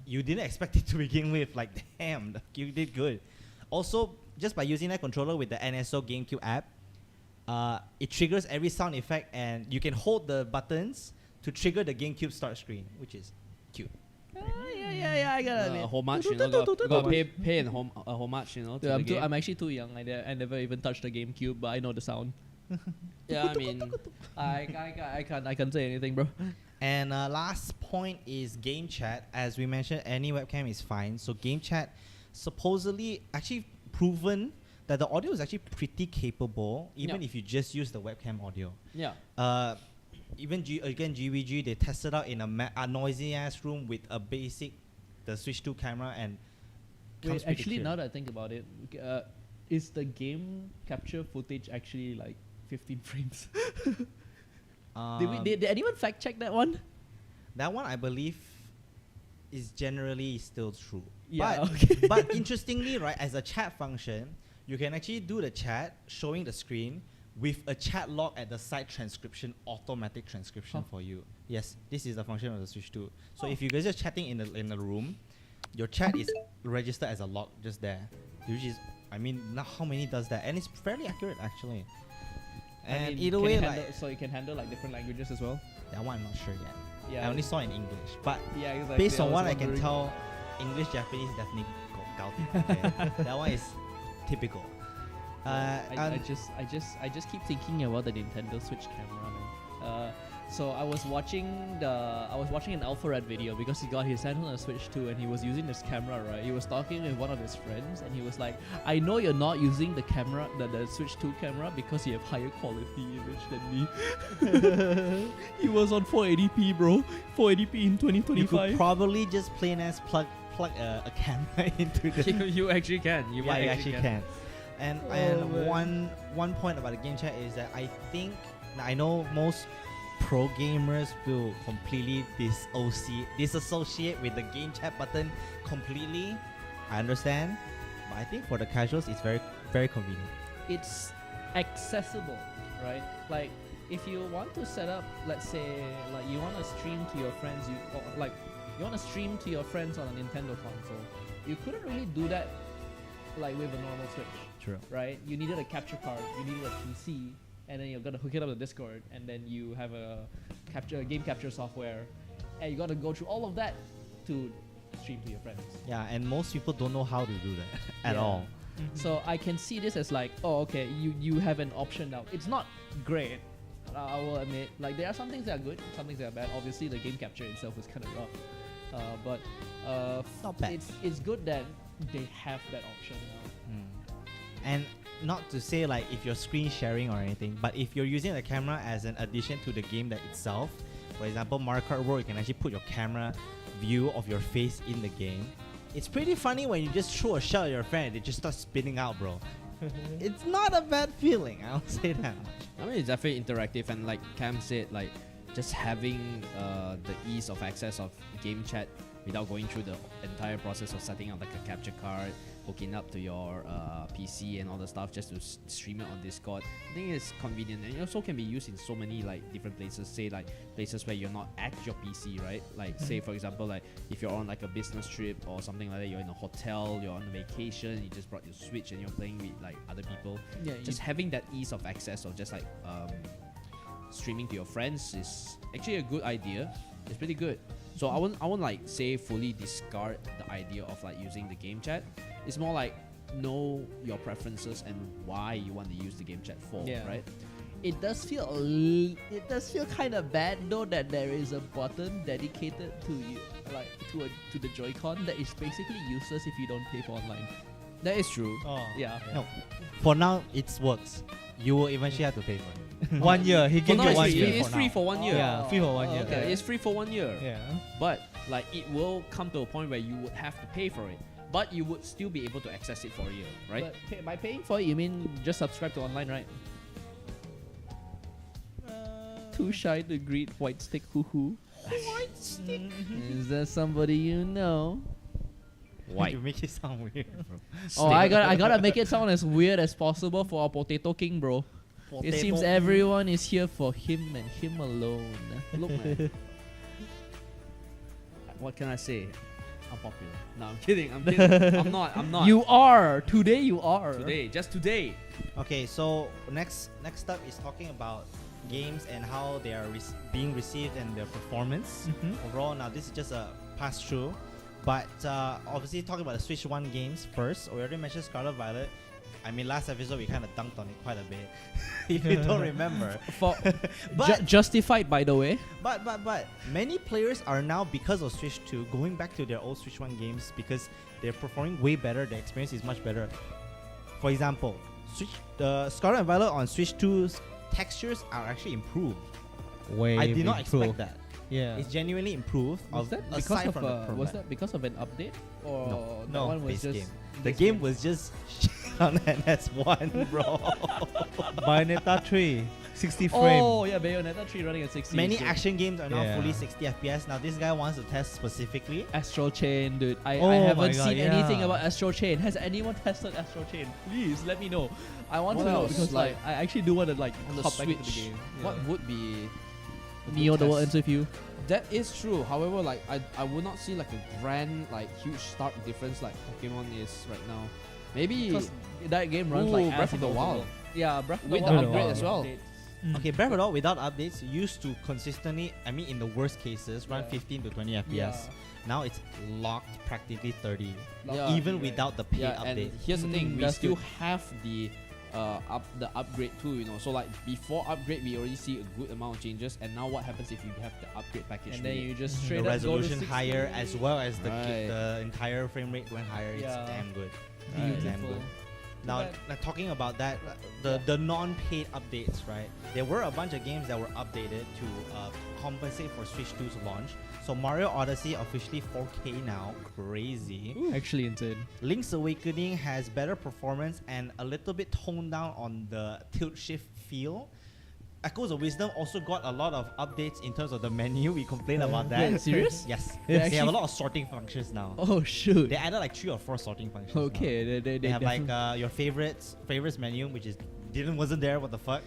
you didn't expect it to begin with. Like, damn, you did good. Also, just by using that controller with the NSO GameCube app, it triggers every sound effect, and you can hold the buttons to trigger the GameCube start screen, which is cute. Yeah, I gotta admit. Homage, you know, got pay and homage, you know, to the game. I'm actually too young. I never even touched the GameCube, but I know the sound. Yeah, I mean, I can't say anything, bro. And last point is game chat. As we mentioned, any webcam is fine. So game chat supposedly actually proven that the audio is actually pretty capable, even if you just use the webcam audio. yeah. Even GVG, they tested out in a noisy ass room with a basic the Switch 2 camera, and comes pretty Actually, clear. now that I think about it, is the game capture footage actually like 15 frames? Did anyone fact check that one? That one I believe is generally still true. Yeah, But, okay. but interestingly, right, as a chat function, you can actually do the chat showing the screen with a chat log at the side transcription, automatic transcription for you. Yes, this is the function of the Switch 2. So if you guys are chatting in the room, your chat is registered as a log just there. Which is, I mean, now how many does that? And it's fairly accurate actually. And I mean, either can way, it like handle, so you can handle like different languages as well. that one I'm not sure yet. Yeah, I only saw in English, but yeah. Exactly. based on was what I can wondering. tell, English, Japanese definitely gauty. Okay? That one is typical. I just keep thinking about the Nintendo Switch camera, man. So I was watching an Alpharad video because he got his hands on a Switch 2 and he was using this camera, right? He was talking with one of his friends and he was like, "I know you're not using the camera, the Switch 2 camera because you have higher quality image than me." He was on 480p, bro. 480p in you 2025. could probably just plain as plug a camera into the. you actually can. You Yeah, might you actually can. And man. one point about the game chat is that I think I know most pro gamers will completely disassociate with the game chat button completely. I understand, but I think for the casuals it's very, very convenient. It's accessible, right? Like if you want to set up, let's say, like you want to stream to your friends, you want to stream to your friends on a Nintendo console, you couldn't really do that like with a normal Switch, True. right? You needed a capture card, you needed a PC, and then you're gonna hook it up to Discord, and then you have a game capture software, and you gotta go through all of that to stream to your friends. Yeah, and most people don't know how to do that at Yeah. all. So I can see this as like, oh, okay, you have an option now. It's not great, I will admit. Like there are some things that are good, some things that are bad. Obviously, the game capture itself is kind of rough, but Not bad. It's good that they have that option now. And not to say like if you're screen sharing or anything, but if you're using the camera as an addition to the game that itself, for example, Mario Kart World, you can actually put your camera view of your face in the game. It's pretty funny when you just throw a shot at your friend and they just start spinning out, bro. It's not a bad feeling, I'll say that much. I mean, it's definitely interactive, and like Cam said, like just having the ease of access of game chat without going through the entire process of setting up like a capture card, hooking up to your PC and all the stuff just to stream it on Discord. I think it's convenient, and it also can be used in so many like different places. Say like places where you're not at your PC, right? Like say for example, like if you're on like a business trip or something like that, you're in a hotel, you're on a vacation, you just brought your Switch and you're playing with like other people. Yeah, Just having that ease of access of just like streaming to your friends is actually a good idea. It's pretty good. So I won't like say fully discard the idea of like using the game chat. It's more like know your preferences and why you want to use the game chat for, Yeah. right? it does feel kind of bad though that there is a button dedicated to you, like to the Joy-Con that is basically useless if you don't pay for online. That is true. Oh, Yeah. No, for now it works. You will eventually have to pay for it. 1 year. He For gave now you it's 1 free. year. It's free for 1 year. Yeah, free for 1 year. Okay, it's free for 1 year. Yeah. But like it will come to a point where you would have to pay for it, but you would still be able to access it for a year, right? But by paying for it, you mean just subscribe to online, right? Too shy to greet White Stick Hoo Hoo. White stick. Is that somebody you know? White. You make it sound weird, bro. Oh, I gotta make it sound as weird as possible for our Potato King, bro. It seems everyone is here for him and him alone. Look, man. What can I say? I'm popular. No, I'm kidding. I'm kidding. I'm not. I'm not. You are today. You are today, just today. Okay, so next up is talking about games and how they are being received and their performance overall. Now this is just a pass through, but obviously talking about the Switch 1 games first. We already mentioned Scarlet Violet. I mean, last episode we kind of dunked on it quite a bit. If you don't remember, But justified, by the way. But many players are now, because of Switch 2, going back to their old Switch 1 games because they're performing way better. The experience is much better. For example, the Scarlet and Violet on Switch 2's textures are actually improved. I did not expect that. Yeah. It's genuinely improved. Was that aside because from the of was that because of an update or that No, one was base just game. The game was just on NS1, bro. Bayonetta 3, 60 frame. Oh yeah, Bayonetta 3 running at 60. Many is good. action games are now Yeah. fully 60 FPS. Now this guy wants to test specifically. Astral Chain, dude. I Oh my haven't God, seen anything yeah. about Astral Chain. Has anyone tested Astral Chain? Please let me know. I want What to know else? because like I actually do want to like On the hop back into the Switch, game. what would be a good Neo the World test? Ends With You? That is true. However, like I would not see like a grand, like huge stark difference like Pokemon is right now. Maybe Because that game runs Ooh, like Breath ass of the in Wild. overload. Yeah, Breath of With the the Wild upgrade updates. as well. Okay, Breath of the Wild without updates used to consistently, I mean in the worst cases, run Yeah. 15 to 20 FPS. Yeah. Now it's locked practically 30, Yeah. even without the paid yeah, update. and here's the thing: we that's still good. have the upgrade too. You know, so like before upgrade, we already see a good amount of changes. And now, what happens if you have the upgrade package? And then with it? you just The straight up go to resolution 60. higher as well as Right. the entire frame rate went higher. Yeah. It's damn good. Right. It's damn Beautiful. good. Now, bad. like, talking about that, the non-paid updates, right? There were a bunch of games that were updated to compensate for Switch 2's launch. So Mario Odyssey officially 4K now, crazy. Actually insane. Link's Awakening has better performance and a little bit toned down on the tilt shift feel. Echoes of Wisdom also got a lot of updates in terms of the menu. We complained about that. Wait, serious? Yes. They They have a actually- lot of sorting functions now. Oh shoot. They added like 3 or 4 sorting functions. now. Okay, They have like your favorites menu, which is wasn't there. What the fuck?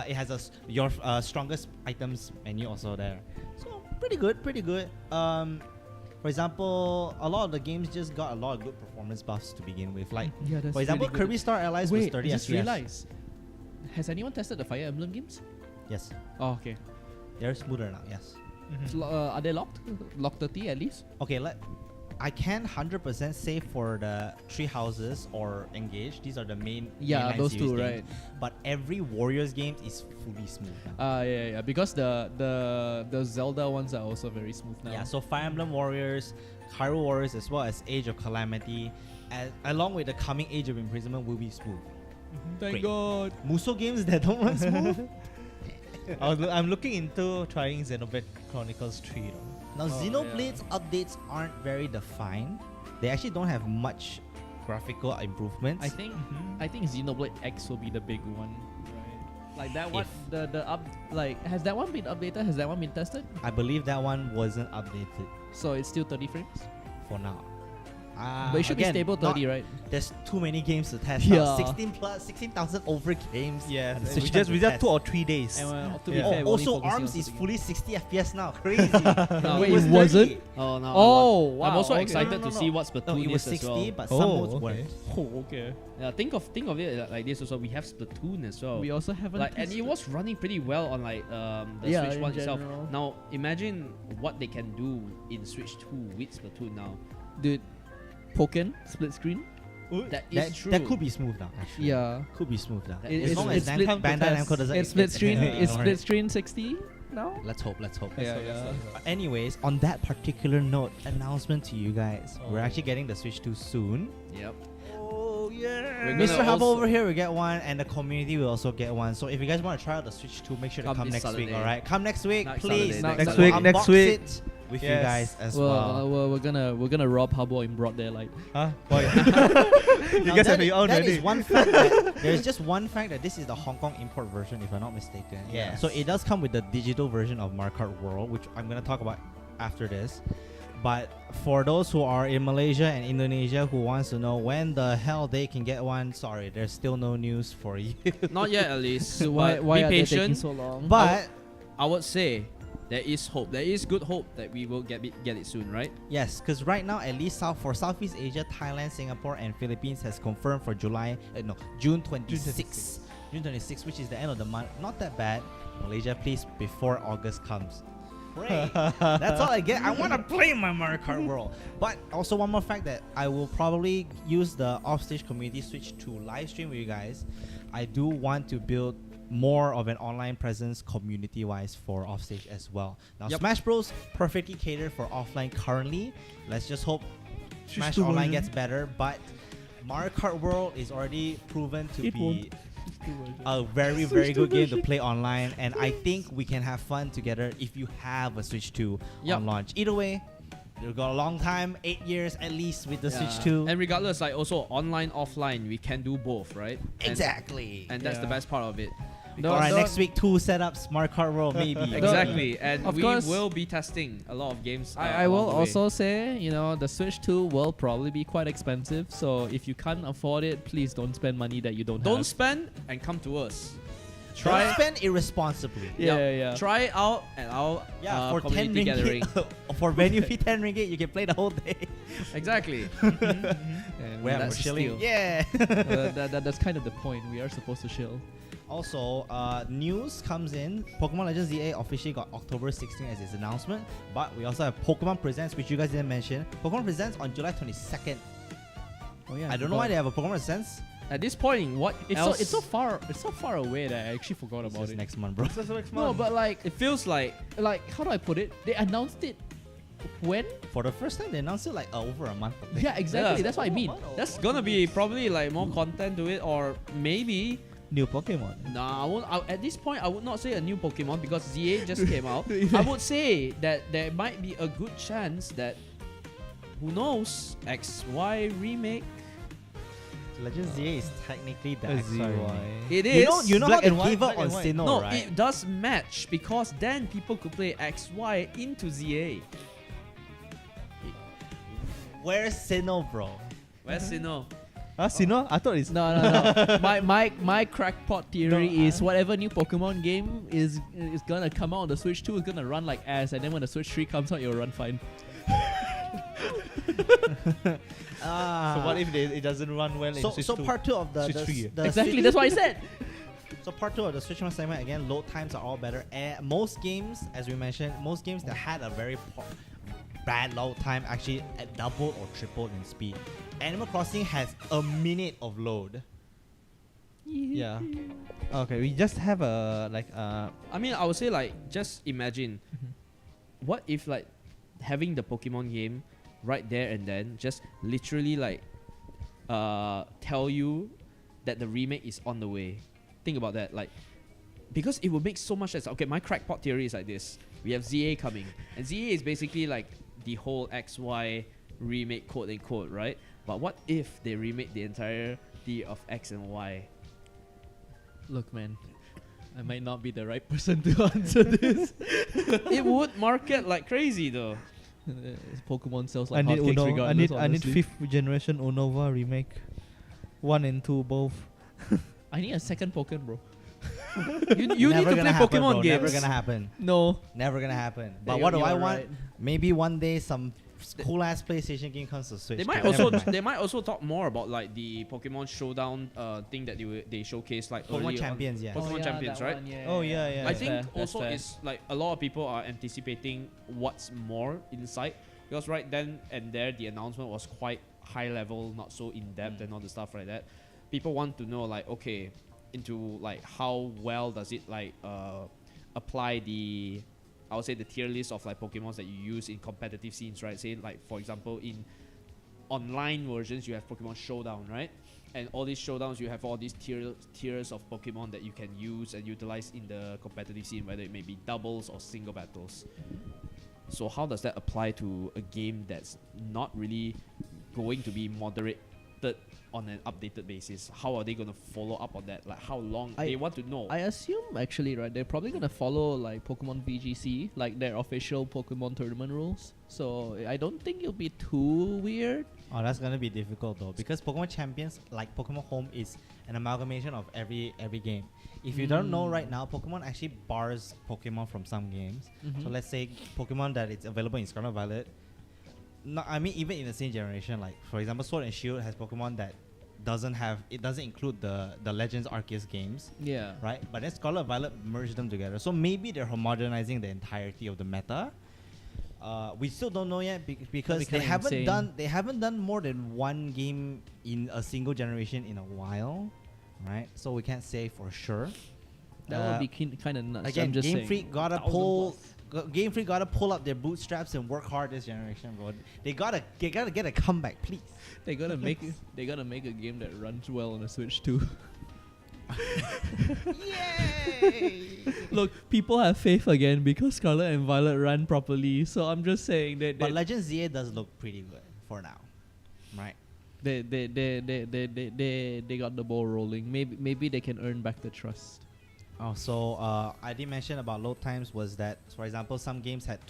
It has your strongest items menu also there. So pretty good, pretty good. For example, a lot of the games just got a lot of good performance buffs to begin with. Like yeah, that's for example, really good. Kirby Star Allies was Wait, 30 I just FPS. realized. Has anyone tested the Fire Emblem games? Yes, Oh, okay. they're smoother now. Yes. Are they locked? Locked 30 at least? Okay, I can 100% say for the Tree Houses or Engage. These are the main Yeah, mainline those series two, games. right? But every Warriors game is fully smooth now. Yeah. Because the Zelda ones are also very smooth now. Yeah, so Fire Emblem Warriors, Hyrule Warriors, as well as Age of Calamity, along with the coming Age of Imprisonment, will be smooth. Thank Great. God. Musou games that don't run smooth. I'm looking into trying Xenoblade Chronicles 3. though. Now, Xenoblade's updates aren't very defined. They actually don't have much graphical improvements. I think Xenoblade X will be the big one. Right. Like that one, has that one been updated? Has that one been tested? I believe that one wasn't updated So it's still 30 frames. for now. But it should Again, be stable 30, right? There's too many games to test. Yeah. Now. 16,000 over games. Yeah, and we Switch just to we just test. 2 or 3 days. And to be Yeah. fair, we're only Also, focusing ARMS on is something. fully 60 FPS now. Crazy. No, Wait, was it wasn't? 30. Oh no! Oh, wow. I'm also okay. excited No, to see what Splatoon No, it was is as 60, well. but some Oh, modes okay. weren't. Oh, okay. Yeah, think of it like this also. We have Splatoon as well. We also haven't Like, and it tested. was running pretty well on like the Yeah, Switch in One itself. general. Now imagine what they can do in Switch 2 with Splatoon now. Dude, Pokken split screen. That is true. That could be smoothed out. Actually. Yeah. Could be smoothed out. That As is long true. as Bandai Namco doesn't. It's split screen. It's ignore split it. screen 60 now. Let's hope. Yeah. Anyways, on that particular note, announcement to you guys. We're actually getting the Switch 2 soon. Yep. Oh yeah. We're gonna Mr. Hubble also- over here will get one, and the community will also get one. So if you guys want to try out the Switch 2, make sure to Come come this next week. Saturday. All right, come next week, Next please. Saturday, next We'll week, next unbox week. it with you Yes. guys as well. Well, we're gonna rob Hubble in broad daylight. Huh? Why? You Now guys that have your own that already. is one fact that there's just one fact that this is the Hong Kong import version, if I'm not mistaken. Yeah. Yes. So it does come with the digital version of Mario Kart World, which I'm gonna talk about after this. But for those who are in Malaysia and Indonesia who wants to know when the hell they can get one, sorry, there's still no news for you. Not yet, at least. So why But why be are they taking patient. so long? But I would say there is hope. There is good hope that we will get it soon, right? yes, because right now, at least for Southeast Asia, Thailand, Singapore, and Philippines has confirmed for June 26th. June 26th, which is the end of the month. Not that bad. Malaysia, please, before August comes. Great. That's all I get. I want to play my Mario Kart World. But also one more fact that I will probably use the Offstage community switch to live stream with you guys. I do want to build more of an online presence community-wise for Offstage as well. Now, Yep. Smash Bros perfectly catered for offline currently. Let's just hope Smash 2 Online version. gets better. But Mario Kart World is already proven to It be won't. a very, very good game to play online, and I think we can have fun together if you have a Switch 2 Yep. on launch. Either way, you've got a long time, 8 years at least with the Switch 2. And regardless, like also online, offline, we can do both, right? Exactly. And that's the Yeah. best part of it. No, Alright, no- next week 2 setups, Mario Kart World maybe. Exactly. And Of we course. will be testing a lot of games. I along will the way. also say, the Switch 2 will probably be quite expensive. So if you can't afford it, please don't spend money that you don't Don't have. spend and come to us. Don't spend irresponsibly. Yeah. Try it out at our Yeah, for 10 community gathering. ringgit, for venue fee 10 ringgit, you can play the whole day. Exactly. And Where that's we're chilling. steal. Yeah. that's kind of the point. We are supposed to chill. Also, news comes in. Pokemon Legends ZA officially got October 16 as its announcement, but we also have Pokemon Presents, which you guys didn't mention. Pokemon Presents on July 22nd. Oh yeah. I don't know why they have a Pokemon Presents. At this point, what else? It's so far away that I actually forgot It's about just it. next month, bro. No, but like It feels like how do I put it? They announced it when? For the first time, they announced it like over a month ago. Yeah, exactly. Yeah. That's what I mean. that's gonna be probably like more content to it, or maybe. New Pokemon. Nah, at this point, I would not say a new Pokemon because ZA just came out. I would say that there might be a good chance that, who knows, XY remake. Legends ZA is technically the A XY. ZY. It is. You know Black how and they white, gave up black on and white. Sinnoh, No, right? it does match because then people could play XY into ZA. Where's Sinnoh, bro? Where's Sinnoh? Huh? Sinnoh? I thought it's No. my crackpot theory No, is whatever new Pokemon game is gonna come out on the Switch 2 is gonna run like ass, and then when the Switch 3 comes out, it'll run fine. So what if it doesn't run well in Switch So 2? part 2 of the, Switch the, 3, the Exactly, Switch- that's what I said. So part 2 of the Switch 1 segment, again, load times are all better. And most games, as we mentioned, most games that had a very bad load time actually doubled or tripled in speed. Animal Crossing has a minute of load. Yeah. Okay, we just have a I mean, I would say like just imagine, what if like having the Pokemon game right there and then just literally like tell you that the remake is on the way. Think about that, like, because it would make so much sense. Okay, my crackpot theory is like this: we have ZA coming, and ZA is basically like the whole XY remake, quote unquote, right? But what if they remake the entirety of X and Y? Look, man, I might not be the right person to answer this. It would market like crazy though. Pokemon sells I like need hotcakes Uno. regardless. I need honestly. 5th generation Unova remake. 1 and 2 both. I need a second Pokemon, bro. You need to Never play gonna happen, Pokemon bro. games. Never gonna happen. No. Never gonna happen. But Yeah, what do you're I want? right. Maybe one day some cool ass PlayStation game comes to Switch. They might Never also mind. they might also talk more about like the Pokemon Showdown thing that they showcased like Pokemon earlier Champions, yeah. Pokemon Champions, right? Oh, yeah. I That's think fair, that's also fair. it's like a lot of people are anticipating what's more inside because right then and there the announcement was quite high level, not so in depth, and all the stuff like that. People want to know like, okay, into like how well does it like apply the, I would say, the tier list of like Pokemons that you use in competitive scenes, right? Say like, for example, in online versions you have Pokemon Showdown, right? And all these showdowns, you have all these tiers of Pokemon that you can use and utilize in the competitive scene, whether it may be doubles or single battles. So how does that apply to a game that's not really going to be moderated on an updated basis? How are they going to follow up on that? Like how long? They want to know. I assume actually, right, they're probably gonna follow like Pokemon VGC, like their official Pokemon tournament rules. So I don't think it'll be too weird. Oh, that's gonna be difficult though, because Pokemon Champions, like Pokemon Home, is an amalgamation of every game. If you don't know right now, Pokemon actually bars Pokemon from some games. Mhm. So let's say Pokemon that is available in Scarlet Violet. No, I mean even in the same generation, like for example, Sword and Shield has Pokemon that doesn't include the Legends Arceus games, Yeah. right? But then Scarlet Violet merged them together. So maybe they're homogenizing the entirety of the meta. We still don't know yet because That'd be kinda they haven't done more than one game in a single generation in a while, right? So we can't say for sure. That would be kind of nuts. Again, I'm just Game saying. Freak gotta 1,000 pull. plus. Game Freak gotta pull up their bootstraps and work hard this generation, bro. They gotta get a comeback, please. They gotta make a game that runs well on the Switch too. Yay! Look, people have faith again because Scarlet and Violet run properly. So I'm just saying that But Legends ZA does look pretty good for now, right? they got the ball rolling. Maybe they can earn back the trust. Oh, so I did mention about load times was that, for example, some games had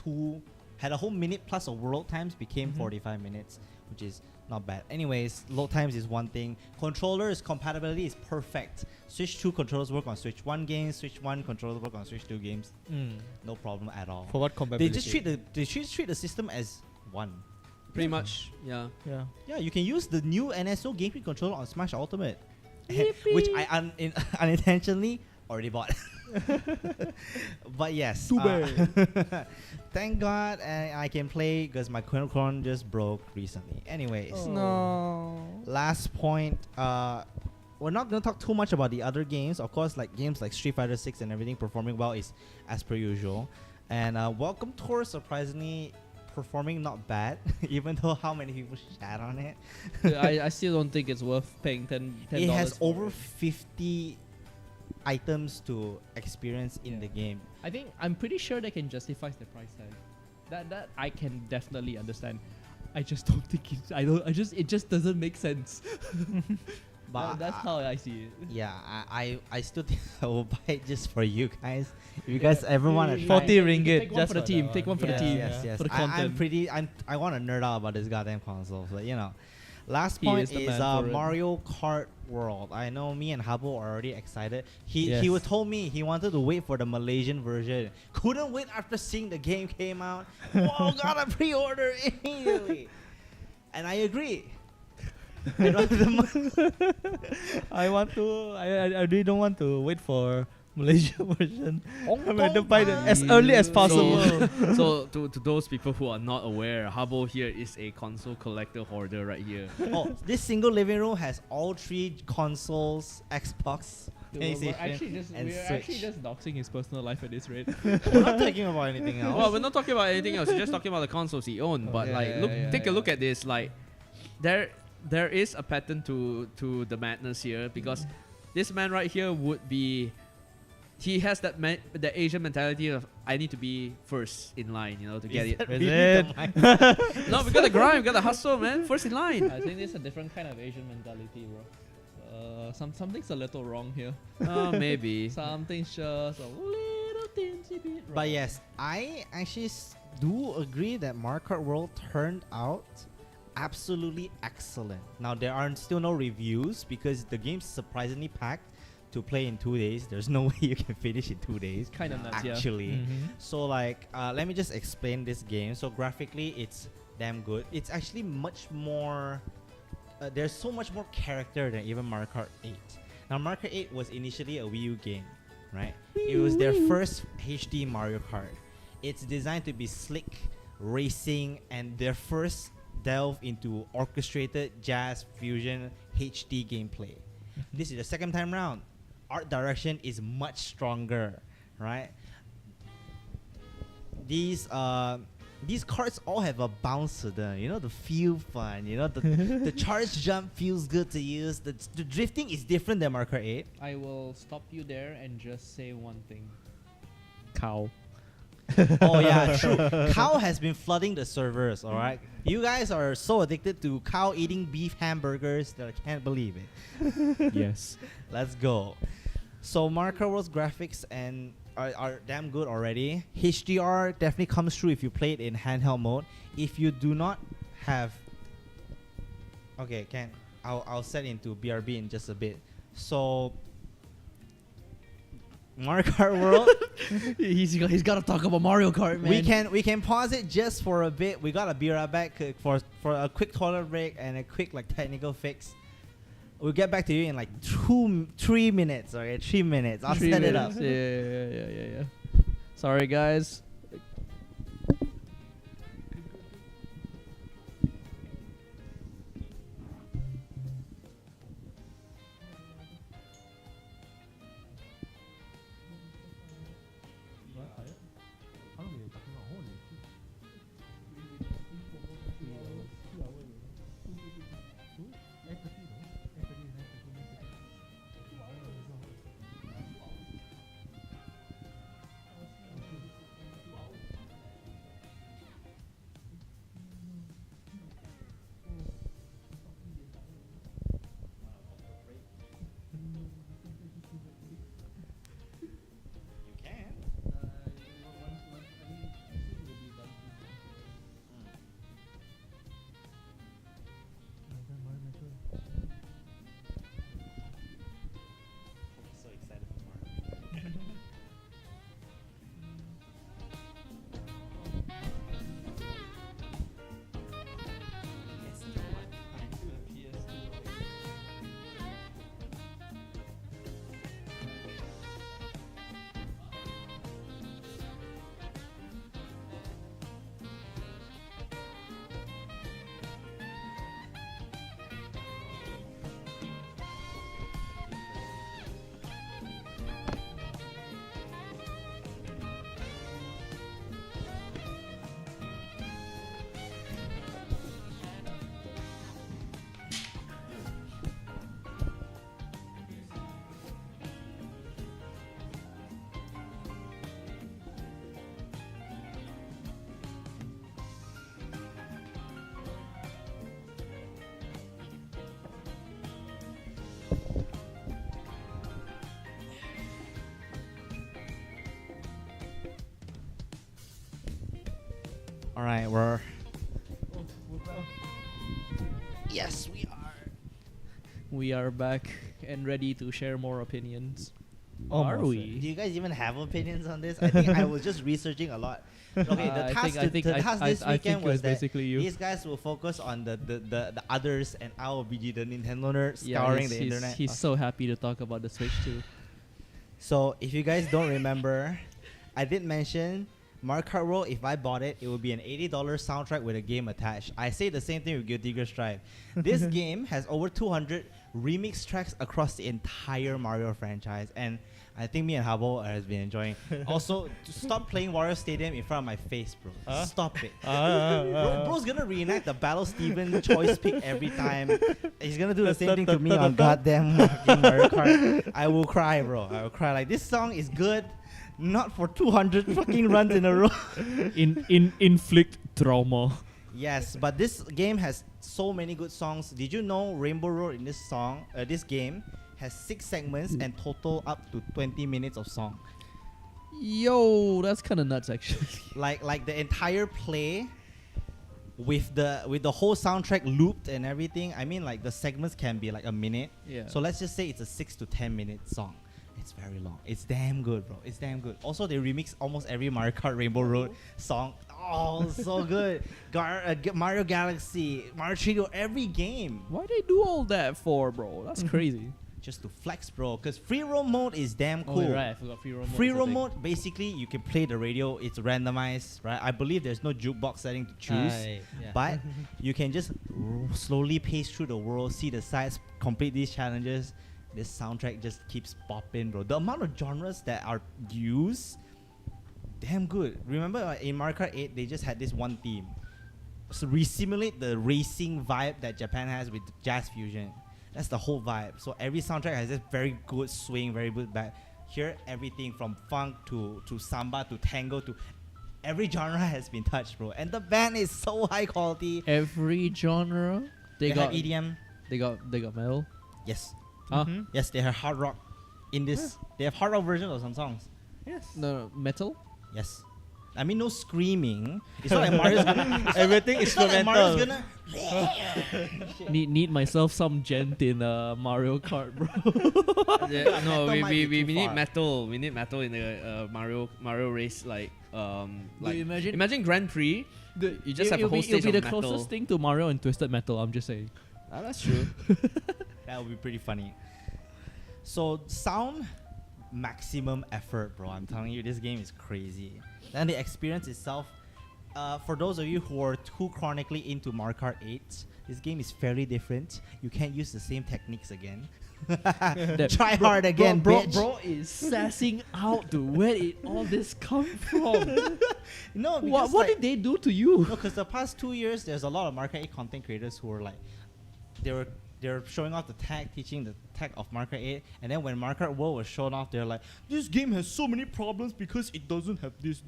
a whole minute plus of load times became 45 minutes, which is not bad. Anyways, load times is one thing. Controllers compatibility is perfect. Switch 2 controllers work on Switch 1 games. Switch 1 controllers work on Switch 2 games. No problem at all. For what They compatibility? just treat the system as one. Pretty much, yeah. Yeah. Yeah, you can use the new NSO Game Freak controller on Smash Ultimate, which I unintentionally already bought. But yes, Too bad. thank God I can play because my Chrono just broke recently. Anyways, No. last point. We're not gonna talk too much about the other games. Of course, like games like Street Fighter 6 and everything performing well is as per usual. And Welcome Tour surprisingly performing not bad, even though how many people shat on it. I still don't think it's worth paying $10. It has for over 50 items to experience in the game. I'm pretty sure they can justify the price tag. That I can definitely understand. I just don't think it just doesn't make sense. But that's how I see it. yeah, I still think I will buy it just for you guys. If you guys ever want to try 40 ringgit. Take one just for the team. Take one for the yes, team. yes. For the I'm content. pretty. I want to nerd out about this goddamn console, but you know. Last He point is the is man for it. Mario Kart World. I know me and Habo are already excited. He Yes. told me he wanted to wait for the Malaysian version. Couldn't wait after seeing the game came out. Whoa, gotta pre-order immediately. And I agree. I don't have the I really don't want to wait for Malaysia version. money. I'm going to buy it as early as possible. So to those people who are not aware, Habo here is a console collector hoarder right here. Oh, this single living room has all 3 consoles, Xbox, Dude, PlayStation, and we're Switch. actually just doxing his personal life at this rate. We're not talking about anything else. Well, we're not talking about anything else. We're just talking about the consoles he owned. But Yeah, like, yeah, take yeah. a look at this. Like, there is a pattern to the madness here, because this man right here would be. He has that the Asian mentality of I need to be first in line, to get it. Is it? No, we gotta grind, we gotta hustle, man. First in line. I think this is a different kind of Asian mentality, bro. Something's a little wrong here. Maybe. Something's just a little teensy bit wrong. But yes, I actually do agree that Mario Kart World turned out absolutely excellent. Now there are still no reviews because the game's surprisingly packed to play in 2 days. There's no way you can finish in 2 days. Kind of nuts, Actually, Mhm. so like, let me just explain this game. So graphically, it's damn good. It's actually much more. There's so much more character than even Mario Kart 8. Now Mario Kart 8 was initially a Wii U game, right? It was their first HD Mario Kart. It's designed to be slick, racing, and their first delve into orchestrated jazz fusion HD gameplay. This is the second time round. Art direction is much stronger, right? These cards all have a bounce to them. You know, the feel fun. You know, the charge jump feels good to use. The drifting is different than Marker 8. I will stop you there and just say one thing. Cow. Oh yeah, true. Cow has been flooding the servers. All right, you guys are so addicted to cow eating beef hamburgers that I can't believe it. Yes. Let's go. So Marker World's graphics and are damn good already. HDR definitely comes through if you play it in handheld mode. If you do not have, okay, I'll set into BRB in just a bit. So Mario Kart World. he's got to talk about Mario Kart, man. We can pause it just for a bit. We gotta be right back for a quick toilet break and a quick technical fix. We'll get back to you in 3 minutes. Okay, 3 minutes. I'll set it up. Yeah. Sorry, guys. All right, yes, we are. We are back and ready to share more opinions. Almost. Are Do we? you guys even have opinions on this? I think I was just researching a lot. Okay, the task this weekend was that basically you. these guys will focus on the others, and I will be the Nintendo nerd scouring the internet. He's so happy to talk about the Switch too. So if you guys don't remember, I did mention Mario Kart World. If I bought it, it would be an $80 soundtrack with a game attached. I say the same thing with Guilty Gear Strive. This game has over 200 remix tracks across the entire Mario franchise, and I think me and Habo has been enjoying. Also, stop playing Wario Stadium in front of my face, bro. Stop it. Bro's gonna reenact the Battle Steven choice pick every time. He's gonna do the same thing to me on goddamn fucking Mario Kart. I will cry, bro. I will cry. Like, this song is good, not for 200 fucking runs in a row. Inflict trauma. Yes, but this game has so many good songs. Did you know Rainbow Road in this game has 6 segments and total up to 20 minutes of song? Yo, that's kind of nuts, actually. Like the entire play with the whole soundtrack looped and everything. I mean, like, the segments can be like a minute. Yeah. So let's just say it's a 6 to 10 minute song. It's very long. It's damn good, bro. It's damn good. Also, they remix almost every Mario Kart Rainbow Road song. Oh, so good. Mario Galaxy, Mario Trio, every game. Why they do all that for, bro? That's crazy. just to flex, bro. Because free roam mode is damn cool. Oh, right. I forgot free roam mode. Free is a roam thing. mode, basically, you can play the radio. It's randomized, right? I believe there's no jukebox setting to choose. Yeah. But you can just slowly pace through the world, see the sights, complete these challenges. This soundtrack just keeps popping, bro. The amount of genres that are used, damn good. Remember in Mario Kart 8, they just had this one theme. So re-simulate the racing vibe that Japan has with jazz fusion. That's the whole vibe. So every soundtrack has this very good swing, very good vibe. Here, everything from funk to samba to tango to every genre has been touched, bro. And the band is so high quality. Every genre. They got have EDM. They got metal. Yes. Huh? Mhm. Yes, they have hard rock in this. They have hard rock version of some songs. Yes. No, metal. Yes. I mean, no screaming. It's not like Mario's gonna. Everything It's not like Mario's gonna. Need myself some gent in Mario Kart, bro. Yeah, no, Metal might be we too need far. metal. We need metal in the Mario race. Like imagine Grand Prix. You just have a it'll whole be, it'll stage be of the metal. closest thing to Mario and Twisted Metal. I'm just saying. That's true. That would be pretty funny. So sound, maximum effort, bro. I'm telling you, this game is crazy. Then the experience itself. For those of you who are too chronically into Mario Kart 8, this game is fairly different. You can't use the same techniques again. Try hard again, bro, bitch. bro is sassing out to where did all this come from? No, because what like, did they do to you? No, because the past 2 years, there's a lot of Mario Kart 8 content creators who were like, they're showing off the tech, teaching the tech of Mario Kart 8, and then when Mario Kart World was shown off, they're like, this game has so many problems because it doesn't have this,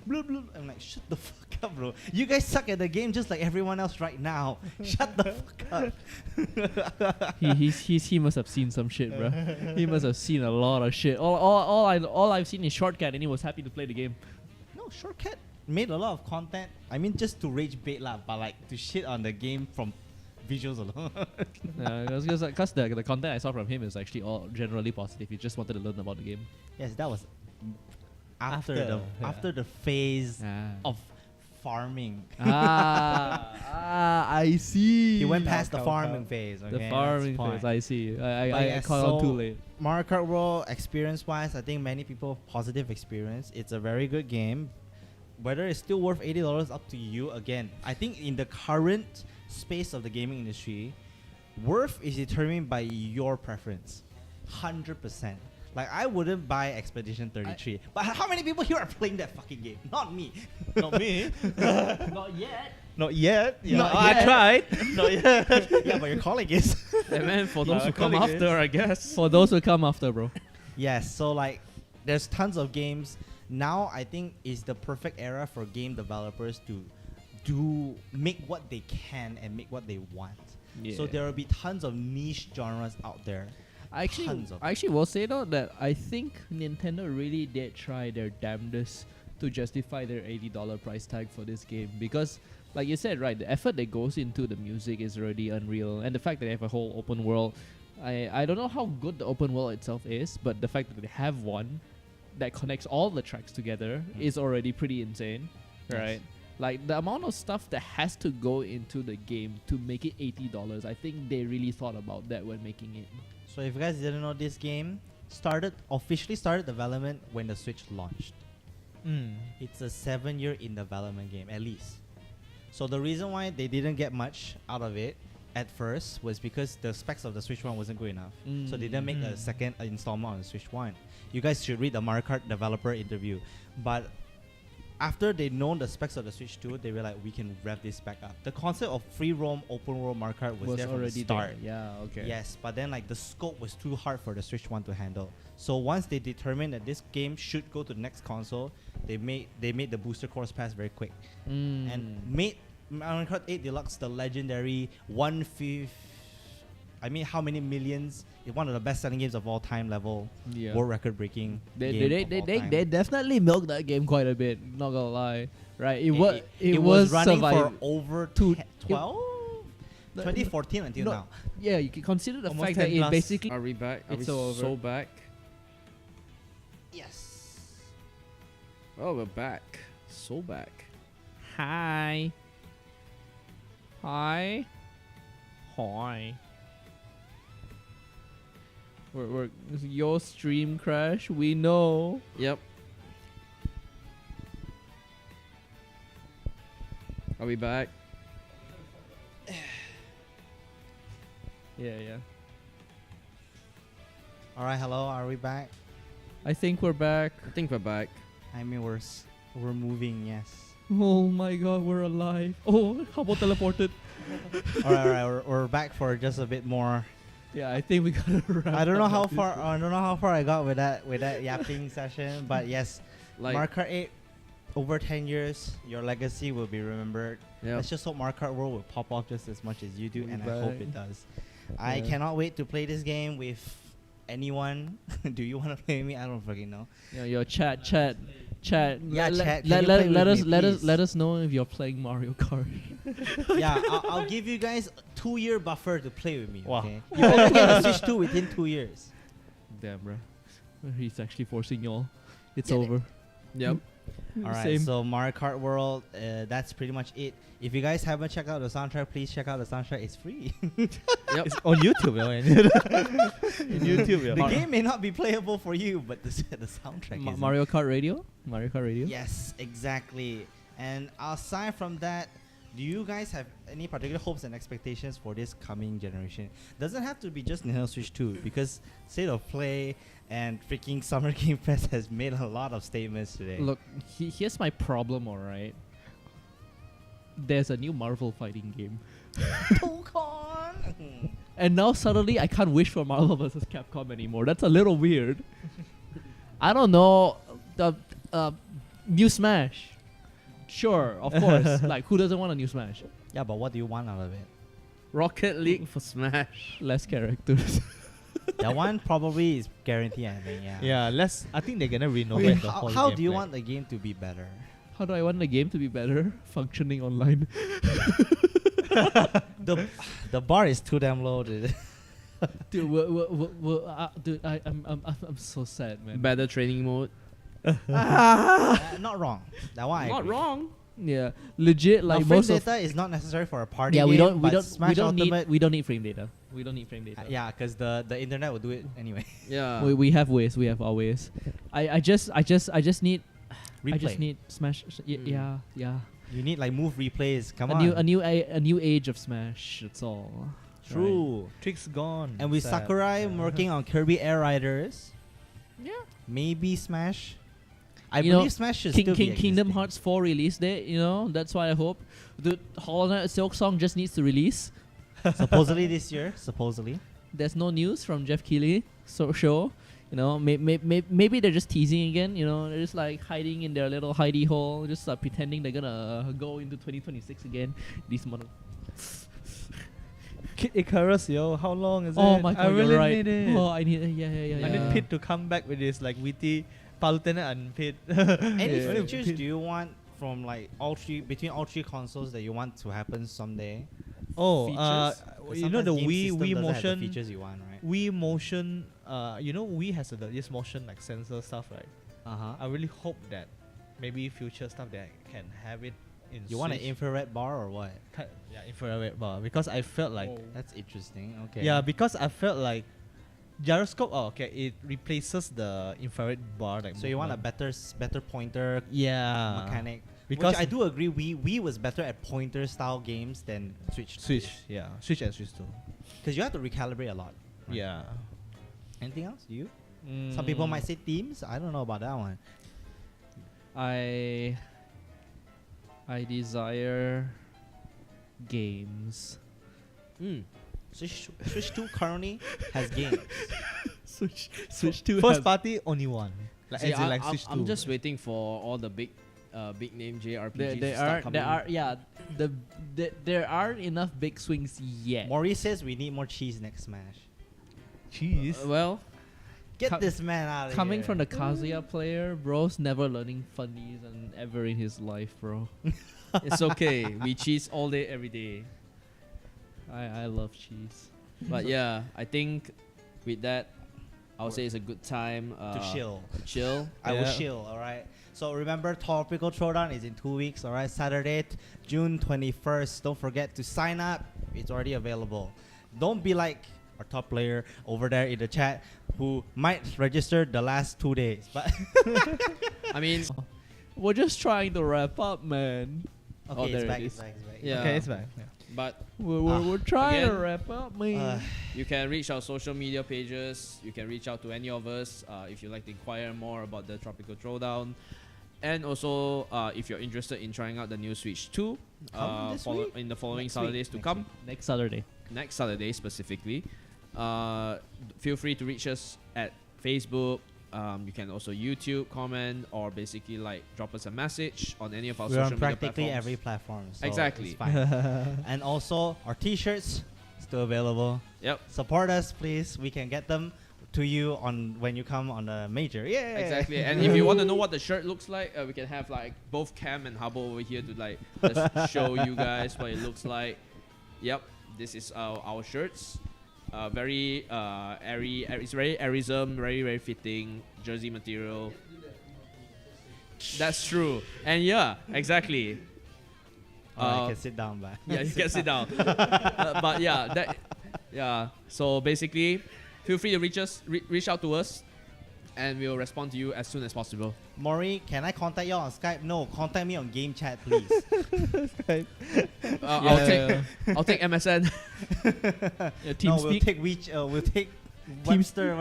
blah blah. I'm like, shut the fuck up, bro. You guys suck at the game just like everyone else right now. Shut the fuck up. He must have seen some shit, bro. He must have seen a lot of shit. All I've seen is Shortcut, and he was happy to play the game. No, Shortcut made a lot of content. I mean, just to rage bait lah, but like to shit on the game from visuals alone. Because the content I saw from him is actually all generally positive. He just wanted to learn about the game. Yes, that was after After, the phase of farming. I see. He went past Okay, the farming phase. Okay, The that's farming fine. phase. I see. But I yeah, caught on so too late. Mario Kart World experience-wise, I think many people positive experience. It's a very good game. Whether it's still worth $80, up to you. Again, I think in the current space of the gaming industry, worth is determined by your preference. 100%. Like, I wouldn't buy Expedition 33. But how many people here are playing that fucking game? Not me. Not me. Not yet. Not yet. Yeah. Not I yet. tried. Not yet. Yeah, but your colleague is. And man, for those Yeah, who come colleague after, I guess. For those who come after, bro. Yes, so like, there's tons of games. Now, I think is the perfect era for game developers to make what they can and make what they want. So there will be tons of niche genres out there. I actually will say though that I think Nintendo really did try their damnedest to justify their $80 price tag for this game, because like you said, right, the effort that goes into the music is already unreal, and the fact that they have a whole open world, I don't know how good the open world itself is, but the fact that they have one that connects all the tracks together is already pretty insane, right? Yes. Like the amount of stuff that has to go into the game to make it $80, I think they really thought about that when making it. So if you guys didn't know, this game officially started development when the Switch launched. It's a 7-year in development game, at least. So the reason why they didn't get much out of it at first was because the specs of the Switch 1 wasn't good enough. So they didn't make a second installment on the Switch 1. You guys should read the Mario Kart developer interview. But after they know the specs of the Switch 2, they were like, we can rev this back up. The concept of free roam open world Mario Kart was there from the start. there. Yeah, okay. Yes, but then like the scope was too hard for the Switch 1 to handle. So once they determined that this game should go to the next console, they made the booster course pass very quick and made Mario Kart 8 Deluxe the legendary 1/5. I mean, how many millions? It's one of the best-selling games of all time level, world record-breaking. They definitely milked that game quite a bit. Not gonna lie, right? It was was running for surviving. over to- 12, 2014 until No, now. Yeah, you can consider the Almost fact that 10 it plus. basically. Are we back? Are It's we so so over. back? Yes. Oh, we're back. So back. Hi. Hi. Hi. Your stream crash. We know. Yep. Are we back? Yeah. All right, hello. Are we back? I think we're back. I think we're back. I mean, we're moving. Yes. Oh my God, we're alive. Oh, how about teleported? All right. We're back for just a bit more. Yeah, I think we gotta wrap. I don't know up how at this far. point. I don't know how far I got with that yapping session, but yes, Like, Mario Kart 8. Over 10 years, your legacy will be remembered. yeah. Let's just hope Mario Kart World will pop off just as much as you do, and I hope Right. it does. I Yeah. cannot wait to play this game with anyone. Do you want to play me? I don't fucking know. Your chat. Yeah, chat, can Let, you let, play let with us me, let us please? let us know if you're playing Mario Kart. Yeah, I'll give you guys a 2-year buffer to play with me. Wow. Okay, you only get a Switch 2 within 2 years. Damn, bro. He's actually forcing y'all. It's Get it. over. Yep. All right, Same. so Mario Kart World, that's pretty much it. If you guys haven't checked out the soundtrack, please check out the soundtrack. It's free. Yep. It's on YouTube, man. In YouTube, yeah. The game may not be playable for you, but the soundtrack is. Mario Kart Radio. Mario Kart Radio. Yes, exactly. And aside from that, do you guys have any particular hopes and expectations for this coming generation? Doesn't have to be just Nintendo Switch 2, because State of Play and freaking Summer Game Fest has made a lot of statements today. Look, here's my problem. All right. There's a new Marvel fighting game, Dokkan! and now suddenly I can't wish for Marvel vs. Capcom anymore. That's a little weird. I don't know. The new Smash. Sure, of course. Like, who doesn't want a new Smash? Yeah, but what do you want out of it? Rocket League for Smash. Less characters. That one probably is guaranteed, I think, yeah. Yeah, I think they're gonna I renovate mean, the whole how do you gameplay. want the game to be better? How do I want the game to be better? Functioning online. The bar is too damn low, dude. Dude, dude, I'm so sad, man. Better training mode. Not wrong. That one I Not agree. wrong. Yeah, legit. Like Now, frame most of data is not necessary for a party yeah, game, we don't but Smash we don't Ultimate, need frame data. We don't need frame data. yeah, because the internet will do it anyway. Yeah. We have ways. We have our ways. I just need Replay. I just need Smash. Mm. Yeah. You need like move replays. Come a on. new age of Smash. That's all. True. Trick's gone. And with Sad. Sakurai working on Kirby Air Riders, Yeah. maybe Smash. I You know, believe Smash should still be Kingdom existing. Hearts 4 release date. You know, that's what I hope. The Hollow Knight Silk Song just needs to release. Supposedly this year. Supposedly. There's no news from Jeff Keighley. So sure. You know, maybe they're just teasing again. You know, they're just like hiding in their little hidey hole, just pretending they're gonna go into 2026 again. These mother. Kid Icarus, yo, how long is Oh it? my god, I really you're right. need it. Oh, I need. Yeah. I need Pit to come back with this like witty Palutena and Pit. Any Yeah. features do you want from like between all three consoles that you want to happen someday? Oh, Features? 'Cause you know the sometimes game Wii system doesn't have the motion. features you want, right? Wii motion. You know Wii has this motion like sensor stuff, right? Uh-huh. I really hope that maybe future stuff that can have it in. You want an Switch. infrared bar or what? Yeah, infrared bar, because I felt like That's interesting. Okay. yeah, because I felt like gyroscope. Oh, okay, it replaces the infrared bar. Like So you want a movement. better pointer mechanic? Because Which I do agree. Wii was better at pointer style games than Switch. Switch, yeah, Switch and Switch too. Because you have to recalibrate a lot. right? Yeah. Anything else? Do you? Some people might say themes. I don't know about that one. I desire games. Mm. Switch 2 currently has games. Switch to First party only one. Like See, as in like I'm, Switch 2. I'm just waiting for all the big name JRPGs There to start coming. there aren't enough big swings yet. Maurice says we need more cheese next Smash. Cheese. Well, Get Co- this man out of Coming here. from the Kazuya player, bro's never learning funnies and ever in his life, bro. it's okay. We cheese all day, every day. I love cheese. But yeah, I think with that, I would say it's a good time to chill. Chill. I will Yeah. chill, alright? So remember, Topical Throwdown is in 2 weeks, alright? Saturday, June 21st. Don't forget to sign up. It's already available. Don't be like our top player over there in the chat, who might register the last 2 days. But I mean, We're just trying to wrap up, man. okay, there it's it back, is. it's back, it's back. Yeah. Okay, it's back. Yeah. but We're trying to again, wrap up, man. you can reach our social media pages. You can reach out to any of us if you'd like to inquire more about the Tropical Throwdown. And also, if you're interested in trying out the new Switch 2 This week? in the following Next week, Saturdays to next come, week. Next Saturday. next Saturday specifically, feel free to reach us at Facebook. You can also YouTube, comment, or basically like drop us a message on any of our We're social on media practically platforms. every platform. So Exactly. It's fine. And also, our t-shirts still available. Yep. Support us, please. We can get them to you on when you come on the major. Yeah. Exactly. And if you want to know what the shirt looks like, we can have like both Cam and Hubble over here to like just show you guys what it looks like. Yep. This is our shirts. Very airy. It's very airism. Very very fitting jersey material. That's true. And yeah, exactly. I can sit down, but Yeah, you can sit down. But yeah. So basically, feel free to reach out to us, and we'll respond to you as soon as possible. Maury, can I contact you on Skype? No, contact me on game chat, please. I'll take MSN. No, we'll take we'll take Webster.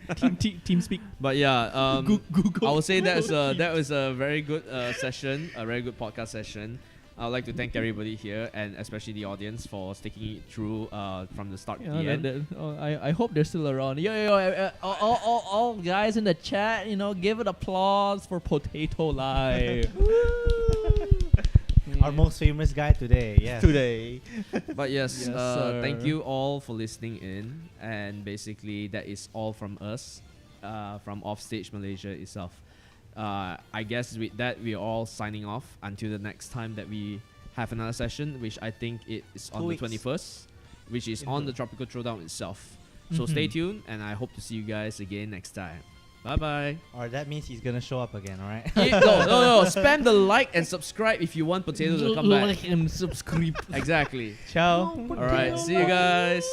TeamSpeak. But yeah, Google. I would say that was a very good session, a very good podcast session. I'd like to thank everybody here and especially the audience for sticking it through from the start to the end. I hope they're still around. All guys in the chat, give it applause for Potato Live. Our most famous guy today. Yes. Today. But yes, Yes, sir. thank you all for listening in. And basically, that is all from us, from Offstage Malaysia itself. I guess with that, we're all signing off until the next time that we have another session, which I think it is on 2 the weeks. 21st, which is on the Tropical Throwdown itself. So Mhm. stay tuned, and I hope to see you guys again next time. Bye bye. Or that means he's gonna show up again, alright? No. Spam the like and subscribe if you want Potato to come back. Like and subscribe. Exactly. Ciao. All right. See you guys.